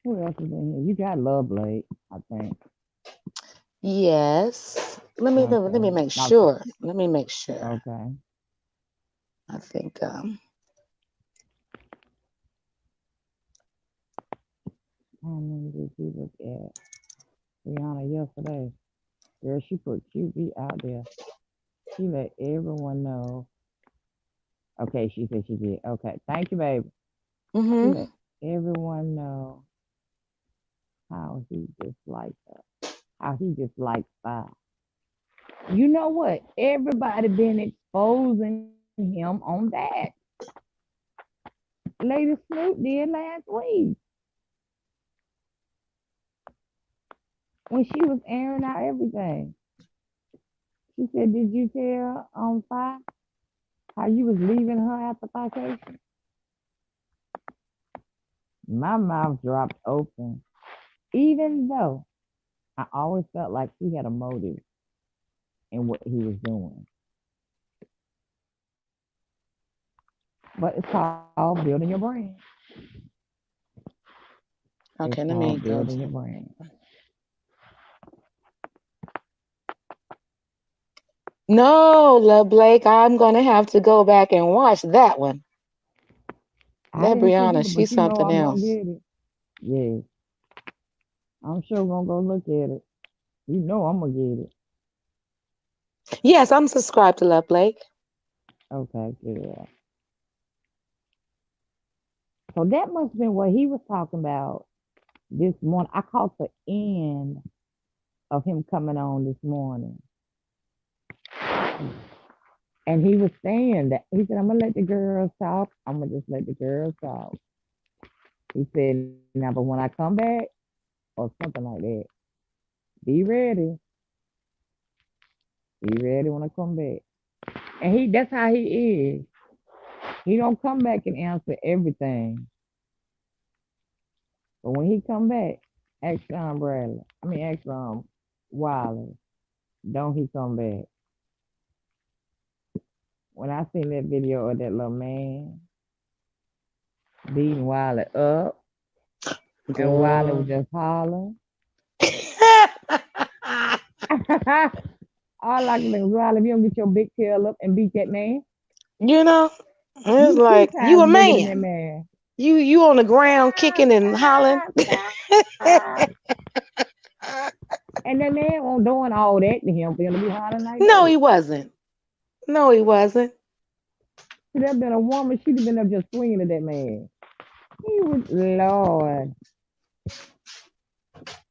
Who else is in here? You got Love Blake, I think. Yes. Let me Okay. make sure. Let me make sure. Okay. I think How many did you look at Rihanna yesterday? Girl, she put QB out there. She let everyone know. Okay, she said she did. Okay, thank you, baby. She let everyone know how he just liked her, how he just likes her. You know what? Everybody been exposing him on that. Lady Snoop did last week when she was airing out everything. She said, "Did you tell on Fi how you was leaving her after vacation?" My mouth dropped open, even though I always felt like he had a motive in what he was doing. But it's called building your brand. Okay, It's let me called go building your to. brand. No, Love Blake, I'm gonna have to go back and watch that one. I That didn't see Brianna, it, she's but you know something I'm gonna else. get it. Yeah, I'm sure gonna go look at it. You know I'm gonna get it. Yes, I'm subscribed to Love Blake. Okay, good. So that must have been what he was talking about this morning. I caught the end of him coming on this morning. And he was saying that he said, "I'm gonna let the girls talk. I'm gonna just let the girls talk." He said, "Now, but when I come back, or something like that, be ready. Be ready when I come back." And that's how he is. He don't come back and answer everything. But when he come back, ask Bradley. I mean, ask Wiley. Don't he come back? When I seen that video of that little man beating Wiley up, And while it was Girl. just hollering. All I can think was, Riley, if you don't get your big tail up and beat that man, You know, it's you two like you a times bigger than that man. man. You on the ground kicking and hollering. And that man won't doing all that to him for him to be hollering like No, that. he wasn't. No, he wasn't. Should have been a woman, she'd have been up just swinging at that man. He was, Lord,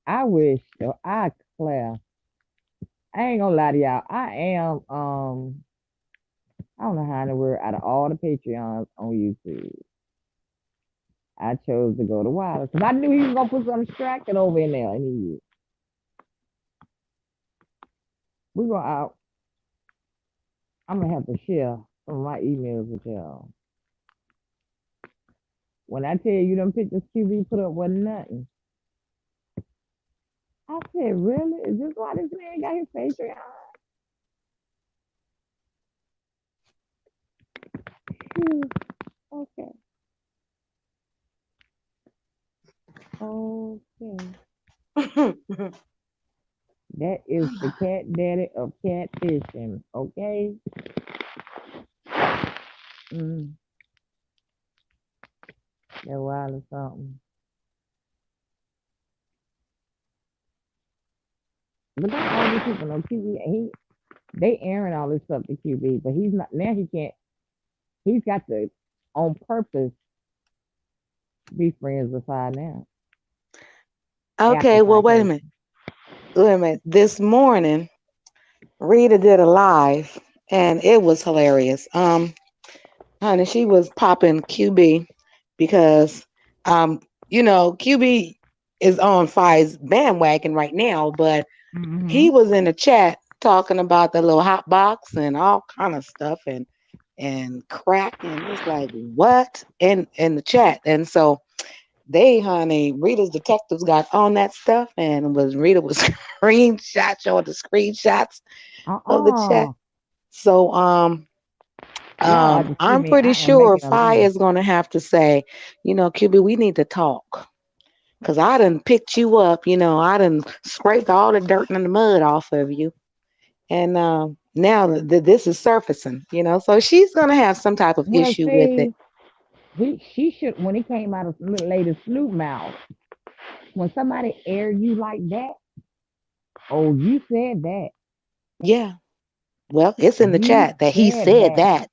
I wish, though, Claire, I ain't gonna lie to y'all. I don't know how in the world, out of all the Patreons on YouTube, I chose to go to Wilder because I knew he was gonna put something distracting over in there, and he is. We go out. I'm gonna have to share some of my emails with y'all. When I tell you them pictures QB put up wasn't nothing, I said, really? Is this why this man got his Patreon? Phew. Okay. Okay. That is the cat daddy of catfishing. Okay. Mm, that wild or something. But not all these people know QB. They airing all this stuff to QB, but he's not now. He can't. He's got to on purpose be friends with Five now. After Okay, well, Five wait a came. minute. Wait a minute. This morning, Rita did a live, and it was hilarious. Honey, she was popping QB because, um, QB is on Fi's bandwagon right now, but he Mm-hmm. was in the chat talking about the little hot box and all kind of stuff and crack, and it's like what in the chat, and so honey, Rita's detectives got on that stuff, and Rita was showing the screenshots of the chat. Uh-uh. So Y'all have to see I'm me. pretty I am sure making a Fi list. is gonna have to say, QB, we need to talk. Cause I done picked you up, I done scraped all the dirt and the mud off of you. And now this is surfacing, so she's gonna have some type of Well, issue with it. see, she should when it came out of Lady Snoop mouth. When somebody air you like that, oh, you said that. Yeah. Well, it's in the You chat that he said said that. that.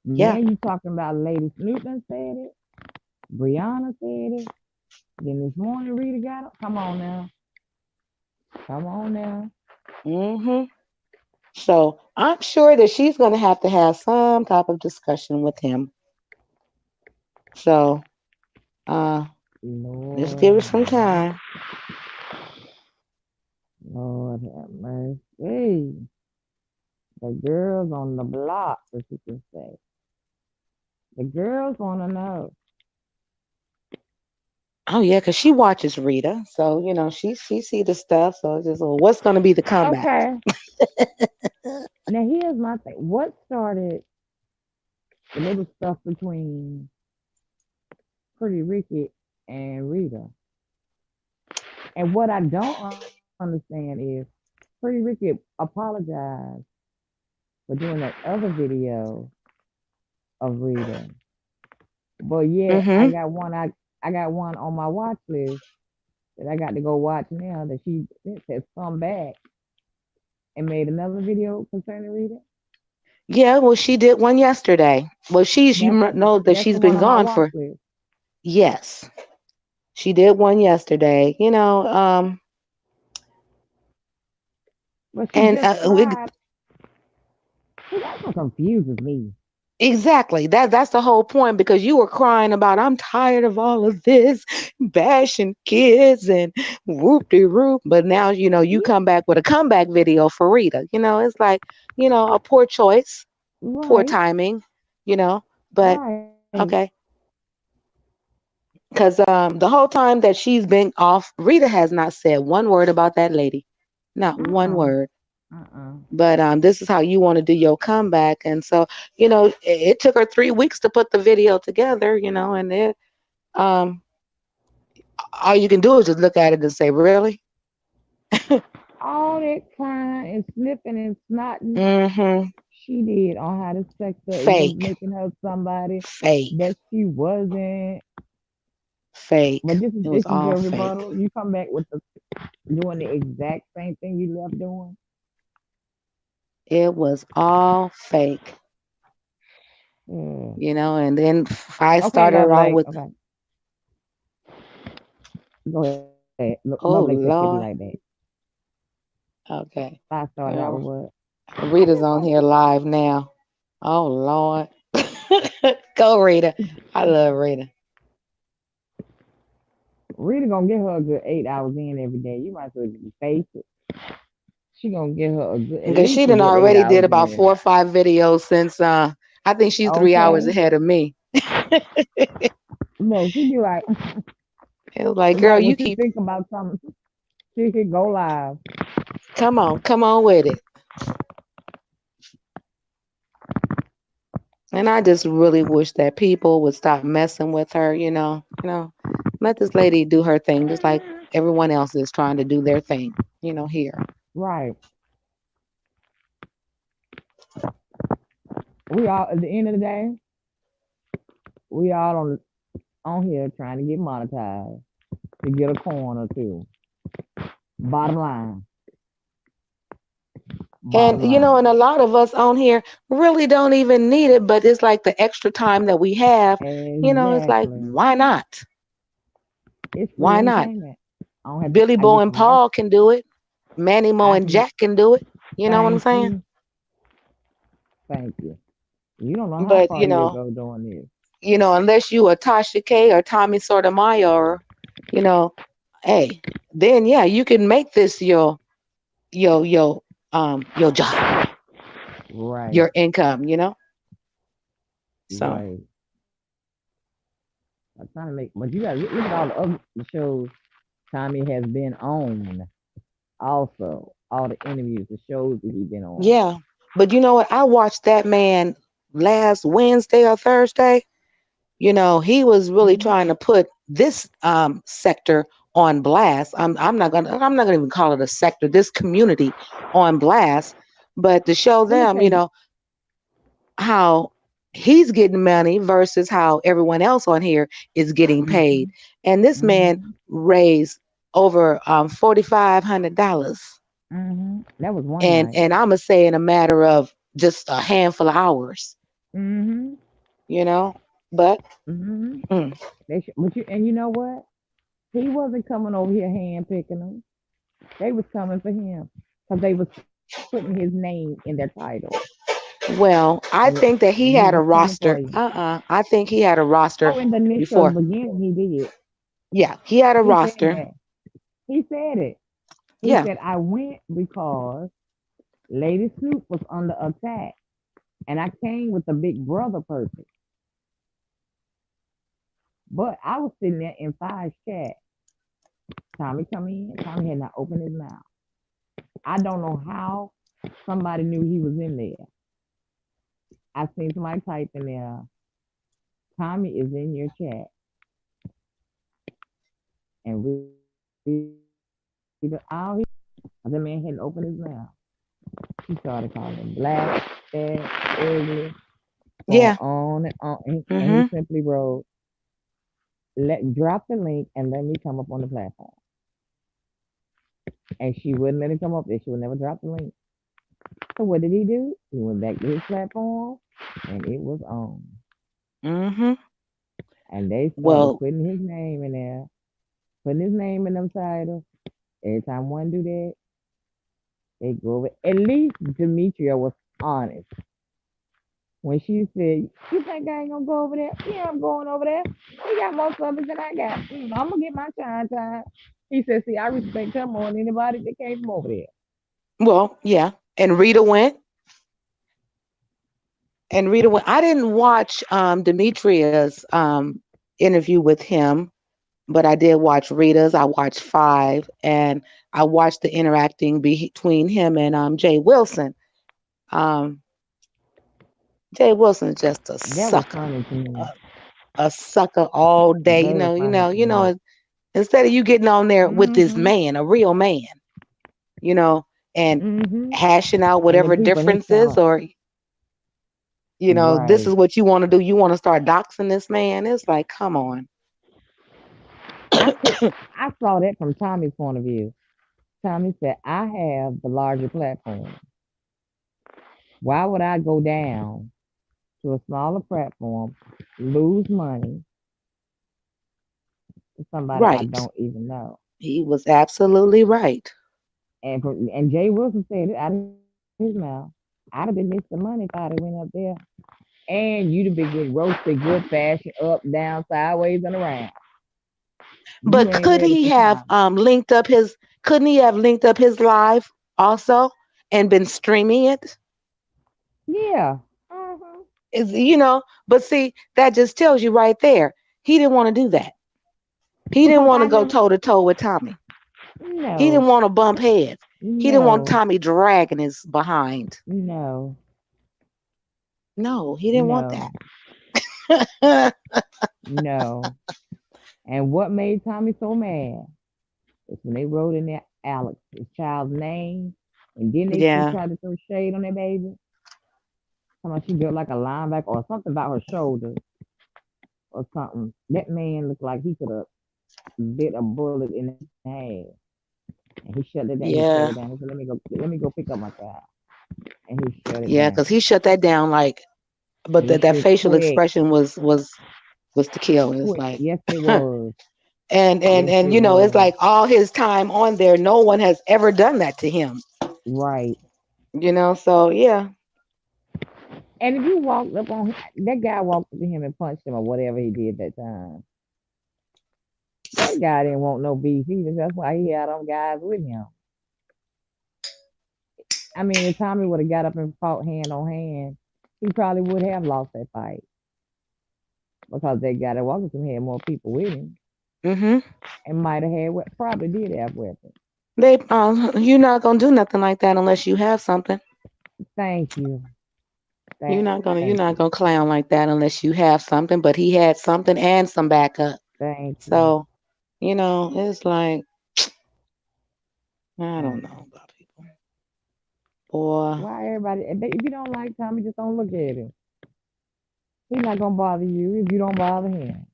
Now Yeah. you talking about Lady Snoop done said it. Brianna said it. Then this morning Rita got it. Come on now. Come on now. Mm-hmm. So I'm sure that she's gonna have to have some type of discussion with him. So let's give Lord, it some time. Lord have mercy. The girls on the block, as you can say. The girls want to know. Oh yeah, because she watches Rita, so she see the stuff. So it's just, well, what's gonna be the comeback? Okay. Now here's my thing. What started the little stuff between Pretty Ricky and Rita? And what I don't understand is Pretty Ricky apologized for doing that other video of Rita. But yet Mm-hmm. I got one on my watch list that I got to go watch now that she has come back and made another video concerning Rita. Yeah, well, she did one yesterday. Well, That's know that that's she's the been one on my gone watch for. list. Yes, she did one yesterday. But she And just cried. See, that's what confuses me. exactly that's the whole point because you were crying about I'm tired of all of this bashing kids and whoop de whoop, but now you Yeah, come back with a comeback video for Rita. It's like a poor choice, poor right, timing, you know. But right. okay, because the whole time that she's been off, Rita has not said one word about that lady, not one Uh-uh. word. Uh-uh. But this is how you want to do your comeback, and so it took her 3 weeks to put the video together, and it um all you can do is just look at it and say, really? All that crying and sniffing and snotting Mm-hmm. she did on how to sex her, it was Fake. making her somebody Fake. that she wasn't. Fake. But It this was is all your fake. rebuttal. You come back with the doing the exact same thing you left doing. It was all fake. Yeah. And then I Okay, started Love off Lake. with, Okay, go ahead. Love oh Lake said she be like Lord. that. Okay. I started out with Well, what? Rita's on here live now. Oh Lord. Go Rita. I love Rita. Rita gonna get her a good 8 hours in every day. You might as well just face it. She gonna get her at Because she least a done good eight already did hours about in. 4 or 5 videos since I think she's 3 hours Okay. ahead of me. No, she be like, It was like, girl, right you when she keep think about something, she could go live. come on with it. And I just really wish that people would stop messing with her. Let this lady do her thing, just like everyone else is trying to do their thing, here. Right. We all at the end of the day, we all on here trying to get monetized to get a coin or two. Bottom line. And Bottom line. and a lot of us on here really don't even need it, but it's like the extra time that we have, it's like, Exactly. why not? It's free Why not? entertainment. I don't have to. Billy I Bo get and to watch. Paul can do it. Manny Mo I and can. Jack can do it. You know what I'm Thank saying? you. Thank you. You don't know how But far you'll go doing this. unless you are Tasha K or Tommy Sotomayor, you know, hey, then yeah, you can make this your job, Right. your income. So Right. I'm trying to make, but you gotta look at all the other shows Tommy has been on. Also, all the interviews, the shows that he's been on. yeah. But you know what? I watched that man last Wednesday or Thursday. He was really Mhm. trying to put this sector on blast. I'm not gonna even call it a sector, this community on blast, but to show Let me them, tell you. how he's getting money versus how everyone else on here is getting paid. Mhm. And this man Mhm. raised over $4,500. That was one And night. and I'ma say in a matter of just a handful of hours, Mhm. you know. But Mhm. mm, But you know what? He wasn't coming over here handpicking them. They was coming for him because they was putting his name in their title. well, I And think that he he had a was coming for roster. you. I think he had a roster Oh, in the initial before. beginning, he did. Yeah, he had a He said roster. that. He said it. He Yeah. said, I went because Lady Snoop was under attack. And I came with the big brother person. But I was sitting there in Five's chat. Tommy come in. Tommy had not opened his mouth. I don't know how somebody knew he was in there. I seen somebody type in there, Tommy is in your chat. And all the man hadn't opened his mouth. He started calling him black, fat, ugly, going Yeah. on and on. And he Mhm. simply wrote, drop the link and let me come up on the platform. And she wouldn't let him come up there. She would never drop the link. So what did he do? He went back to his platform and it was on. Mhm. And they started Well, putting his name in there, putting his name in them titles. Every time one do that, they go over. At least Demetria was honest. When she said, you think I ain't gonna go over there? Yeah, I'm going over there. He got more subbers than I got. I'm gonna get my time. He said, see, I respect her more than anybody that came from over there. yeah. And Rita went. And Rita went. I didn't watch Demetria's interview with him, but I did watch Rita's. I watched Five, and I watched the interacting between him and Jay Wilson. Um, Jay Wilson's just a That was sucker, funny to me. a, a sucker all day. Very funny to You me. know. Instead of you getting on there with this Mm-hmm. man, a real man, you know, and Mm-hmm. hashing out And the whatever people in his differences, channel, or this right. is what you want to do. You want to start doxing this man. It's like, come on. I see. I saw that from Tommy's point of view. Tommy said, "I have the larger platform. Why would I go down to a smaller platform, lose money to somebody I Right. don't even know?" He was absolutely right. And Jay Wilson said it out of his mouth. I'd have been missing money if I'd have went up there. And you'd have been getting roasted good fashion, up, down, sideways, and around. You But ain't ready for time. couldn't he have linked up his live also and been streaming it? Yeah. Uh-huh. Is but see, that just tells you right there. He didn't want to do that. He didn't Because want to I go never, toe to toe with Tommy. He didn't no, want to bump heads. He didn't want no, Tommy dragging his behind. no, No, he didn't want no, that. no. And what made Tommy so mad is when they wrote in there Alex, his child's name, and then they Yeah. tried to throw shade on that baby. Somehow she built like a linebacker or something about her shoulder or something. That man looked like he could have bit a bullet in half. And he shut it down. He shut it down. Yeah. He said, let me go pick up my child. And he shut it Yeah, because down. he shut that down like, but He that sure facial quick. expression was to kill. It's Quick. like, Yes, it was. and Yes, it it's was. like all his time on there, no one has ever done that to him. Right. So yeah. And if you walked up on that guy walked up to him and punched him or whatever he did that time, that guy didn't want no beef either. That's why he had them guys with him. I mean, if Tommy would have got up and fought hand on hand, he probably would have lost that fight because that guy that walked up to him had more people with him Mm-hmm. and might have had what probably did have weapons. You're not gonna do nothing like that unless you have something. Thank you. You're Thank not gonna you're you. not gonna clown like that unless you have something. But he had something and some backup. Thank you. So it's like, I don't Mm. know about people. Or Why everybody? If you don't like Tommy, just don't look at him. He's not gonna bother you if you don't bother him.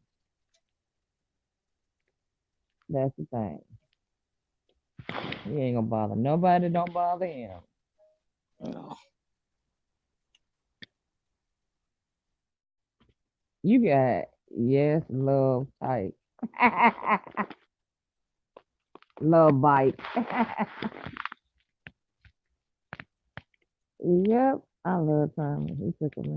That's the thing. He ain't gonna bother nobody. Don't bother him. no. You got yes, love type, love bite. Yep, I love Tommy. He took me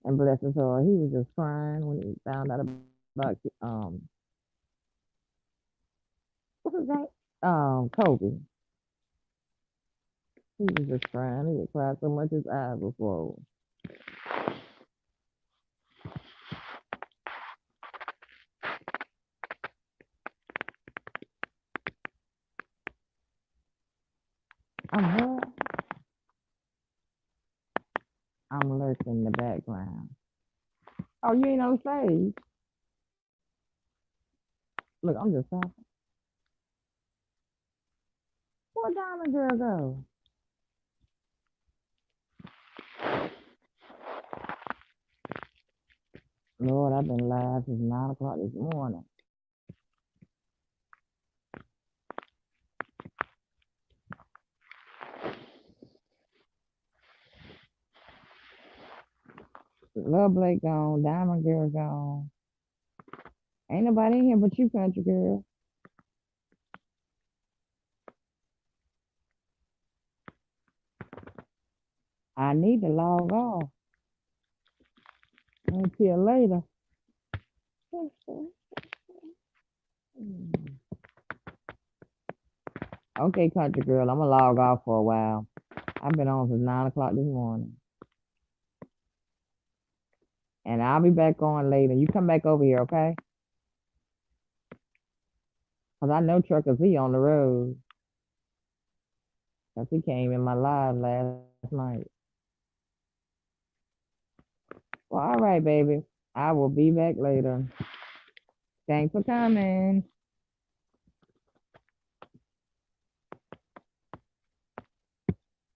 and bless his heart. He was just crying when he found out about what's his name? Kobe. He was just crying. He would cry so much his eyes were swollen. I'm I'm lurking in the background. Oh, you ain't on stage. Look, I'm just talking. Where Diamond Girl go? Lord, I've been live since 9 o'clock this morning. Love Blake gone, Diamond Girl gone. Ain't nobody in here but you, country girl. I need to log off until later. Okay, country girl, I'm gonna log off for a while. I've been on since 9 o'clock this morning, and I'll be back on later. You come back over here, okay? Cause I know Trucker Z on the road. Cause he came in my live last night. Well, all right, baby. I will be back later. Thanks for coming.